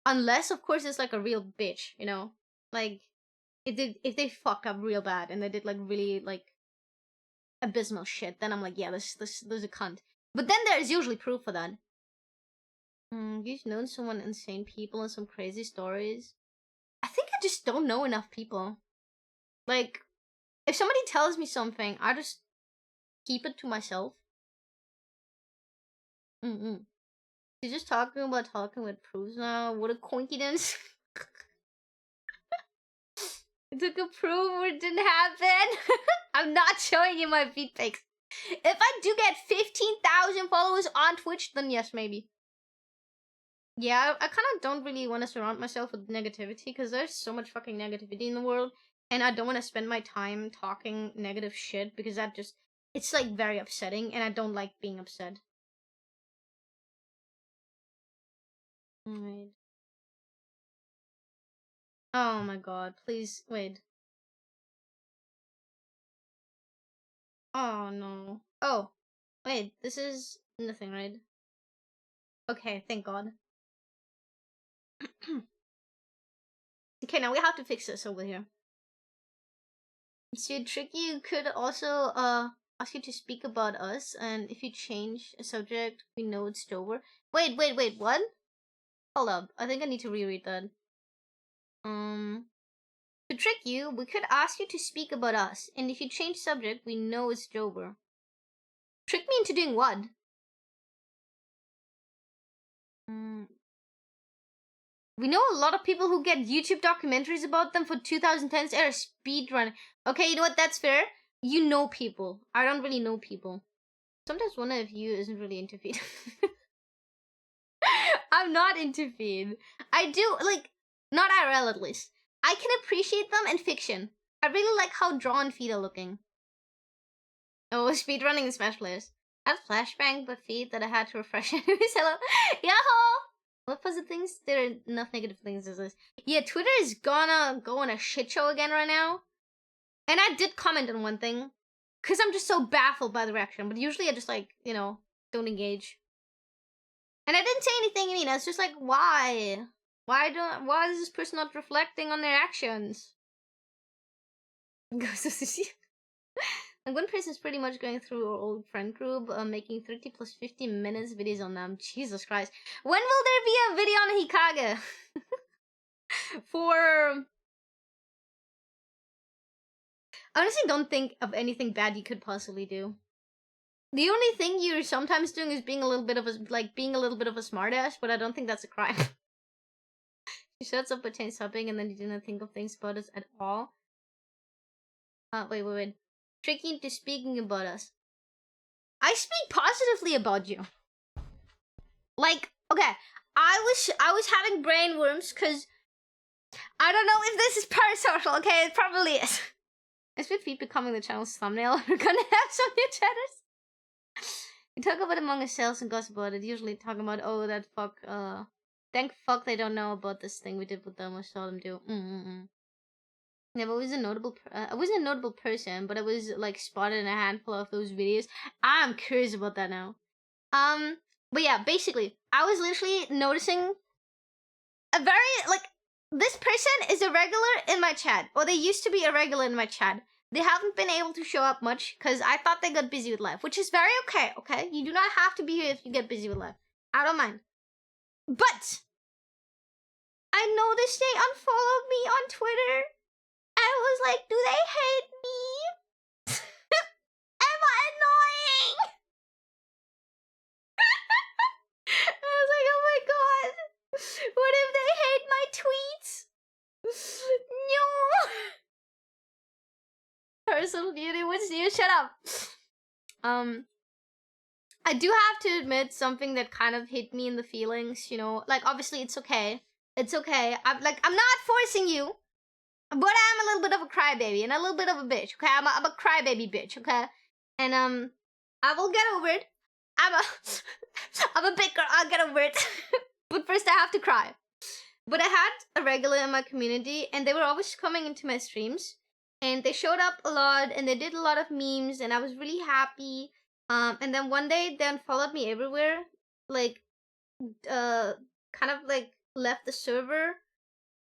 Unless, of course, it's like a real bitch, you know? Like, if they fuck up real bad and they did like really like abysmal shit, then I'm like, yeah, this a cunt. But then there's usually proof for that. You've known someone insane people and some crazy stories. I think I just don't know enough people. Like, if somebody tells me something, I just keep it to myself. You're just talking with proofs now. What a coincidence. It took a proof or it didn't happen. I'm not showing you my feed pics. If I do get 15,000 followers on Twitch, then yes, maybe. Yeah, I kind of don't really want to surround myself with negativity because there's so much fucking negativity in the world. And I don't want to spend my time talking negative shit because that just... It's like very upsetting and I don't like being upset. Alright. Oh my god, please, wait. Oh no. Oh, wait, this is nothing, right? Okay, thank god. Okay, now we have to fix this over here. So Tricky could also ask you to speak about us, and if you change a subject, we know it's over. Wait, what? Hold up, I think I need to reread that. To trick you, we could ask you to speak about us, and if you change subject, we know it's over. Trick me into doing what? We know a lot of people who get YouTube documentaries about them for 2010s era speedrun. Okay, you know what? That's fair. You know people. I don't really know people. Sometimes one of you isn't really into feed. I'm not into feed. I do, like, not IRL at least. I can appreciate them in fiction. I really like how drawn feet are looking. Oh, speedrunning in Smash players. I had flashbang but feed that I had to refresh anyways. Hello. Yahoo! What positive things? There are enough negative things as this. Yeah, Twitter is gonna go on a shit show again right now. And I did comment on one thing. Because I'm just so baffled by the reaction. But usually I just, like, you know, don't engage. And I didn't say anything, I mean, it's just like, why? Why is this person not reflecting on their actions? And one person's pretty much going through our old friend group, making 30 plus 50 minutes videos on them. Jesus Christ. When will there be a video on Hikage? I honestly don't think of anything bad you could possibly do. The only thing you're sometimes doing is being a little bit of a smartass, but I don't think that's a crime. She shuts up between subbing and then you didn't think of things about us at all. Wait. Tricky into speaking about us. I speak positively about you. Like, okay, I was having brain worms because I don't know if this is parasocial, okay? It probably is. It's with feet becoming the channel's thumbnail. We're gonna have some new chatters. We talk about Among Us sales and gossip about it. Usually talking about, oh, that fuck, thank fuck they don't know about this thing we did with them. I saw them do. Yeah, but I wasn't a notable person, but I was like spotted in a handful of those videos. I'm curious about that now. But yeah, basically, I was literally noticing a very, like, this person is a regular in my chat, or they used to be a regular in my chat. They haven't been able to show up much because I thought they got busy with life, which is very okay, okay? You do not have to be here if you get busy with life. I don't mind. But I noticed they unfollowed me on Twitter. I was like, do they hate me? Am I annoying? I was like, oh my god. What if they hate my tweets? No. Personal beauty, what's new? Shut up. I do have to admit something that kind of hit me in the feelings, you know? Like, obviously, it's okay. It's okay. I'm not forcing you. But I'm a little bit of a crybaby and a little bit of a bitch, okay? I'm a crybaby bitch, okay? And I will get over it. I'm a big girl, I'll get over it. But first I have to cry. But I had a regular in my community and they were always coming into my streams. And they showed up a lot and they did a lot of memes and I was really happy. And then one day they unfollowed me everywhere. Like, kind of like left the server.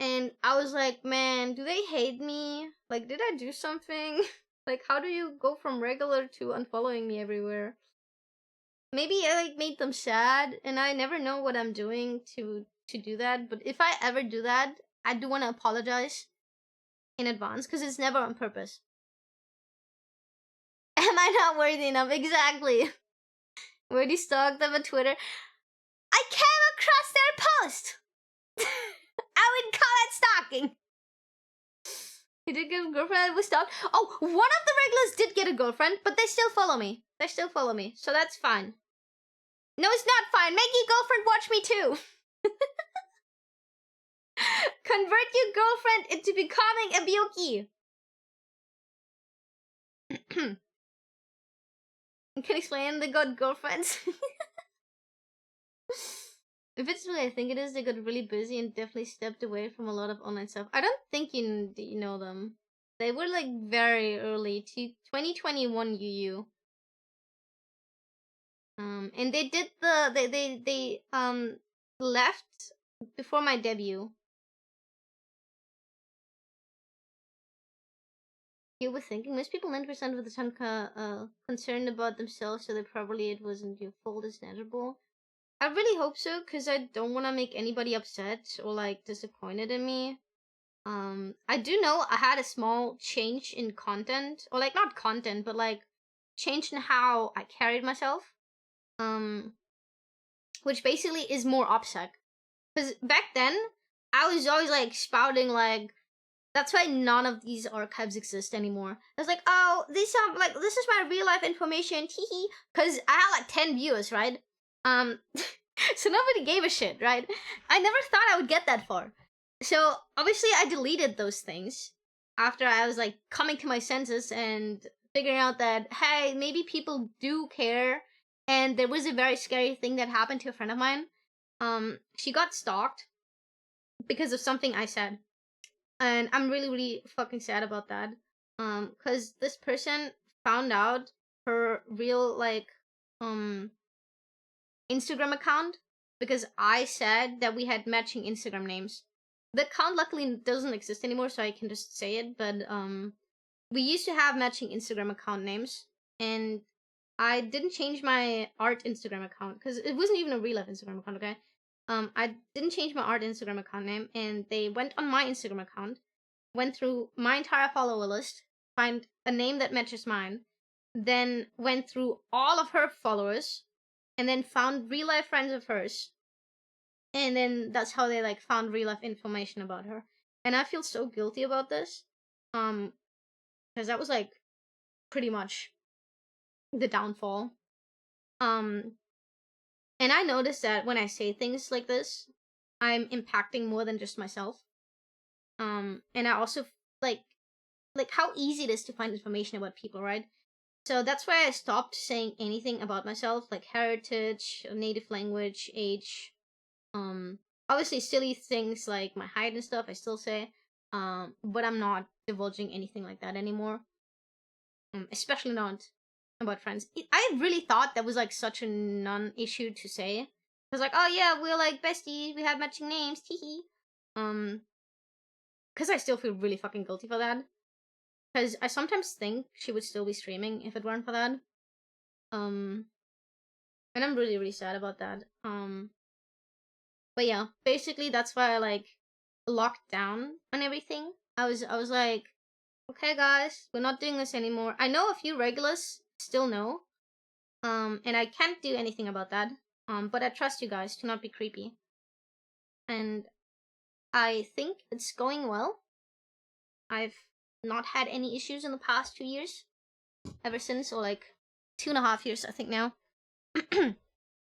And I was like, man, do they hate me? Like, did I do something? Like, how do you go from regular to unfollowing me everywhere? Maybe I like made them sad, and I never know what I'm doing to do that. But if I ever do that, I do want to apologize in advance, because it's never on purpose. Am I not worthy enough? Exactly. Already stalked them on Twitter. I came across their post! I would call it stalking. He did get a girlfriend. I was stalked. Oh, one of the regulars did get a girlfriend, but they still follow me. They still follow me, so that's fine. No, it's not fine. Make your girlfriend watch me too. Convert your girlfriend into becoming a Byoki. You can explain they got girlfriends. If it's really I think it is, they got really busy and definitely stepped away from a lot of online stuff. I don't think you know them. They were like very early to 2021 Yuyu. And they did they left before my debut. You were thinking most people 90% of the time concerned about themselves, so probably it wasn't your fault. It's inevitable. I really hope so, because I don't want to make anybody upset or like disappointed in me. I do know I had a small change in content, or like not content, but like change in how I carried myself. Which basically is more OPSEC. Because back then, I was always like spouting like, that's why none of these archives exist anymore. I was like, oh, this is my real life information, teehee. Because I had like 10 viewers, right? So nobody gave a shit, right? I never thought I would get that far. So obviously I deleted those things after I was like coming to my senses and figuring out that, hey, maybe people do care. And there was a very scary thing that happened to a friend of mine. She got stalked because of something I said. And I'm really, really fucking sad about that. Because this person found out her real, like, Instagram account because I said that we had matching Instagram names. The account luckily doesn't exist anymore, so I can just say it, but, we used to have matching Instagram account names, and I didn't change my art Instagram account, because it wasn't even a real life Instagram account, okay? I didn't change my art Instagram account name, and they went on my Instagram account, went through my entire follower list, find a name that matches mine, then went through all of her followers, and then found real life friends of hers. And then that's how they like found real life information about her. And I feel so guilty about this. Because that was like pretty much the downfall. And I noticed that when I say things like this, I'm impacting more than just myself. And I also like how easy it is to find information about people, right? So that's why I stopped saying anything about myself, like heritage, native language, age. Obviously silly things like my height and stuff I still say. But I'm not divulging anything like that anymore. Especially not about friends. I really thought that was like such a non-issue to say. I was like, oh yeah, we're like besties, we have matching names, teehee. Because I still feel really fucking guilty for that. Because I sometimes think she would still be streaming if it weren't for that. And I'm really, really sad about that. But yeah, basically that's why I like locked down on everything. I was like, okay guys, we're not doing this anymore. I know a few regulars still know. And I can't do anything about that. But I trust you guys to not be creepy. And I think it's going well. I've not had any issues in the past 2 years. Ever since, or like 2.5 years, I think now.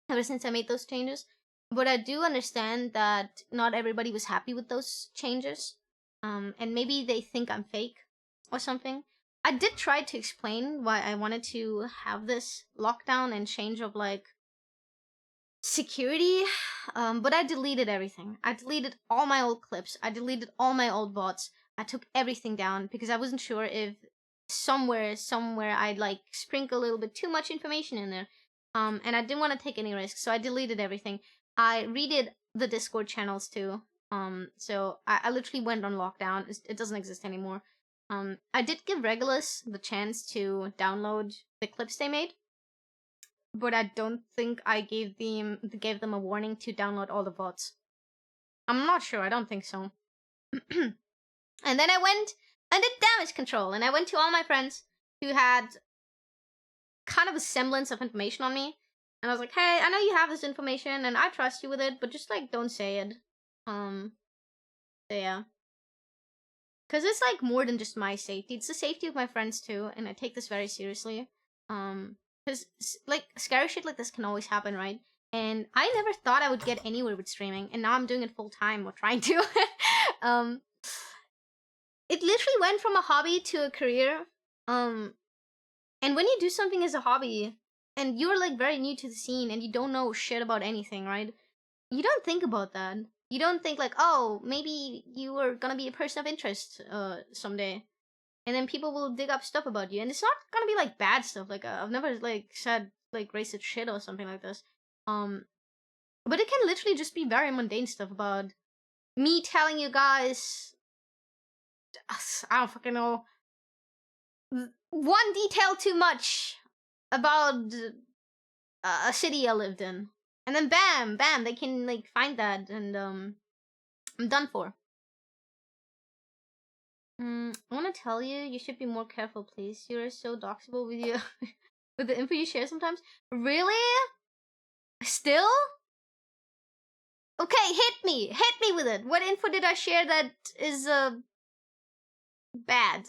Ever since I made those changes. But I do understand that not everybody was happy with those changes. And maybe they think I'm fake or something. I did try to explain why I wanted to have this lockdown and change of like security, but I deleted everything. I deleted all my old clips. I deleted all my old bots. I took everything down because I wasn't sure if somewhere I'd like sprinkle a little bit too much information in there. And I didn't want to take any risks, so I deleted everything. I redid the Discord channels too. So I literally went on lockdown. It doesn't exist anymore. I did give Regulus the chance to download the clips they made, but I don't think I gave them a warning to download all the bots. I'm not sure. I don't think so. And then I went and did damage control, and I went to all my friends who had kind of a semblance of information on me, and I was like, hey, I know you have this information and I trust you with it, but just like don't say it. So yeah, because it's like more than just my safety, it's the safety of my friends too, and I take this very seriously. Because like scary shit like this can always happen, right? And I never thought I would get anywhere with streaming, and now I'm doing it full time, or trying to. It literally went from a hobby to a career. And when you do something as a hobby, and you're like very new to the scene, and you don't know shit about anything, right? You don't think about that. You don't think like, oh, maybe you are gonna be a person of interest someday, and then people will dig up stuff about you, and it's not gonna be like bad stuff. Like I've never like said like racist shit or something like this. But it can literally just be very mundane stuff about me telling you guys, I don't fucking know, one detail too much about a city I lived in, and then bam, they can like find that, and I'm done for. I want to tell you, you should be more careful, please. You're so doxable with you, with the info you share sometimes. Really? Still? Okay, hit me with it. What info did I share that is bad?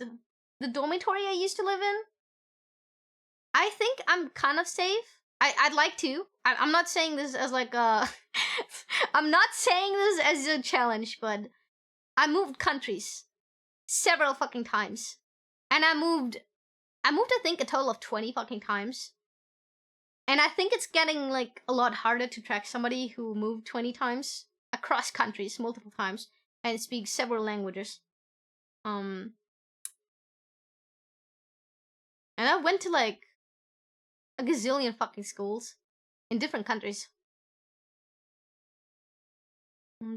The dormitory I used to live in? I think I'm kind of safe. I'd like to. I'm not saying this as like a I'm not saying this as a challenge, but I moved countries several fucking times. And I moved I think a total of 20 fucking times. And I think it's getting like a lot harder to track somebody who moved 20 times across countries multiple times and speaks several languages. And I went to like a gazillion fucking schools in different countries.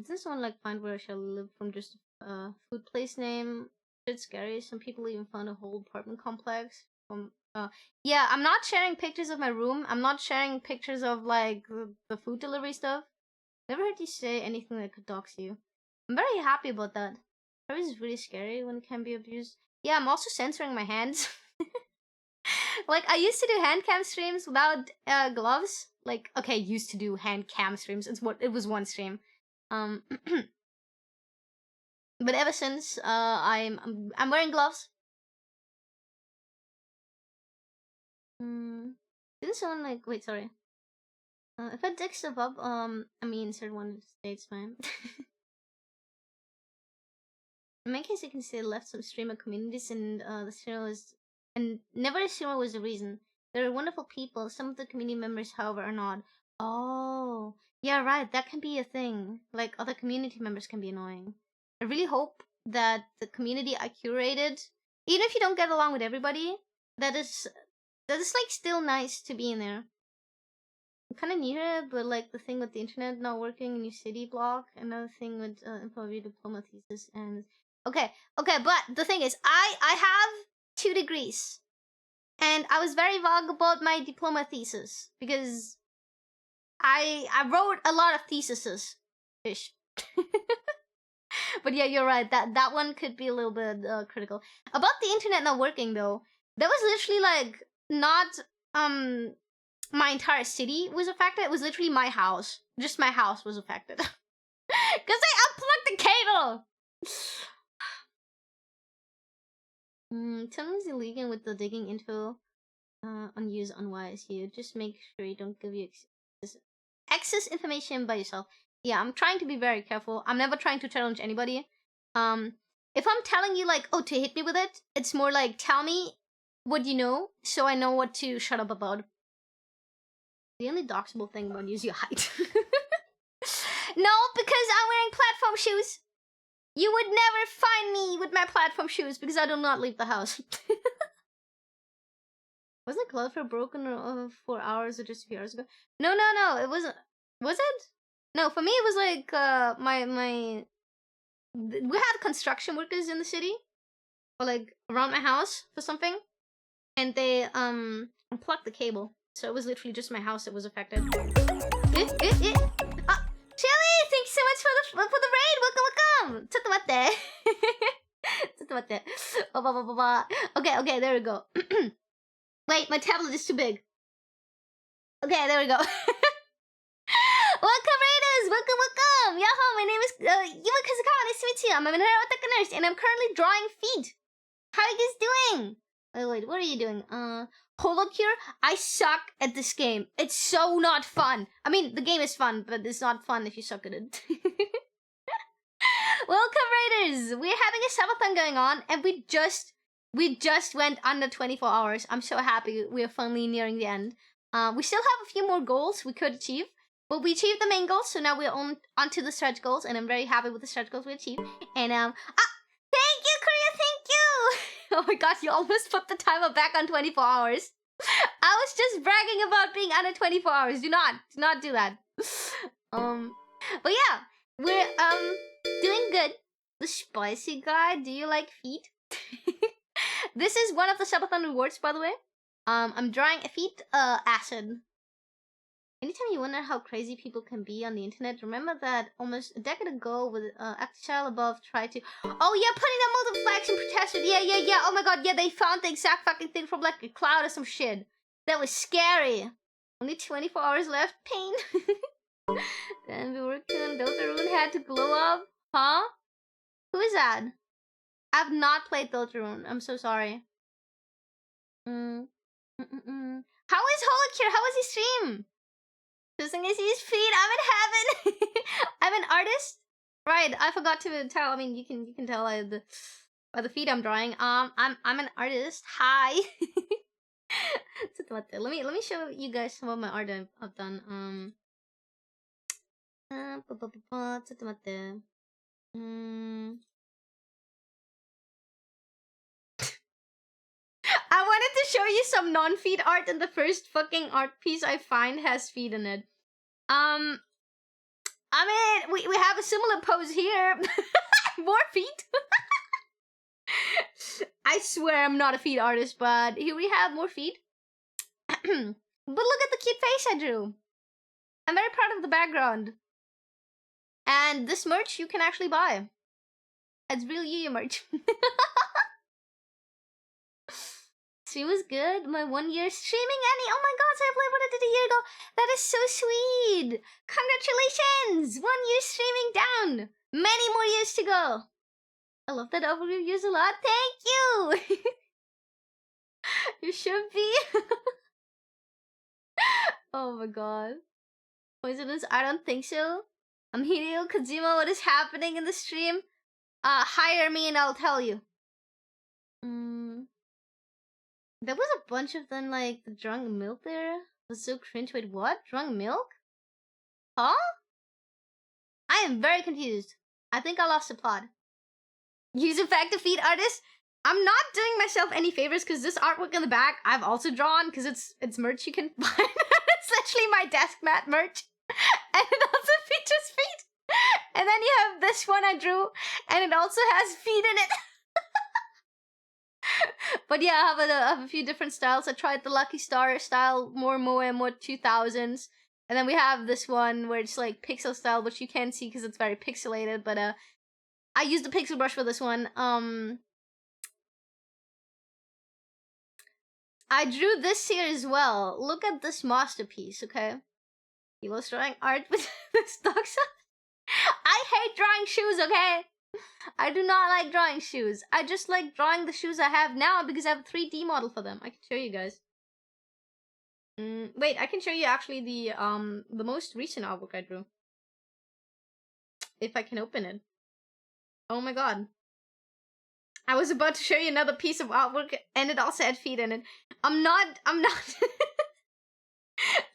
This one like find where I shall live from just a food place name. It's scary. Some people even found a whole apartment complex from yeah, I'm not sharing pictures of my room. I'm not sharing pictures of like the food delivery stuff. Never heard you say anything that could dox you. I'm very happy about that. Probably is really scary when it can be abused. Yeah, I'm also censoring my hands. Like I used to do hand cam streams without gloves. Like okay, used to do hand cam streams. It was one stream. But ever since I'm wearing gloves. Didn't someone like wait, sorry. If I dig stuff up, I mean insert one states, man. In my case, you can say left some streamer communities, and the streamer was, and never a streamer was the reason. They're wonderful people. Some of the community members, however, are not. Oh, yeah, right. That can be a thing. Like other community members can be annoying. I really hope that the community I curated, even if you don't get along with everybody, that is like still nice to be in there. I'm kind of near it, but like the thing with the internet not working in your city block, another thing with info of your diploma thesis, and okay, but the thing is, I have 2 degrees, and I was very vague about my diploma thesis because I wrote a lot of theses, ish. But yeah, you're right. That one could be a little bit critical. About the internet not working though, that was literally like not my entire city was affected. It was literally my house. Just my house was affected. Because I unplugged the cable! Someone's illegal with the digging info on use on YSU. Just make sure you don't give you access information by yourself. Yeah, I'm trying to be very careful. I'm never trying to challenge anybody. If I'm telling you like, oh, to hit me with it, it's more like tell me what you know, so I know what to shut up about. The only doxable thing about you is your height. No, because I'm wearing platform shoes. You would never find me with my platform shoes because I do not leave the house. Wasn't Cloudflare broken 4 hours or just a few hours ago? No, it wasn't. Was it? No, for me it was like we had construction workers in the city, or like around my house for something, and they unplugged the cable, so it was literally just my house that was affected. Chili, thanks so much for the raid. Welcome. ちょっと待って。ちょっと待って。Okay, there we go. Wait, my tablet is too big. Okay, there we go. Welcome, Raiders! Welcome! Yahoo! My name is Yuyu Kazakawa. Nice to meet you. I'm an otaku nurse, and I'm currently drawing feet. How are you guys doing? Wait, what are you doing? Holocure? I suck at this game. It's so not fun. I mean, the game is fun, but it's not fun if you suck at it. Welcome, Raiders! We're having a subathon going on, and we just went under 24 hours. I'm so happy. We're finally nearing the end. We still have a few more goals we could achieve, but we achieved the main goals, so now we're on to the stretch goals, and I'm very happy with the stretch goals we achieved. And thank you, Korea, thank you! Oh my god, you almost put the timer back on 24 hours. I was just bragging about being under 24 hours. Do not do that. But yeah, we're doing good. The spicy guy, do you like feet? This is one of the subathon rewards, by the way. I'm drawing a feet acid. Anytime you wonder how crazy people can be on the internet, remember that almost a decade ago, with Child Above tried to... Oh yeah, putting the multiple flags and protested. Yeah. Oh my god, yeah, they found the exact fucking thing from like a cloud or some shit. That was scary. Only 24 hours left. Pain. Then we were working on Deltarune had to glow up. Huh? Who is that? I've not played Deltarune. I'm so sorry. How is Holocure? How was his stream? As long as he's feet, I'm in heaven. I'm an artist, right? I forgot to tell. I mean, you can tell by the feet I'm drawing. I'm an artist. Hi. Let me show you guys some of my art I've done. I wanted to show you some non-feet art, and the first fucking art piece I find has feet in it. I mean, we have a similar pose here. More feet. I swear I'm not a feet artist, but here we have more feet. But look at the cute face I drew. I'm very proud of the background. And this merch you can actually buy. It's real Yuyu merch. Stream was good. My 1 year streaming, Annie. Oh my god, so I played what I did a year ago. That is so sweet. Congratulations. 1 year streaming down. Many more years to go. I love that overview use a lot. Thank you. You should be. Oh my god. Coincidence? I don't think so. I'm Hideo Kojima. What is happening in the stream? Hire me and I'll tell you. There was a bunch of them, like the drunk milk there. Was so cringe. Wait, what? Drunk milk? Huh? I am very confused. I think I lost the plot. Use effect to feed artists. I'm not doing myself any favors because this artwork in the back I've also drawn because it's merch you can buy. It's literally my desk mat merch. And it also features feet. And then you have this one I drew and it also has feet in it. But yeah, I have a few different styles. I tried the Lucky Star style, more 2000s. And then we have this one where it's like pixel style, which you can't see because it's very pixelated. But I used the pixel brush for this one. I drew this here as well. Look at this masterpiece, okay? He was drawing art with this dog sign. I hate drawing shoes, okay? I do not like drawing shoes. I just like drawing the shoes I have now because I have a 3D model for them. I can show you guys. Wait, I can show you actually the most recent artwork I drew. If I can open it. Oh my god. I was about to show you another piece of artwork and it also had feet in it. I'm not.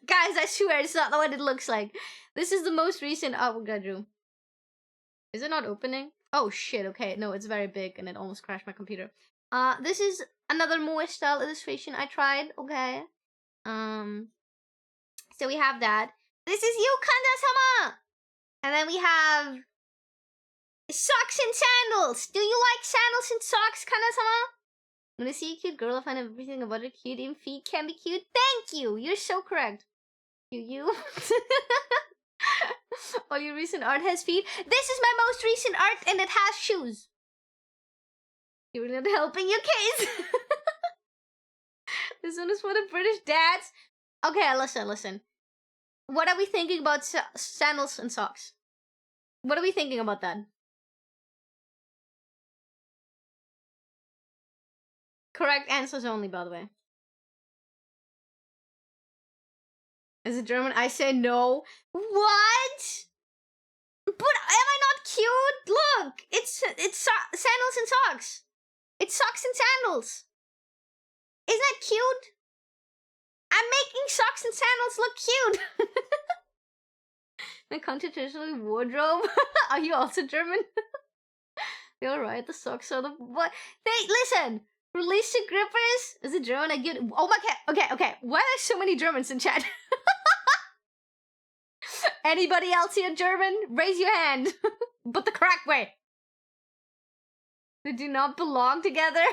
Guys, I swear it's not what it looks like. This is the most recent artwork I drew. Is it not opening? Oh shit, okay. No, it's very big and it almost crashed my computer. This is another Moe style illustration I tried, okay. So we have that. This is you, Kanja-sama! And then we have socks and sandals. Do you like sandals and socks, Kanja-sama? When I see a cute girl, I find everything about her cute. Even feet can be cute. Thank you! You're so correct. You. All your recent art has feet. This is my most recent art and it has shoes. You're not helping your case. This one is for the British dads. Okay, listen. What are we thinking about sandals and socks? What are we thinking about that? Correct answers only, by the way. Is it German? I say no. What? But am I not cute? Look, it's sandals and socks. It's socks and sandals. Isn't that cute? I'm making socks and sandals look cute. My constitutional wardrobe. Are you also German? You're right. The socks are the what? Hey, listen. Release the grippers. Is it German? I get. Oh my god. Okay. Why are there so many Germans in chat? Anybody else here German? Raise your hand. But the correct way. They do not belong together.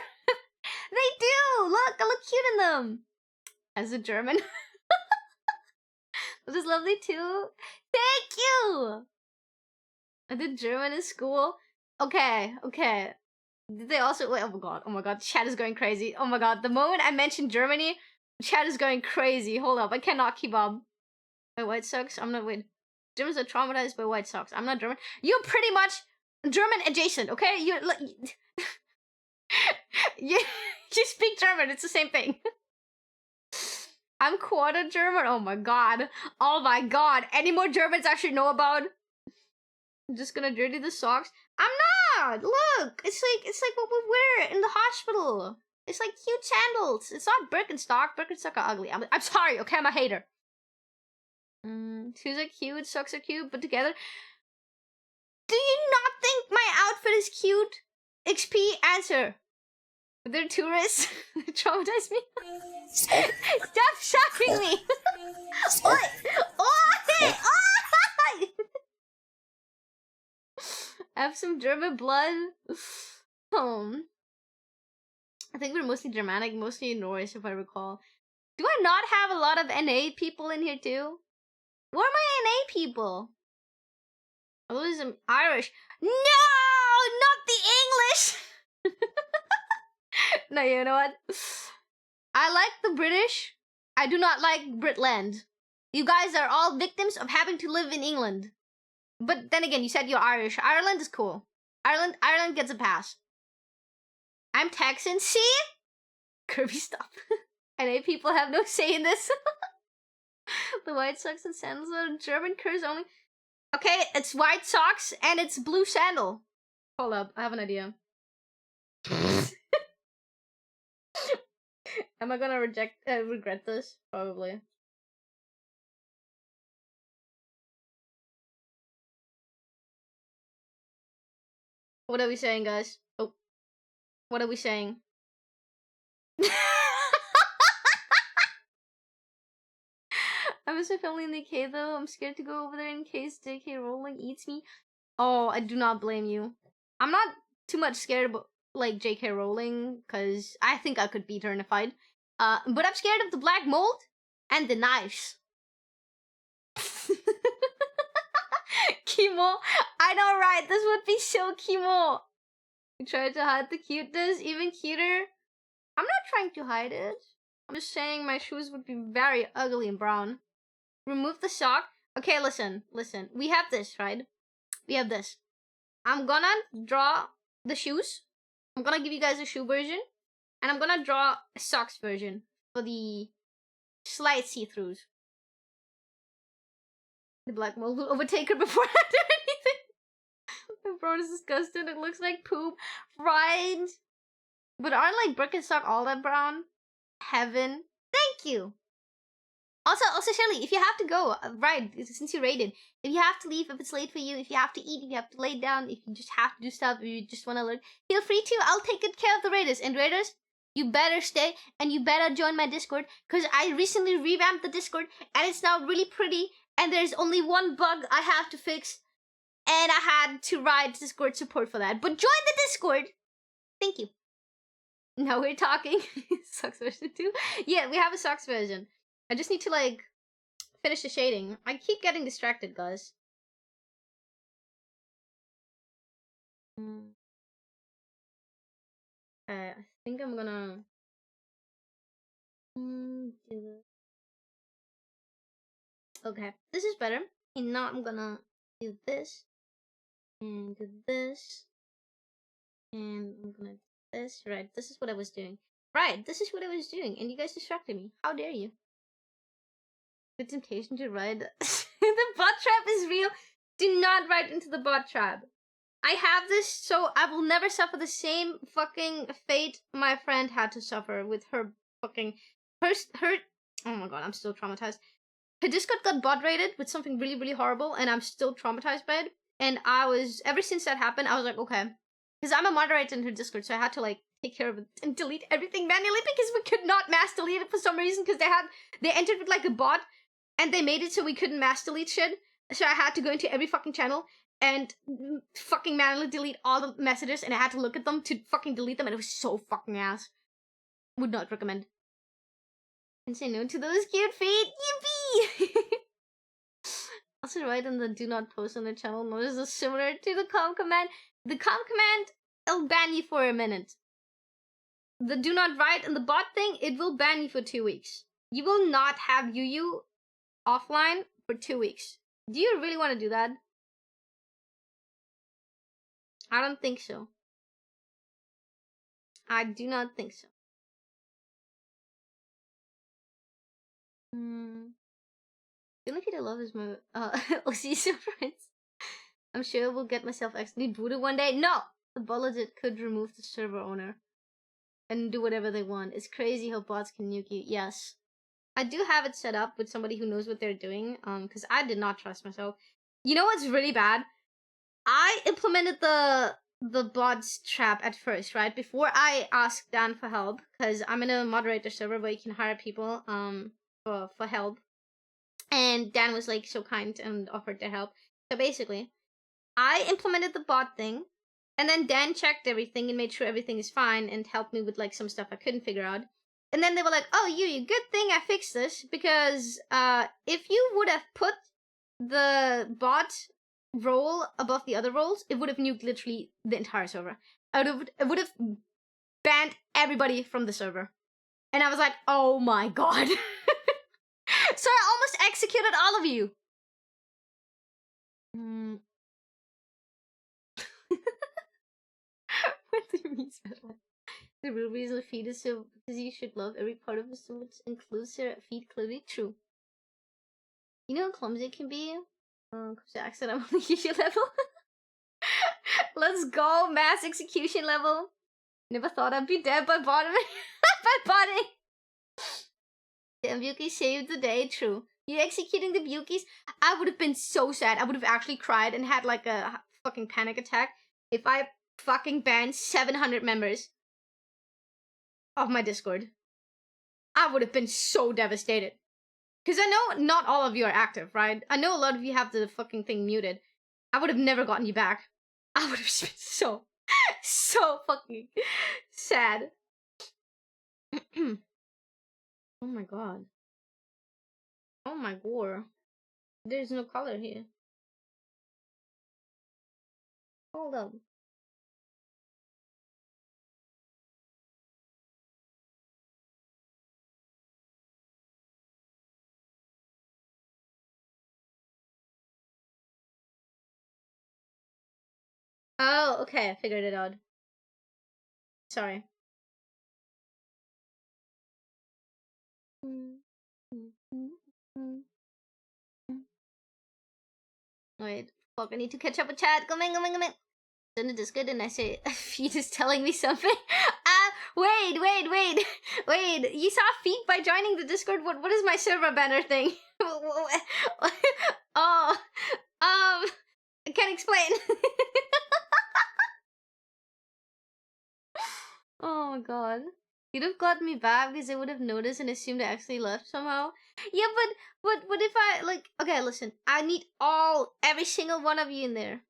They do. Look, I look cute in them. As a German. This is lovely too. Thank you. I did German in school. Okay. Did they also wait? Oh my god, chat is going crazy. Oh my god, the moment I mentioned Germany, chat is going crazy. Hold up, I cannot keep up. By White Sox? I'm not wait. Germans are traumatized by White Sox. I'm not German. You're pretty much German adjacent, okay? You're like you speak German, it's the same thing. I'm quarter German. Oh my god. Any more Germans I should know about? I'm just gonna dirty the socks. I'm not! Look! It's like what we wear in the hospital. It's like cute sandals. It's not Birkenstock. Birkenstock are ugly. I'm sorry, okay? I'm a hater. Shoes are cute, socks are cute, but together. Do you not think my outfit is cute? XP, answer. They're tourists. They traumatize me. Stop shocking me. I have some German blood. I think we're mostly Germanic, mostly Norse, if I recall. Do I not have a lot of NA people in here too? Where are my NA people? Oh, this is Irish. No, not the English. No, you know what? I like the British. I do not like Britland. You guys are all victims of having to live in England. But then again, you said you're Irish. Ireland is cool. Ireland gets a pass. I'm Texan. See? Kirby, stop. NA people have no say in this. The White Sox and sandals are German curse only. Okay, it's white socks and it's blue sandal. Hold up, I have an idea. Am I gonna regret this? Probably. What are we saying, guys? Oh. What are we saying? I miss my family in the UK though. I'm scared to go over there in case J.K. Rowling eats me. Oh, I do not blame you. I'm not too much scared about like J.K. Rowling because I think I could beat her in a fight. But I'm scared of the black mold and the knives. Kimo, I know, right? This would be so Kimo. You tried to hide the cuteness, even cuter. I'm not trying to hide it. I'm just saying my shoes would be very ugly and brown. Remove the sock. Okay, listen. We have this, right? We have this. I'm gonna draw the shoes. I'm gonna give you guys a shoe version. And I'm gonna draw a socks version for the slight see-throughs. The black mold will overtake her before I do anything. My brown is disgusting. It looks like poop. Right? But aren't like Birkenstock all that brown? Heaven. Thank you. Also, Shirley, if you have to go, right, since you rated, if you have to leave, if it's late for you, if you have to eat, if you have to lay down, if you just have to do stuff, if you just want to learn, feel free to. I'll take good care of the raiders. And raiders, you better stay and you better join my Discord, because I recently revamped the Discord and it's now really pretty and there's only one bug I have to fix and I had to write Discord support for that. But join the Discord. Thank you. Now we're talking. Socks version 2? Yeah, we have a socks version. I just need to, like, finish the shading. I keep getting distracted, guys. I think I'm gonna... do this. Okay, this is better. And now I'm gonna do this. And do this. And I'm gonna do this. Right, this is what I was doing. Right, this is what I was doing. And you guys distracted me. How dare you? The temptation to ride. The bot trap is real. Do not ride into the bot trap. I have this, so I will never suffer the same fucking fate my friend had to suffer with her fucking her. Oh my god, I'm still traumatized. Her Discord got bot raided with something really, really horrible, and I'm still traumatized by it. And I was, ever since that happened, I was like, okay, because I'm a moderator in her Discord, so I had to like take care of it and delete everything manually because we could not mass delete it for some reason because they entered with like a bot. And they made it so we couldn't mass delete shit. So I had to go into every fucking channel and fucking manually delete all the messages. And I had to look at them to fucking delete them. And it was so fucking ass. Would not recommend. And say no to those cute feet. Yippee! Also write in the do not post on the channel. Notice is similar to the com command. The com command, it'll ban you for a minute. The do not write and the bot thing, it will ban you for 2 weeks. You will not have Yuyu offline for 2 weeks. Do you really want to do that? I don't think so. I do not think so. The only kid I love is my OC friends. I'm sure we'll get myself actually booted one day. No! The Bologit could remove the server owner and do whatever they want. It's crazy how bots can nuke you. Yes. I do have it set up with somebody who knows what they're doing, because I did not trust myself. You know what's really bad? I implemented the bots trap at first, right? Before I asked Dan for help, because I'm in a moderator server where you can hire people for help. And Dan was like so kind and offered their help. So basically, I implemented the bot thing, and then Dan checked everything and made sure everything is fine and helped me with like some stuff I couldn't figure out. And then they were like, oh, Yuyu, good thing I fixed this, because if you would have put the bot role above the other roles, it would have nuked literally the entire server. It would have banned everybody from the server. And I was like, oh my god. So I almost executed all of you. What do you mean special? The real reason feet is so because you should love every part of it so much includes your feet clearly true. You know how clumsy it can be? Because the accent I'm on the usual level. Let's go, mass execution level. Never thought I'd be dead by bottom by botting. The Buki saved the day, true. You executing the Bukis? I would have been so sad. I would have actually cried and had like a fucking panic attack if I fucking banned 700 members of my Discord. I would have been so devastated. Because I know not all of you are active, right? I know a lot of you have the fucking thing muted. I would have never gotten you back. I would have been so fucking sad. Oh my god. Oh my god. There's no color here. Hold up. Oh, okay, I figured it out. Sorry. Wait, fuck, I need to catch up with chat. Come in. Then it is good and I say, feet is telling me something. Wait. You saw feet by joining the Discord? What is my server banner thing? Oh, I can't explain. Oh my god. You'd have got me back because I would have noticed and assumed I actually left somehow. Yeah, but what if I, like, okay, listen. I need every single one of you in there.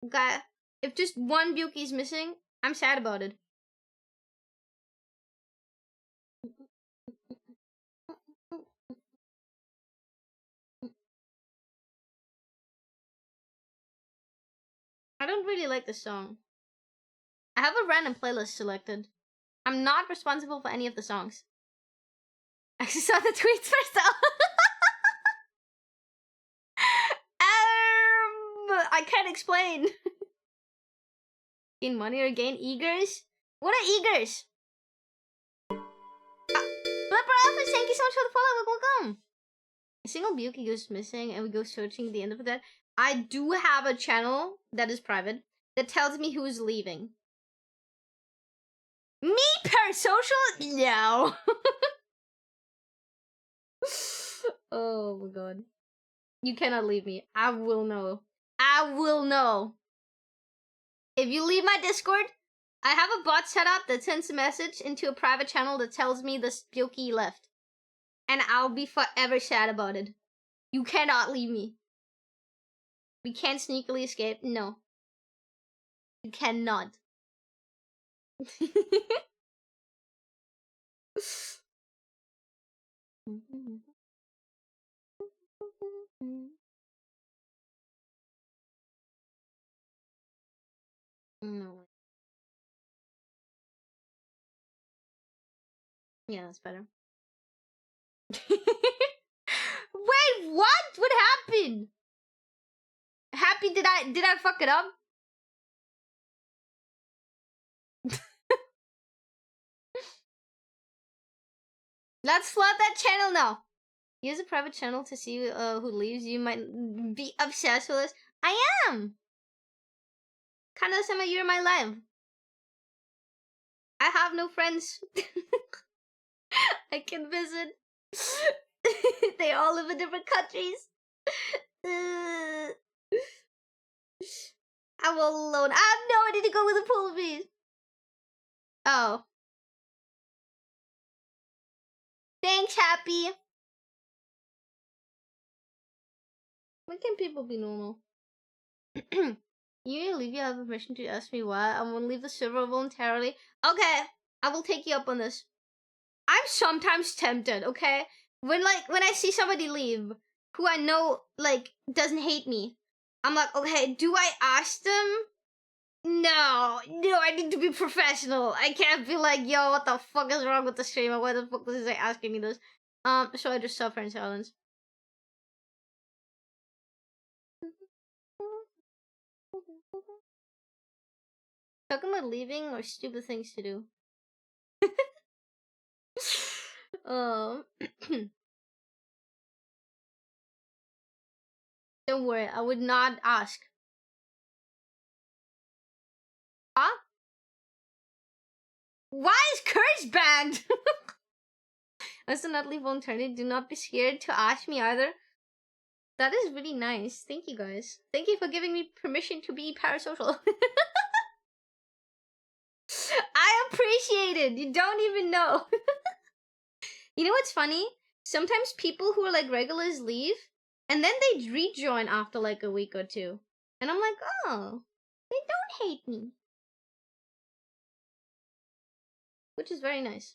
Okay? If just one Byuki is missing, I'm sad about it. I don't really like this song. I have a random playlist selected. I'm not responsible for any of the songs. I actually saw the tweets first though. I can't explain. Gain money or gain eagers? What are eagers? Flipper Office, thank you so much for the follow. Welcome. A single Byuki goes missing and we go searching at the end of that. I do have a channel that is private that tells me who's leaving. Me per social? No. Oh my god. You cannot leave me. I will know. I will know. If you leave my Discord, I have a bot set up that sends a message into a private channel that tells me the Byuki left. And I'll be forever sad about it. You cannot leave me. We can't sneakily escape. No. You cannot. No. Yeah, that's better. Wait, what? What happened? Happy, did I fuck it up? Let's flood that channel now. Use a private channel to see who leaves. You might be obsessed with us. I am. Kanja-sama, you're my life. I have no friends. I can visit. They all live in different countries. I'm all alone. I have no idea to go with the pool bees. Oh. Thanks, Happy. When can people be normal? You leave. You have permission to ask me why. I won't leave the server voluntarily. Okay, I will take you up on this. I'm sometimes tempted, okay? When I see somebody leave who I know doesn't hate me, I'm like, okay, do I ask them? No, I need to be professional. I can't be like, yo, what the fuck is wrong with the streamer? Why the fuck is they asking me this? So I just suffer in silence. Talking about leaving or stupid things to do. Don't worry, I would not ask. Huh? Why is Curse banned? I do not leave voluntarily. Do not be scared to ask me either. That is really nice. Thank you guys. Thank you for giving me permission to be parasocial. I appreciate it. You don't even know. You know what's funny? Sometimes people who are like regulars leave and then they rejoin after like a week or two. And I'm like, oh, they don't hate me. Which is very nice.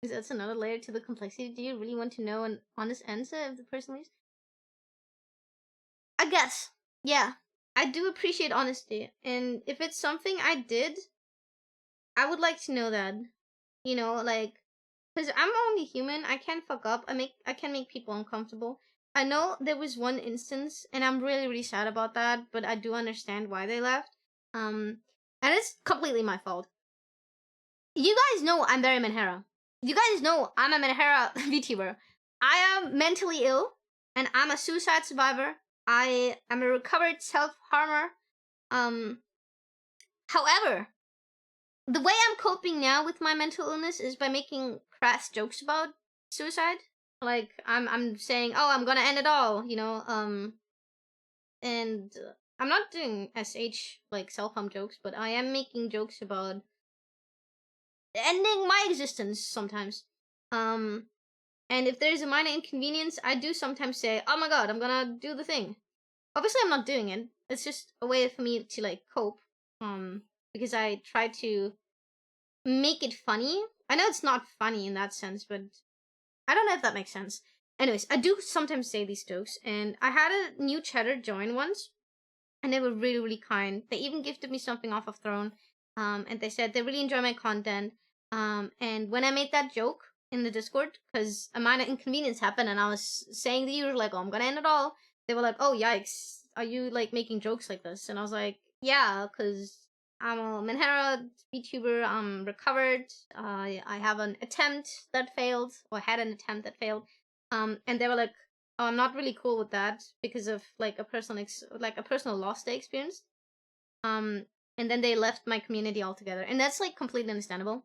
Because that's another layer to the complexity. Do you really want to know an honest answer if the person leaves? I guess. Yeah. I do appreciate honesty. And if it's something I did, I would like to know that. You know, like, because I'm only human. I can fuck up. I can make people uncomfortable. I know there was one instance, and I'm really, really sad about that, but I do understand why they left. And it's completely my fault. You guys know I'm very Menhera. You guys know I'm a Menhera VTuber. I am mentally ill, and I'm a suicide survivor. I am a recovered self-harmer. However, the way I'm coping now with my mental illness is by making crass jokes about suicide. Like I'm saying, oh, I'm gonna end it all, you know. And I'm not doing SH like self-harm jokes, but I am making jokes about ending my existence sometimes. And if there's a minor inconvenience, I do sometimes say, oh my god, I'm gonna do the thing. Obviously, I'm not doing it. It's just a way for me to like cope. Because I try to make it funny. I know it's not funny in that sense, but I don't know if that makes sense. Anyways, I do sometimes say these jokes, and I had a new chatter join once, and they were really, really kind. They even gifted me something off of Throne, and they said they really enjoy my content. And when I made that joke in the Discord, because a minor inconvenience happened, and I was saying to you, like, oh, I'm gonna end it all, they were like, oh, yikes, are you, like, making jokes like this? And I was like, yeah, because I'm a Manhera VTuber, I'm recovered, I have an attempt that failed, or had an attempt that failed, and they were like, oh, I'm not really cool with that, because of, like, a personal loss they experienced, and then they left my community altogether, and that's, like, completely understandable.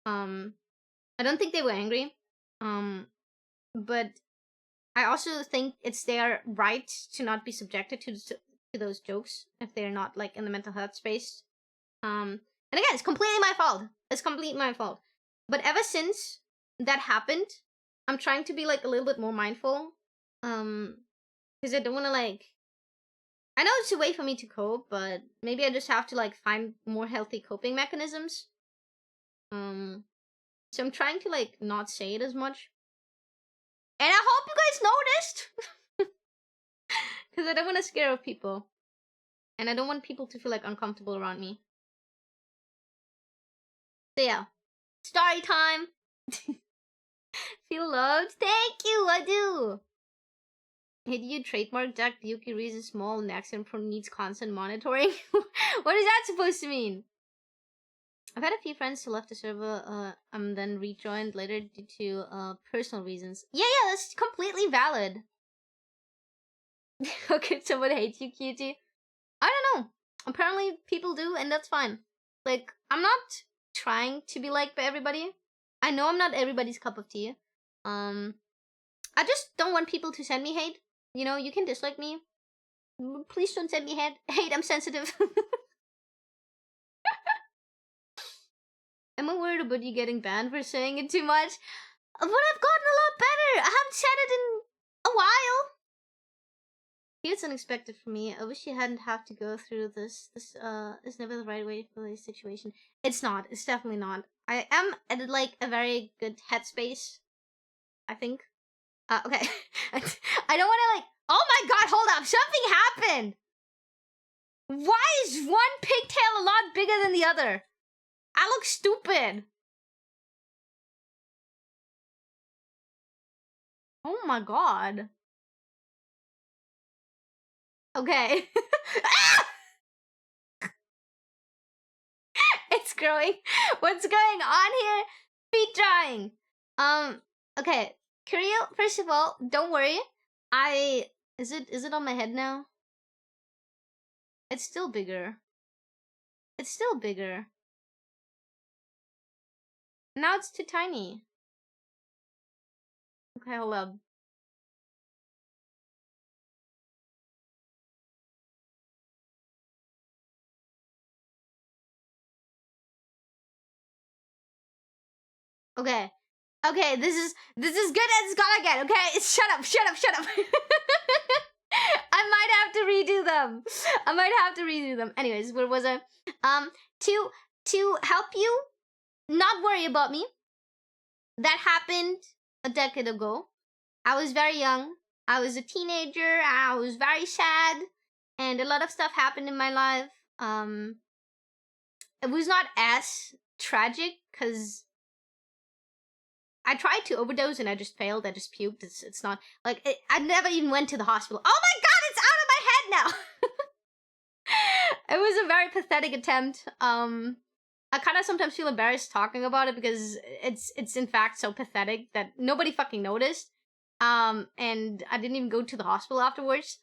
I don't think they were angry, but I also think it's their right to not be subjected to those jokes if they're not, like, in the mental health space. And again, it's completely my fault. It's completely my fault. But ever since that happened, I'm trying to be, like, a little bit more mindful. Because I don't want to, like... I know it's a way for me to cope, but maybe I just have to, like, find more healthy coping mechanisms. So I'm trying to, like, not say it as much. And I hope you guys noticed! Because I don't want to scare off people. And I don't want people to feel, like, uncomfortable around me. So yeah. Story time! Feel loved? Thank you, I do! Hey, do you trademark Jack Yuki reason small and accent pro needs constant monitoring? What is that supposed to mean? I've had a few friends who left the server, then rejoined later due to, personal reasons. Yeah, that's completely valid. Okay, someone hates you, cutie. I don't know. Apparently people do, and that's fine. Like, I'm not trying to be liked by everybody. I know I'm not everybody's cup of tea. I just don't want people to send me hate. You know, you can dislike me. Please don't send me hate. I'm sensitive. Am I worried about you getting banned for saying it too much? But I've gotten a lot better. I haven't said it in a while. It's unexpected for me. I wish you hadn't have to go through this. This is never the right way for this situation. It's not. It's definitely not. I am at, like, a very good headspace, I think. Okay. I don't want to, like... Oh my god, hold up. Something happened. Why is one pigtail a lot bigger than the other? I look stupid. Oh my god. Okay. Ah! It's growing. What's going on here? Feet drying. Okay. Kirill, first of all, don't worry. Is it on my head now? It's still bigger. It's still bigger. Now it's too tiny. Okay, hold up. Okay. Okay, this is good as it's gonna get, okay? Shut up. I might have to redo them. Anyways, where was I? To help you not worry about me. That happened a decade ago. I was very young. I was a teenager. I was very sad. And a lot of stuff happened in my life. It was not as tragic, because I tried to overdose and I just failed. I just puked. It's not like I never even went to the hospital. Oh my god, it's out of my head now. It was a very pathetic attempt. I kind of sometimes feel embarrassed talking about it because it's in fact so pathetic that nobody fucking noticed. And I didn't even go to the hospital afterwards.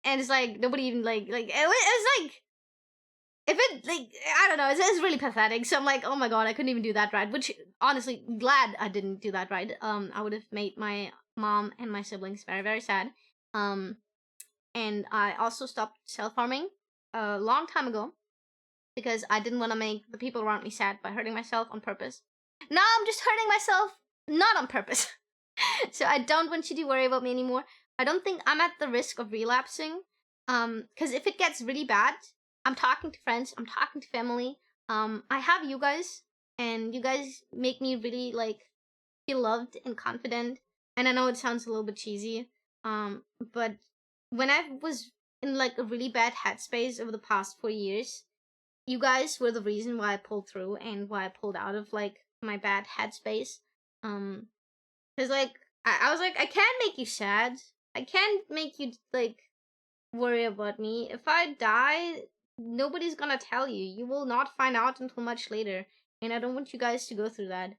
and it's like nobody even like it was like, if it like I don't know, it's really pathetic. So I'm like, oh my god, I couldn't even do that right. Which honestly, glad I didn't do that right. I would have made my mom and my siblings very, very sad. And I also stopped self-harming a long time ago because I didn't want to make the people around me sad by hurting myself on purpose. Now I'm just hurting myself not on purpose. So I don't want you to worry about me anymore. I don't think I'm at the risk of relapsing. Because if it gets really bad, I'm talking to friends, I'm talking to family. I have you guys, and you guys make me really like feel loved and confident. And I know it sounds a little bit cheesy, but when I was in like a really bad headspace over the past 4 years, you guys were the reason why I pulled through and why I pulled out of like my bad headspace. Because like I was like, I can't make you sad. I can't make you like worry about me. If I die, nobody's gonna tell you. You will not find out until much later, and I don't want you guys to go through that.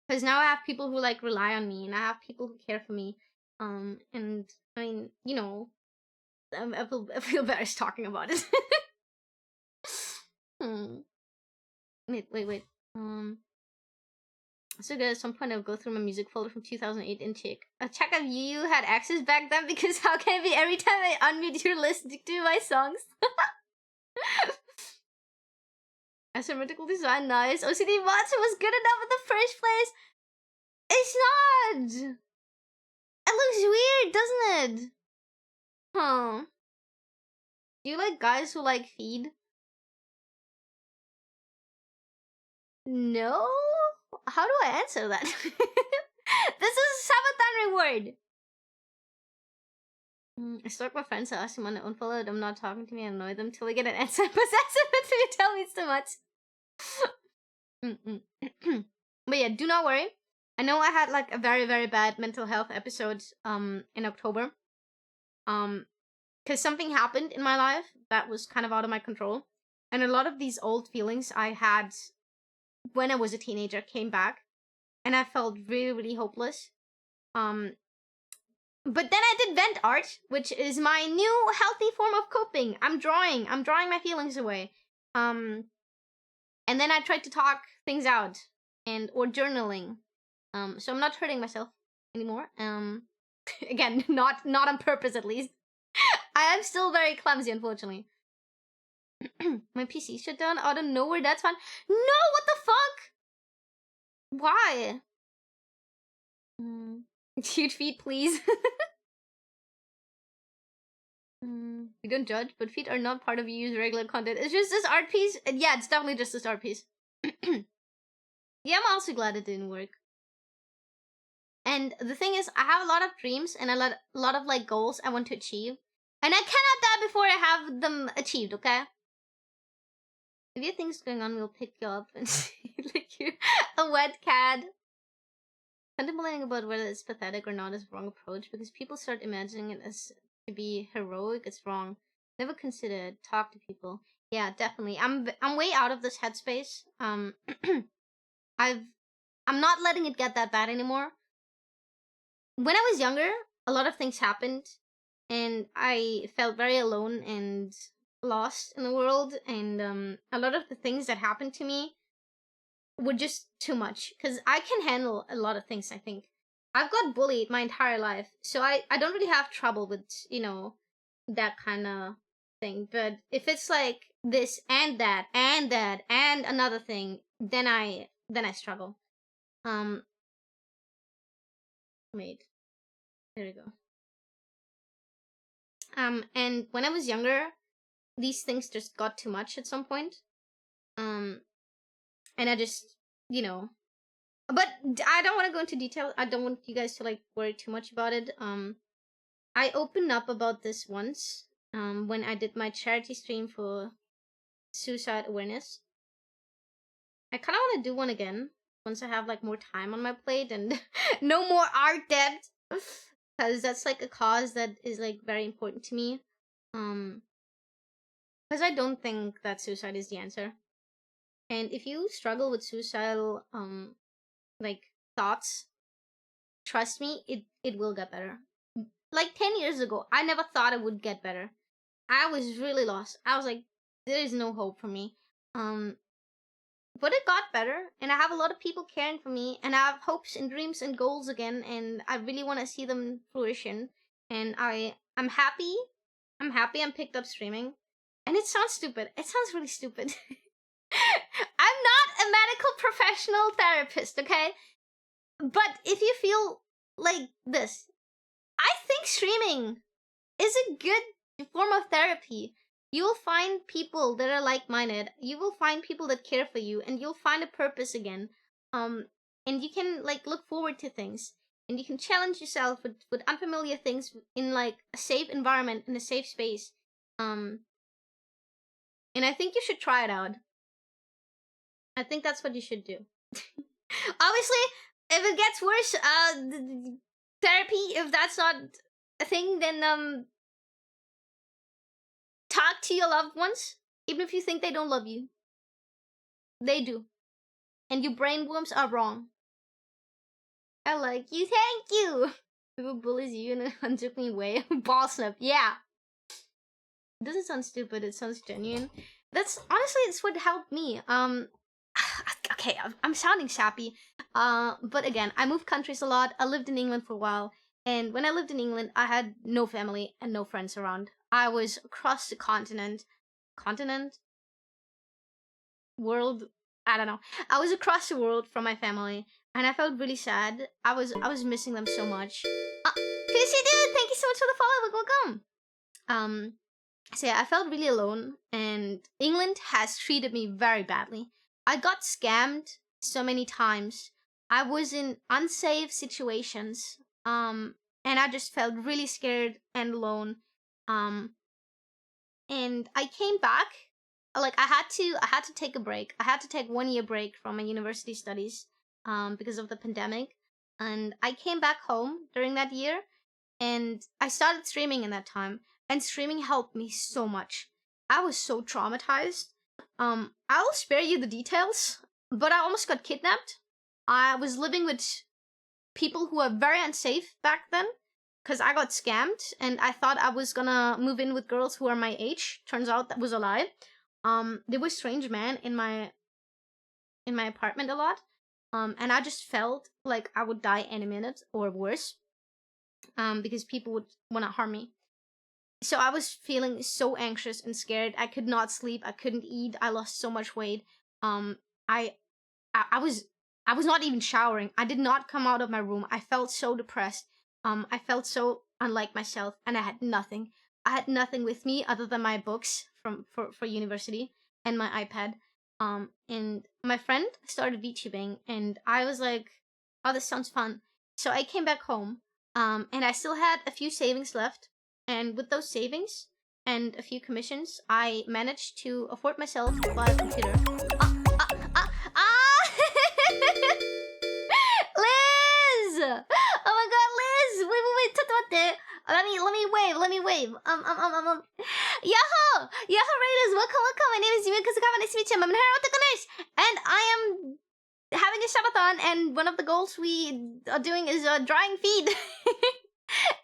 Because now I have people who like rely on me, and I have people who care for me. And I mean, you know, I feel embarrassed talking about it. Wait. So good, at some point I'll go through my music folder from 2008 and check if Yuyu had access back then, because how can it be every time I unmute you're listening to my songs? Asymmetrical design, nice. OCD Watson was good enough in the first place. It's not. It looks weird, doesn't it? Huh. Do you like guys who like feed? No? How do I answer that? This is a SUBATHON reward. I stalk my friends, I ask them on their unfollow them, not talking to me, I annoy them till I get an answer. But that's if you tell me too much. But yeah, do not worry. I know I had like a very, very bad mental health episode in October. Because something happened in my life that was kind of out of my control. And a lot of these old feelings I had when I was a teenager came back. And I felt really, really hopeless. But then I did vent art, which is my new healthy form of coping. I'm drawing my feelings away. And then I tried to talk things out or journaling. So I'm not hurting myself anymore. Again, not on purpose at least. I am still very clumsy, unfortunately. My PC shut down out of nowhere, that's fine. No, what the fuck? Why? Cute feet, please. We don't judge, but feet are not part of Yuyu's regular content. It's just this art piece. Yeah, it's definitely just this art piece. Yeah, I'm also glad it didn't work. And the thing is, I have a lot of dreams and a lot of like goals I want to achieve. And I cannot die before I have them achieved, okay? If you have things going on, we'll pick you up and see like you a wet cat. Contemplating about whether it's pathetic or not is the wrong approach, because people start imagining it as to be heroic. It's wrong. Never consider it. Talk to people. Yeah, definitely. I'm way out of this headspace. I'm not letting it get that bad anymore. When I was younger, a lot of things happened, and I felt very alone and lost in the world, and a lot of the things that happened to me were just too much, because I can handle a lot of things. I think I've got bullied my entire life, so I don't really have trouble with, you know, that kind of thing. But if it's like this and that and that and another thing, then I struggle. Wait, there we go. And when I was younger, these things just got too much at some point. And I just, you know, but I don't want to go into detail. I don't want you guys to like worry too much about it. I opened up about this once, when I did my charity stream for suicide awareness. I kind of want to do one again once I have like more time on my plate and no more art debt, because that's like a cause that is like very important to me. Because I don't think that suicide is the answer. And if you struggle with suicidal like thoughts, trust me, it will get better. like 10 years ago, I never thought it would get better. I was really lost. I was like, there is no hope for me. But it got better, and I have a lot of people caring for me, and I have hopes and dreams and goals again, and I really want to see them fruition. And I'm happy. I'm happy I'm picked up streaming. And it sounds stupid. It sounds really stupid. I'm not a medical professional therapist, okay? But if you feel like this, I think streaming is a good form of therapy. You will find people that are like-minded. You will find people that care for you, and you'll find a purpose again. And you can like look forward to things, and you can challenge yourself with unfamiliar things in like a safe environment, in a safe space. And I think you should try it out. I think that's what you should do. Obviously, if it gets worse, therapy, if that's not a thing, then talk to your loved ones, even if you think they don't love you. They do. And your brainworms are wrong. I like you, thank you! Who bullies you in an unjoking way? Ball snap, yeah! It doesn't sound stupid, it sounds genuine. That's, honestly, it's what helped me. Okay, I'm sounding sappy. But again, I moved countries a lot. I lived in England for a while. And when I lived in England, I had no family and no friends around. I was across the continent. World? I don't know. I was across the world from my family, and I felt really sad. I was missing them so much. Chrissy dude, thank you so much for the follow. Welcome. So yeah, I felt really alone, and England has treated me very badly. I got scammed so many times. I was in unsafe situations. And I just felt really scared and alone. And I came back. Like I had to take a break. I had to take 1 year break from my university studies because of the pandemic. And I came back home during that year, and I started streaming in that time. And streaming helped me so much. I was so traumatized. I'll spare you the details, but I almost got kidnapped. I was living with people who were very unsafe back then, because I got scammed, and I thought I was gonna move in with girls who are my age. Turns out that was a lie. There was strange men in my apartment a lot, and I just felt like I would die any minute or worse, because people would want to harm me. So I was feeling so anxious and scared. I could not sleep. I couldn't eat. I lost so much weight. I was not even showering. I did not come out of my room. I felt so depressed. I felt so unlike myself, and I had nothing. I had nothing with me other than my books for university and my iPad. And my friend started VTubing, and I was like, oh, this sounds fun. So I came back home, and I still had a few savings left. And with those savings and a few commissions, I managed to afford myself to buy a computer. Liz! Oh my god, Liz! Wait, let me wave. Yahoo! Raiders, welcome. My name is Yuyu. Nice to meet you. I'm an otaku nurse, and I am having a subathon, and one of the goals we are doing is drawing feed.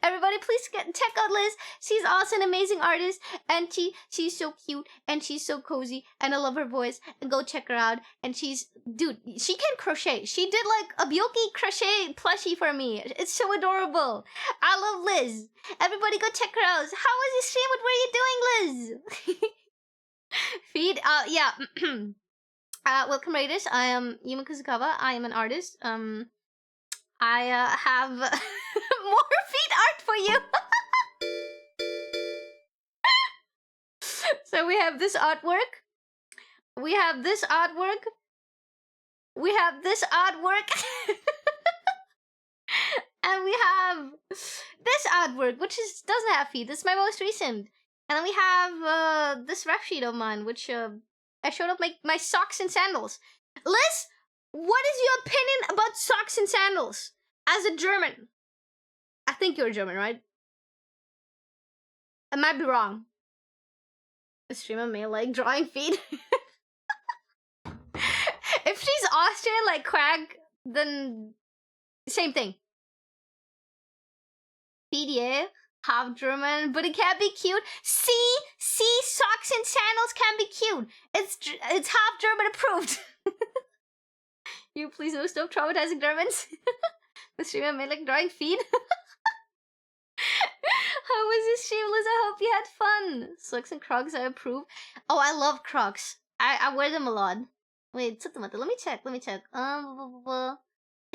Everybody, please check out Liz. She's also an amazing artist, and she's so cute, and she's so cozy, and I love her voice. And go check her out. And dude, she can crochet. She did like a Byoki crochet plushie for me. It's so adorable. I love Liz. Everybody, go check her out. How was your stream? What were you doing, Liz? Feed. Yeah. Welcome, Raiders. I am Yuma Kuzukawa. I am an artist. I have more feed art for you. So we have this artwork. We have this artwork. We have this artwork. And we have this artwork, which doesn't have feet. This is my most recent. And then we have this ref sheet of mine, which I showed up my socks and sandals. Liz, what is your opinion about socks and sandals? As a German. I think you're German, right? I might be wrong. A streamer may like drawing feet. If she's Austrian like Quag, then same thing. PDA, half German, but it can't be cute. See, socks and sandals can be cute. It's half German approved. You please no stop traumatizing Germans. The streamer made like drawing feet. How was this stream, Liz? I hope you had fun. Socks and Crocs, I approve. Oh, I love Crocs. I wear them a lot. Wait, let me check. Oh,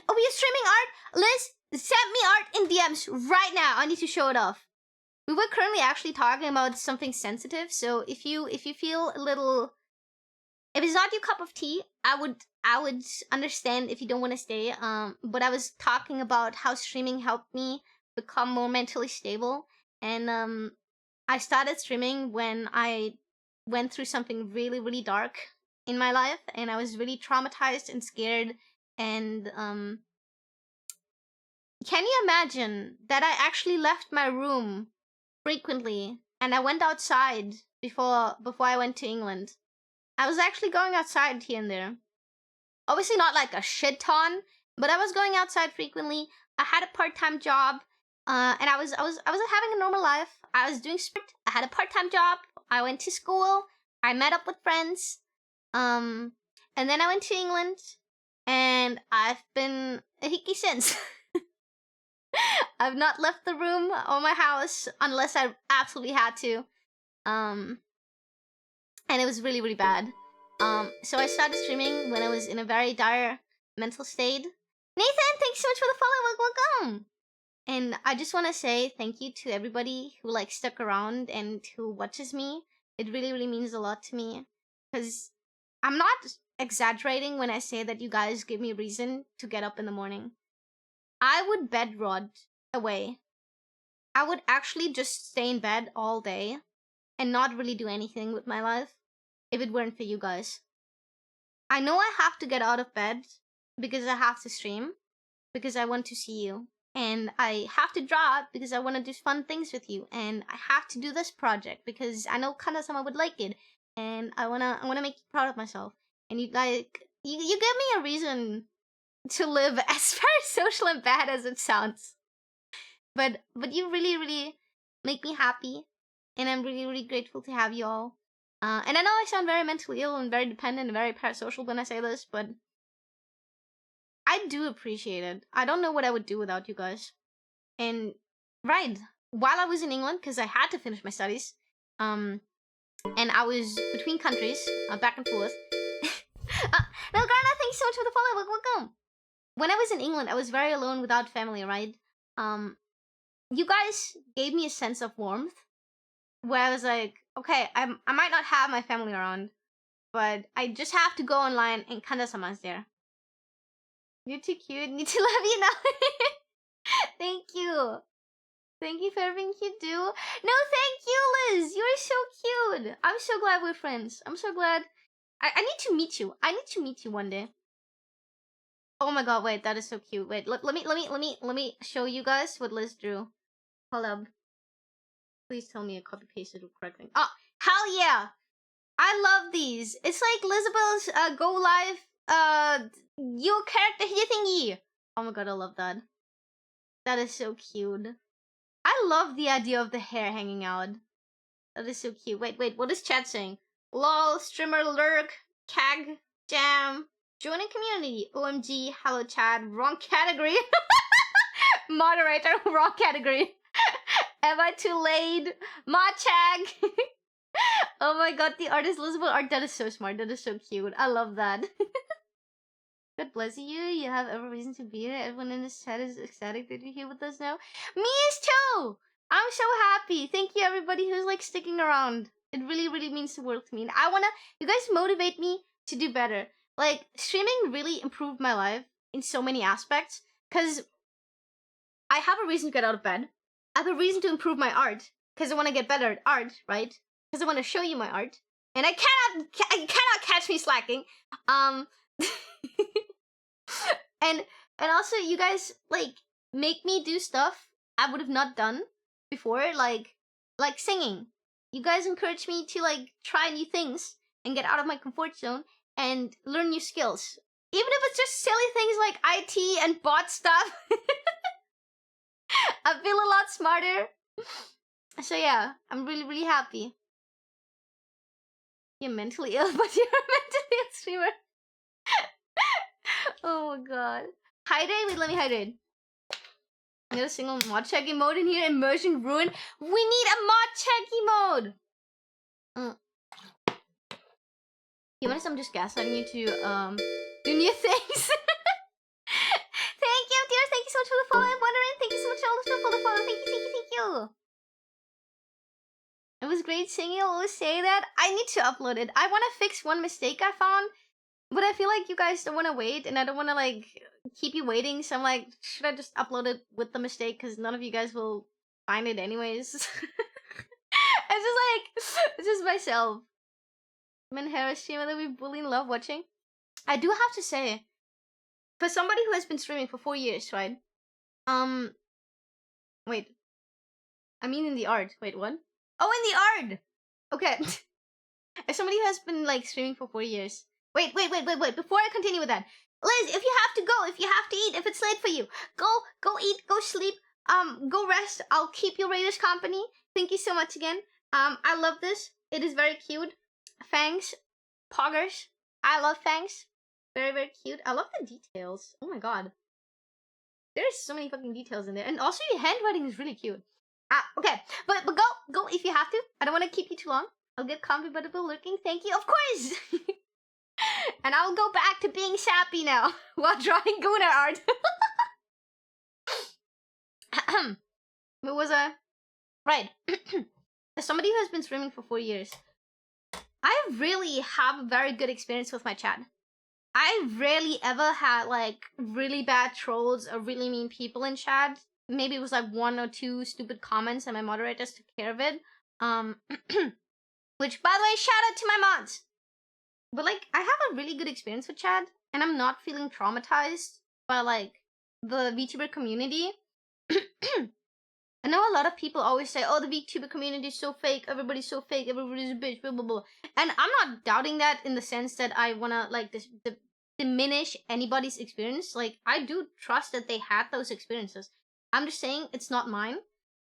you're streaming art? Liz, send me art in DMs right now. I need to show it off. We were currently actually talking about something sensitive, so if you feel a little, if it's not your cup of tea, I would understand if you don't want to stay. But I was talking about how streaming helped me become more mentally stable, and I started streaming when I went through something really, really dark in my life, and I was really traumatized and scared, and can you imagine that I actually left my room frequently, and I went outside before I went to England. I was actually going outside here and there. Obviously not like a shit ton, but I was going outside frequently. I had a part-time job, and I was having a normal life. I was doing sport. I had a part-time job. I went to school. I met up with friends. And then I went to England, and I've been a hickey since. I've not left the room or my house unless I absolutely had to. And it was really, really bad. So I started streaming when I was in a very dire mental state. Nathan, thanks so much for the follow. Welcome. And I just want to say thank you to everybody who like stuck around and who watches me. It really, really means a lot to me. Because I'm not exaggerating when I say that you guys give me a reason to get up in the morning. I would bed rot away. I would actually just stay in bed all day and not really do anything with my life if it weren't for you guys. I know I have to get out of bed because I have to stream, because I want to see you. And I have to draw because I want to do fun things with you. And I have to do this project because I know Kanja-sama would like it. And I wanna make you proud of myself. And you give me a reason to live, as very social and bad as it sounds. But you really, really make me happy. And I'm really, really grateful to have you all. And I know I sound very mentally ill and very dependent and very parasocial when I say this, but I do appreciate it. I don't know what I would do without you guys. And right, while I was in England, because I had to finish my studies, and I was between countries, back and forth. Now, Garna, thanks so much for the follow. Welcome. When I was in England, I was very alone without family, right? You guys gave me a sense of warmth, where I was like, okay, I might not have my family around, but I just have to go online and Kanja-sama's there. You're too cute. Need to love you now. Thank you. Thank you for everything you do. No, thank you, Liz. You're so cute. I'm so glad we're friends. I'm so glad. I need to meet you. I need to meet you one day. Oh my god, wait, that is so cute. Wait, let me show you guys what Liz drew. Hold up. Please tell me I copy pasted the correct thing. Oh, hell yeah! I love these. It's like Lizabelle's Go Live your character here thingy. Oh my god, I love that. That is so cute. I love the idea of the hair hanging out. That is so cute. Wait, what is chat saying? LOL, streamer lurk, CAG, jam, join a community, OMG, hello chat, wrong category. Moderator, wrong category. Am I too late? Machag. Oh my god, the artist Elizabeth art, that is so smart, that is so cute. I love that. God bless you, you have every reason to be here. Everyone in this chat is ecstatic that you're here with us now. Me is too! I'm so happy. Thank you everybody who's like sticking around. It really, really means the world to me. And you guys motivate me to do better. Like, streaming really improved my life in so many aspects. Because I have a reason to get out of bed. I have a reason to improve my art. Because I want to get better at art, right? Because I want to show you my art. And I cannot catch me slacking. And also you guys like make me do stuff I would have not done before, like singing. You guys encourage me to like try new things and get out of my comfort zone and learn new skills. Even if it's just silly things like IT and bot stuff. I feel a lot smarter. So yeah, I'm really happy. You're mentally ill, but you're a mentally ill streamer. Oh my god. Hydrate? Wait, let me hydrate. I got a single mod checky mode in here. Immersion ruin. We need a mod checky mode. You want I'm just gaslighting you to do new things. Thank you, dears. Thank you so much for the follow. I'm wondering. Thank you so much for the follow. Thank you. It was great seeing you always say that. I need to upload it. I want to fix one mistake I found, but I feel like you guys don't want to wait, and I don't want to like keep you waiting. So I'm like, should I just upload it with the mistake? Because none of you guys will find it anyways. It's just myself. Men Harris streamer that we bully and love watching. I do have to say, for somebody who has been streaming for 4 years, right? Wait. I mean in the art. Wait, what? Oh, in the art! Okay. As somebody who has been like streaming for 4 years. Wait. Before I continue with that. Liz, if you have to go, if you have to eat, if it's late for you, go eat, go sleep, go rest. I'll keep your Raiders company. Thank you so much again. I love this. It is very cute. Fangs. Poggers. I love Fangs. Very cute. I love the details. Oh my god. There's so many fucking details in there. And also your handwriting is really cute. Okay. But go if you have to. I don't want to keep you too long. I'll get comfy but lurking. Thank you. Of course! And I'll go back to being sappy now while drawing Gunnar art. What was I? Right. As somebody who has been streaming for 4 years, I really have a very good experience with my chat. I rarely ever had like really bad trolls or really mean people in chat. Maybe it was like 1 or 2 stupid comments and my moderators took care of it. Which, by the way, shout out to my mods. But like, I have a really good experience with chat, and I'm not feeling traumatized by like the VTuber community. I know a lot of people always say, oh, the VTuber community is so fake, everybody's so fake, everybody's a bitch, blah, blah, blah. And I'm not doubting that in the sense that I want to, like, diminish anybody's experience. Like, I do trust that they had those experiences. I'm just saying it's not mine.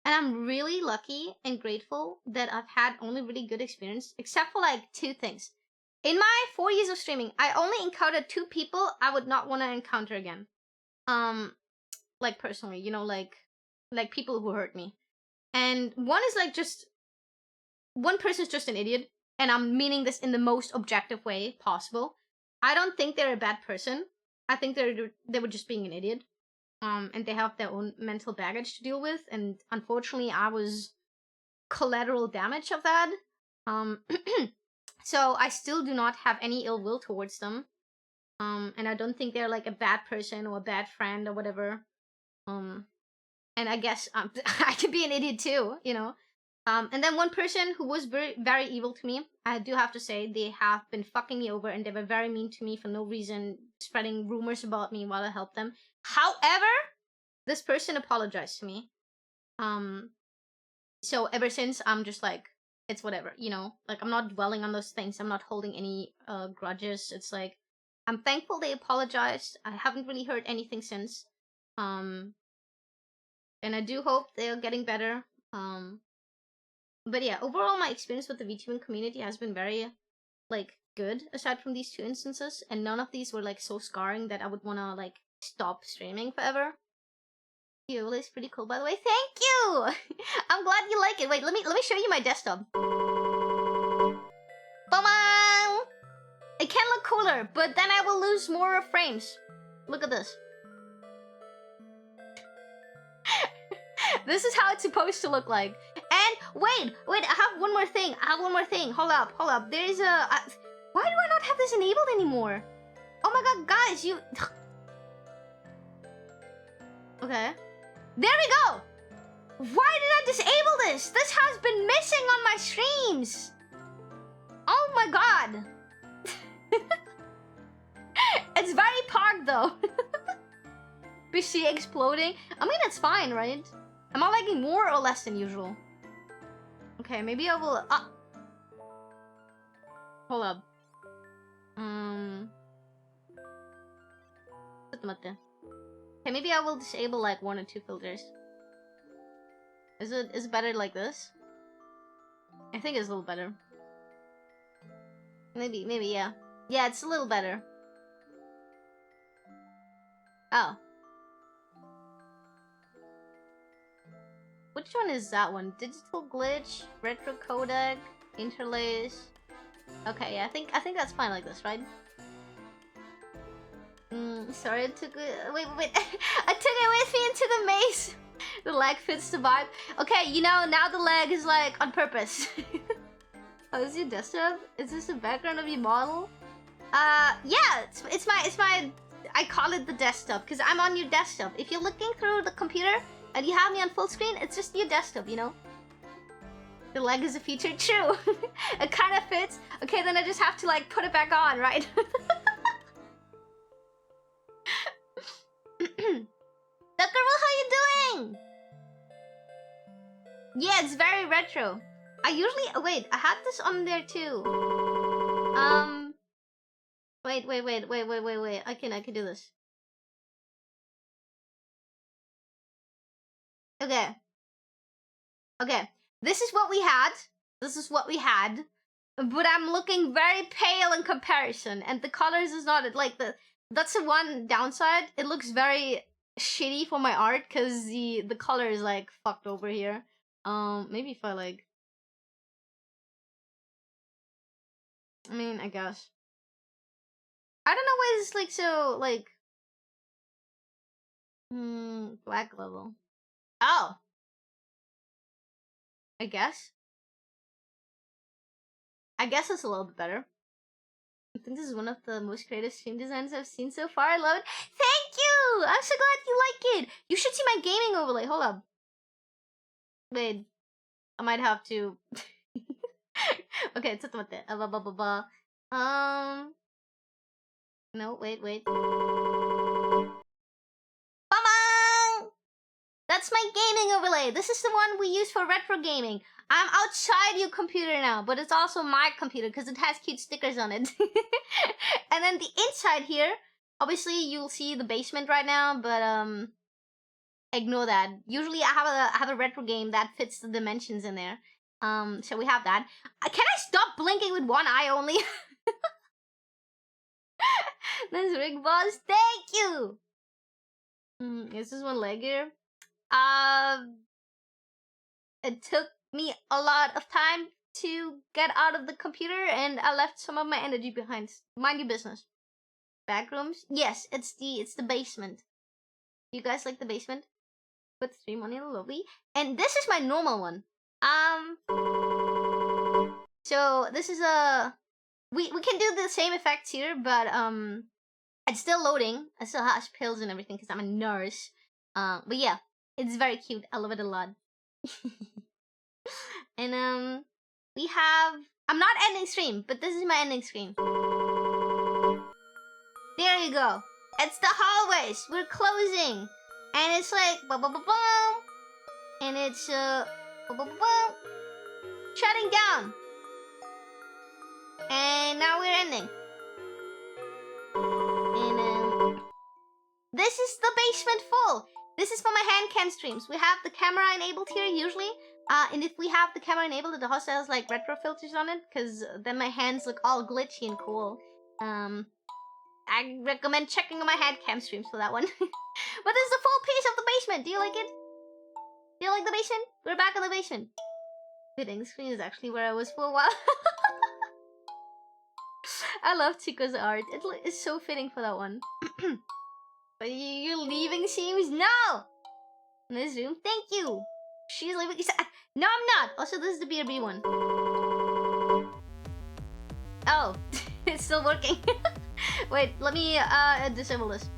And I'm really lucky and grateful that I've had only really good experience, except for, like, 2 things. In my 4 years of streaming, I only encountered 2 people I would not want to encounter again. Like, personally, you know, like people who hurt me. And one is like just one person's just an idiot, and I'm meaning this in the most objective way possible. I don't think they're a bad person. I think they were just being an idiot. And they have their own mental baggage to deal with, and unfortunately I was collateral damage of that. So I still do not have any ill will towards them. And I don't think they're like a bad person or a bad friend or whatever. And I guess I could be an idiot too, you know. And then one person who was very evil to me, I do have to say, they have been fucking me over, and they were very mean to me for no reason, spreading rumors about me while I helped them. However, this person apologized to me. So ever since, I'm just like, it's whatever, you know. Like, I'm not dwelling on those things. I'm not holding any grudges. It's like, I'm thankful they apologized. I haven't really heard anything since. And I do hope they're getting better. But yeah, overall my experience with the VTubing community has been very, like, good, aside from these 2 instances. And none of these were, like, so scarring that I would want to, like, stop streaming forever. Yuyu is pretty cool, by the way. Thank you! I'm glad you like it. Wait, let me show you my desktop. Bye-bye! It can look cooler, but then I will lose more frames. Look at this. This is how it's supposed to look like. And wait, I have one more thing. Hold up. There's a... why do I not have this enabled anymore? Oh my god, guys, you... Okay. There we go! Why did I disable this? This has been missing on my streams! Oh my god! It's very parked though. PC exploding. I mean, it's fine, right? Am I lagging more or less than usual? Okay, maybe I will... Hold up. Okay, maybe I will disable like 1 or 2 filters. Is it better like this? I think it's a little better. Maybe, yeah. Yeah, it's a little better. Oh. Which one is that one? Digital glitch, retro codec, interlace. Okay, yeah, I think that's fine like this, right? Sorry, I took it. Wait. I took it with me into the maze. The leg fits the vibe. Okay, you know, now the leg is like on purpose. Oh, is your desktop? Is this the background of your model? Yeah, it's my. I call it the desktop because I'm on your desktop. If you're looking through the computer and you have me on full screen, it's just your desktop, you know. The leg is a feature, true. It kind of fits. Okay, then I just have to like put it back on, right? Dakaru, how you doing? Yeah, it's very retro. I usually wait. I had this on there too. Wait. I can do this. Okay. This is what we had. But I'm looking very pale in comparison, and the colors is not like the. That's the one downside. It looks very shitty for my art because the color is like fucked over here. Maybe if I like. I mean, I guess. I don't know why it's like so like. Black level. Oh. I guess it's a little bit better. I think this is one of the most creative stream designs I've seen so far. I love it. Thank you! I'm so glad you like it! You should see my gaming overlay. Hold up. Wait. I might have to... Okay, No, wait. Bam! That's my gaming overlay. This is the one we use for retro gaming. I'm outside your computer now, but it's also my computer because it has cute stickers on it. And then the inside here, obviously you'll see the basement right now, but ignore that. Usually I have a retro game that fits the dimensions in there. So we have that. Can I stop blinking with one eye only? That's Rig Boss. Thank you. Is this one leg here? It took me a lot of time to get out of the computer, and I left some of my energy behind. Mind your business. Back rooms? Yes, it's the basement. You guys like the basement? Put stream on your lobby. And this is my normal one. So this is a we can do the same effects here, but it's still loading. I still have pills and everything because I'm a nurse. But yeah, it's very cute. I love it a lot. And we have. I'm not ending stream, but this is my ending screen. There you go. It's the hallways. We're closing, and it's like boom, and it's boom, shutting down, and now we're ending. And this is the basement full. This is for my hand cam streams. We have the camera enabled here usually. And if we have the camera enabled, it also has like retro filters on it, because then my hands look all glitchy and cool. I recommend checking on my hand cam streams for that one. But this is the full piece of the basement. Do you like it? Do you like the basement? We're back in the basement. Fitting the screen is actually where I was for a while. I love Chico's art. It's so fitting for that one. But you're leaving seems? No! In this room? Thank you! She's leaving. No, I'm not! Also, this is the BRB one. Oh, it's still working. Wait, let me disable this.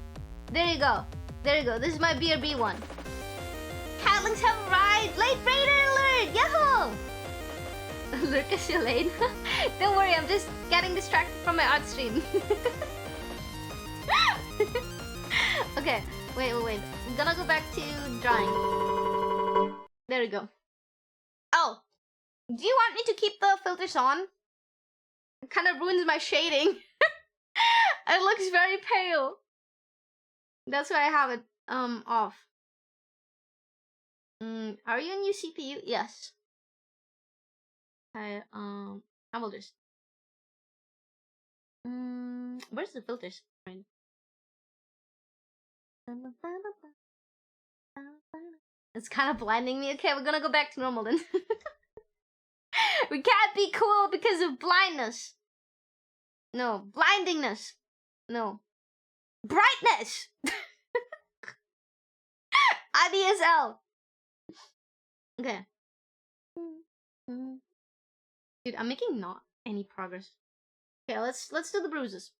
There you go. This is my BRB one. Catlings have arrived! Late raider alert! Yahoo! Lucas, you're late. Don't worry, I'm just getting distracted from my art stream. Okay, wait. I'm gonna go back to drawing. There we go. Oh, do you want me to keep the filters on? It kind of ruins my shading. It looks very pale. That's why I have it off. Are you a new CPU? Yes. I will just. Where's the filters? Right. It's kind of blinding me. Okay, we're gonna go back to normal then. We can't be cool because of blindness. No, blindingness. No. Brightness! IDSL. Okay. Dude, I'm making not any progress. Okay, let's do the bruises.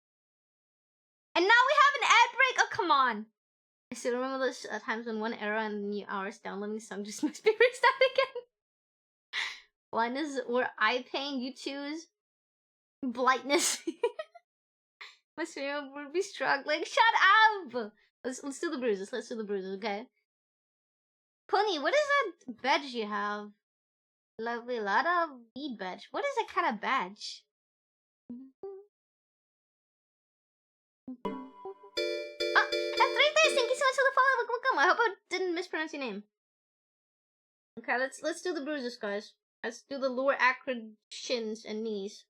And now we have an ad break. Oh, come on. I still remember those times when one error and the new hours downloading song just must be restarted again. Blindness or eye pain, you choose. Blightness. My stream would be struggling. Shut up! Let's do the bruises. Let's do the bruises, okay? Pony, what is that badge you have? Lovely Lada weed badge. What is that kind of badge? Oh, F3 thank you so much for the follow. Welcome. I hope I didn't mispronounce your name. Okay, let's do the bruises, guys. Let's do the lower acrid shins and knees.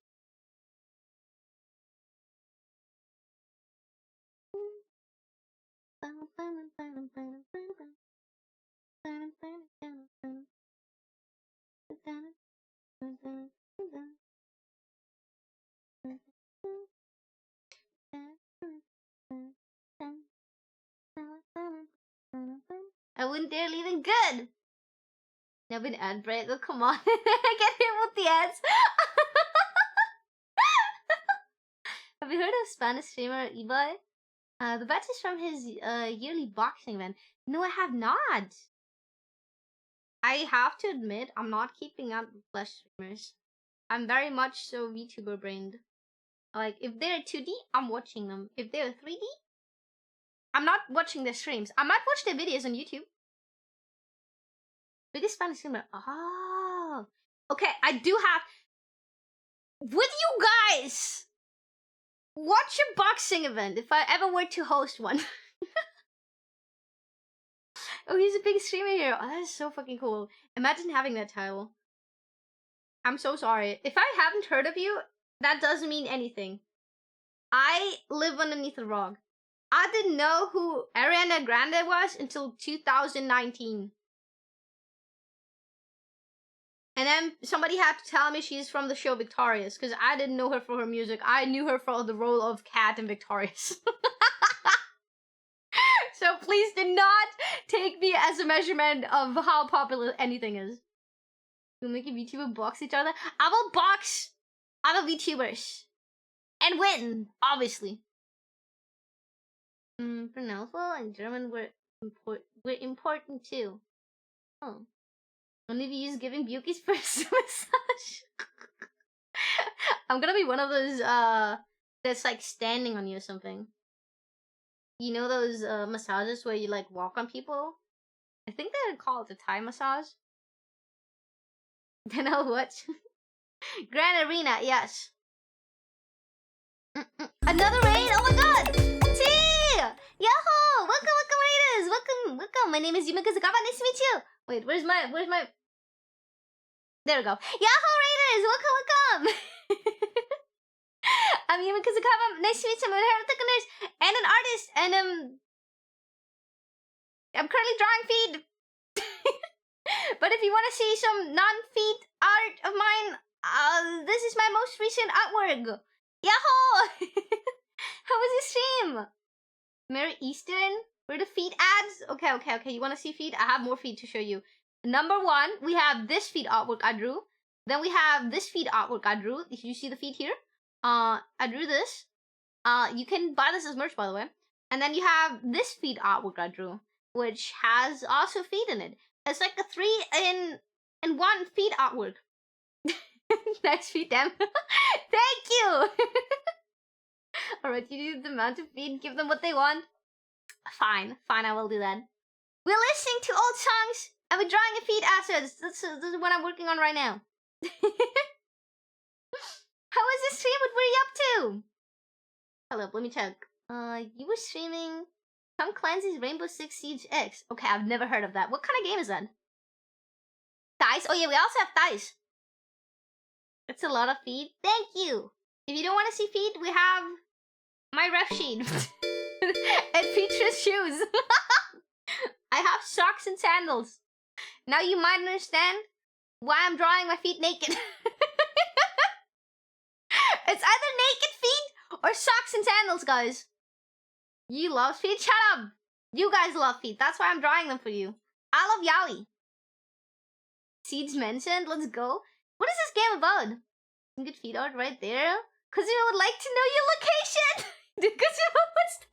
I wouldn't dare leave it good. Now been ad break. Oh, come on. I get hit with the ads. Have you heard of Spanish streamer Ebai? The badge is from his yearly boxing event. No, I have not. I have to admit, I'm not keeping up with flesh streamers. I'm very much so VTuber brained. Like, if they're 2D, I'm watching them. If they're 3D, I'm not watching their streams. I might watch their videos on YouTube. Biggest Spanish streamer. Oh. Okay, I do have... Would you guys watch a boxing event if I ever were to host one? Oh, he's a big streamer here. Oh, that is so fucking cool. Imagine having that title. I'm so sorry. If I haven't heard of you, that doesn't mean anything. I live underneath a rock. I didn't know who Ariana Grande was until 2019. And then somebody had to tell me she's from the show Victorious, because I didn't know her for her music. I knew her for the role of Kat in Victorious. So please do not take me as a measurement of how popular anything is. We'll make a VTuber box each other. I will box other VTubers. And win, obviously. Pronounceful and German were important too. Oh. Only we use giving Buki's first massage. I'm gonna be one of those that's like standing on you or something. You know those massages where you like walk on people? I think they're called the Thai massage. Then I'll watch. Grand Arena, yes. Another raid? Oh my god! Tea! Yahoo! Welcome, raiders! Welcome. My name is Yuyu Kazakawa. Nice to meet you. Wait, where's my... There we go. Yahoo, raiders! Welcome! I'm Yuyu Kazakawa. Nice to meet you. I'm a heraldic nurse and an artist, and I'm currently drawing feet. But if you want to see some non-feet art of mine, this is my most recent artwork. Yahoo! How was your stream? Merry Eastern? Where the feet ads? Okay. You want to see feet? I have more feet to show you. Number one, we have this feet artwork I drew. Then we have this feet artwork I drew. If you see the feet here, I drew this. You can buy this as merch, by the way. And then you have this feet artwork I drew, which has also feet in it. It's like a 3-in-1 feet artwork. Nice feet, damn. Thank you. Alright, you need the amount of feet, give them what they want. Fine, I will do that. We're listening to old songs and we're drawing a feet assets. This is what I'm working on right now. How was this stream? What were you up to? Hold up, let me check. You were streaming Tom Clancy's Rainbow Six Siege X. Okay, I've never heard of that. What kind of game is that? thighs. Oh yeah, we also have thighs. It's a lot of feet. Thank you. If you don't want to see feet, we have my ref sheet. It features shoes. I have socks and sandals. Now you might understand why I'm drawing my feet naked. It's either naked feet or socks and sandals, guys. You love feet? Shut up. You guys love feet. That's why I'm drawing them for you. I love yaoi. Seeds mentioned. Let's go. What is this game about? Some good feet art right there. Because you would like to know your location. Because you wants to.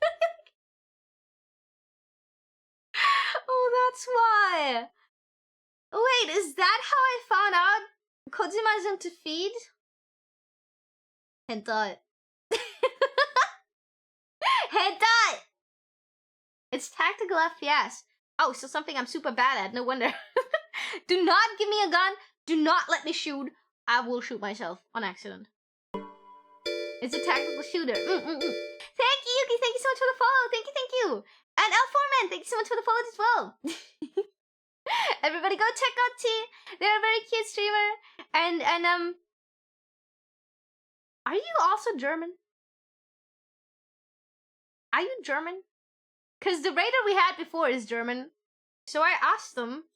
Oh, that's why. Wait, is that how I found out Kojima's into feet? Hentai. Hentai! It's tactical FPS. Oh, so something I'm super bad at. No wonder. Do not give me a gun. Do not let me shoot. I will shoot myself on accident. It's a tactical shooter. Thank you, Yuki. Thank you so much for the follow. Thank you. And L4Man, thank you so much for the follow as well. Everybody go check out T. They're a very cute streamer. And are you also German? Are you German? Because the raider we had before is German. So I asked them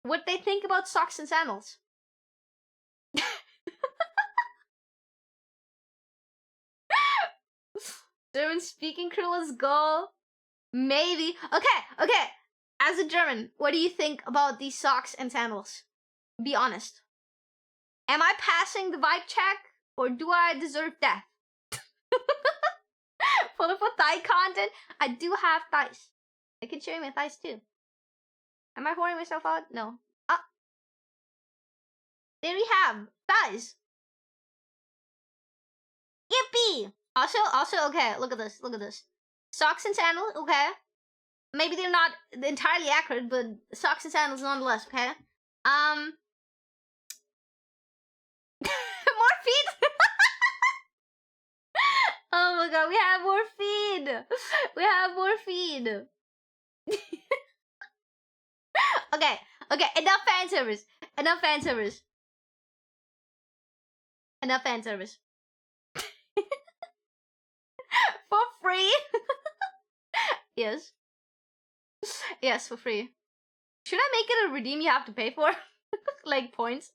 what they think about socks and sandals. German speaking crew, let's go. Maybe. Okay. As a German, what do you think about these socks and sandals? Be honest. Am I passing the vibe check or do I deserve death? For thigh content, I do have thighs. I can show you my thighs too. Am I whoring myself out? No. There we have thighs. Yippee! Also, okay, look at this. Socks and sandals, okay. Maybe they're not entirely accurate, but socks and sandals nonetheless, okay? More feet? Oh my god, we have more feet! Okay, enough fan service. For free? Yes, for free. Should I make it a redeem you have to pay for? Like points?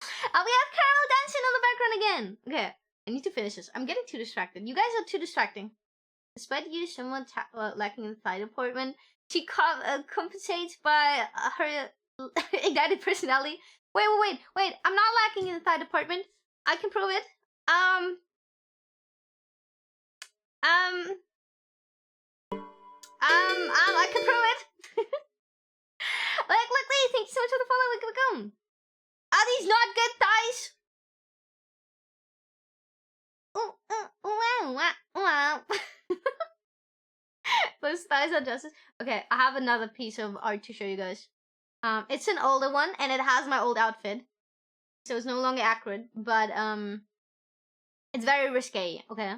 We have Caramel dancing on the background again. Okay, I need to finish this. I'm getting too distracted. You guys are too distracting. Despite you somewhat lacking in the thigh department, she compensates by her ignited personality. Wait. I'm not lacking in the thigh department. I can prove it. I can prove it. Look, Lee, thank you so much for the follow. Look. Are these not good thighs? Those thighs are justice. Okay, I have another piece of art to show you guys. It's an older one, and it has my old outfit, so it's no longer accurate. But it's very risque. Okay.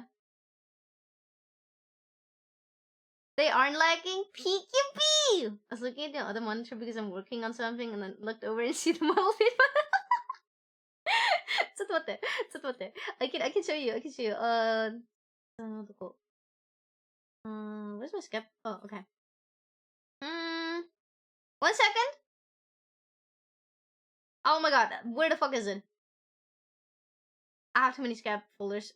They aren't lagging. Peeky. I was looking at the other monitor because I'm working on something, and then looked over and see the model feed. I can show you. Where's my skip? Oh, okay. 1 second. Oh my god, where the fuck is it? I have too many scap folders.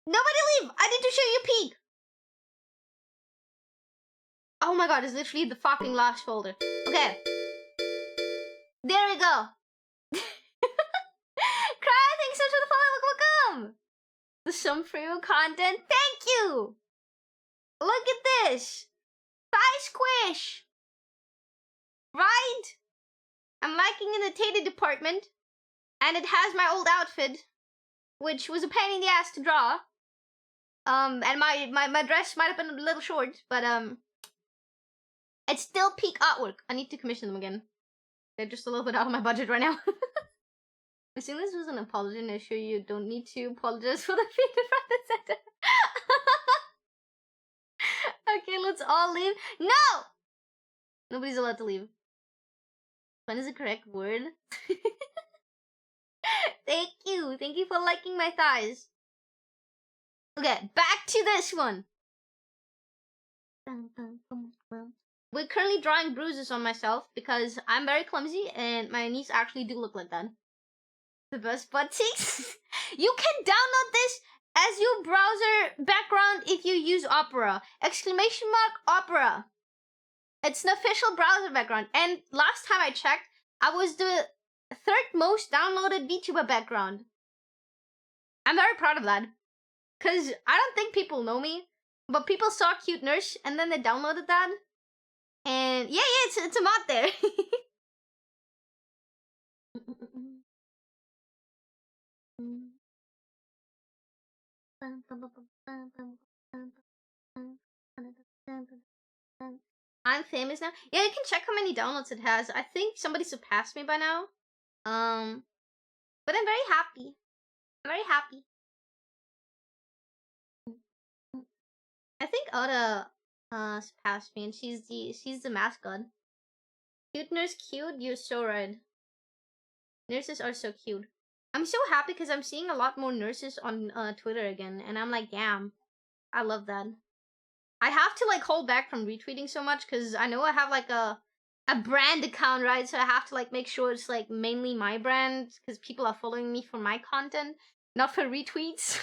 Nobody leave! I need to show you peek! Oh my god, it's literally the fucking last folder. Okay. There we go. Cry, thanks so much for the follow. Welcome. The some free content. Thank you. Look at this. Thigh squish. Right? I'm liking in the tater department. And it has my old outfit, which was a pain in the ass to draw. And my dress might have been a little short, but it's still peak artwork. I need to commission them again. They're just a little bit out of my budget right now. I think this was an apology, and I assure you don't need to apologize for the feed in front and center. Okay, let's all leave. No! Nobody's allowed to leave. Fun is the correct word. Thank you. Thank you for liking my thighs. Okay, back to this one. We're currently drawing bruises on myself because I'm very clumsy and my knees actually do look like that. The best butt cheeks. You can download this as your browser background if you use Opera. Exclamation mark Opera. It's an official browser background. And last time I checked, I was the third most downloaded VTuber background. I'm very proud of that. Because I don't think people know me. But people saw Cute Nurse and then they downloaded that. And yeah, it's a mod there. I'm famous now. Yeah, you can check how many downloads it has. I think somebody surpassed me by now. But I'm very happy. I'm very happy. I think Oda surpassed me, and she's the mascot. Cute nurse, cute. You're so right. Nurses are so cute. I'm so happy because I'm seeing a lot more nurses on Twitter again, and I'm like, damn, I love that. I have to like hold back from retweeting so much because I know I have like a brand account, right? So I have to like make sure it's like mainly my brand because people are following me for my content, not for retweets.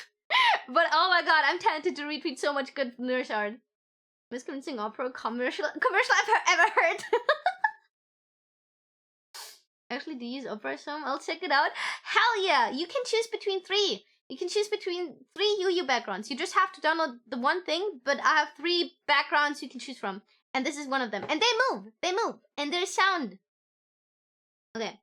But oh my god, I'm tempted to retweet so much good nurse art. Most convincing opera commercial I've ever heard. Actually, do you use Opera some? I'll check it out. Hell yeah! You can choose between 3. You can choose between 3 Yuyu backgrounds. You just have to download the one thing, but I have 3 backgrounds you can choose from. And this is one of them. And they move! They move! And there's sound! Okay.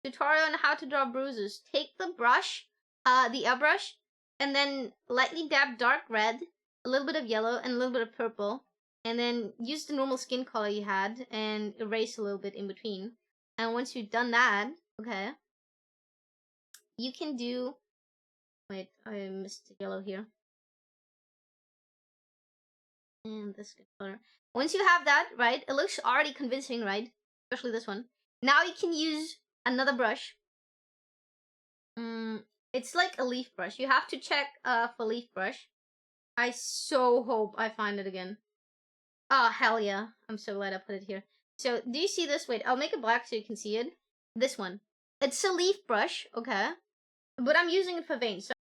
Tutorial on how to draw bruises. Take the brush, the airbrush, and then lightly dab dark red, a little bit of yellow, and a little bit of purple. And then use the normal skin color you had and erase a little bit in between. And once you've done that, okay, you can do... Wait, I missed the yellow here. And this color. Once you have that, right, it looks already convincing, right? Especially this one. Now you can use another brush. It's like a leaf brush. You have to check for leaf brush. I so hope I find it again. Oh, hell yeah. I'm so glad I put it here. So, do you see this? Wait, I'll make it black so you can see it. This one. It's a leaf brush, okay? But I'm using it for veins. So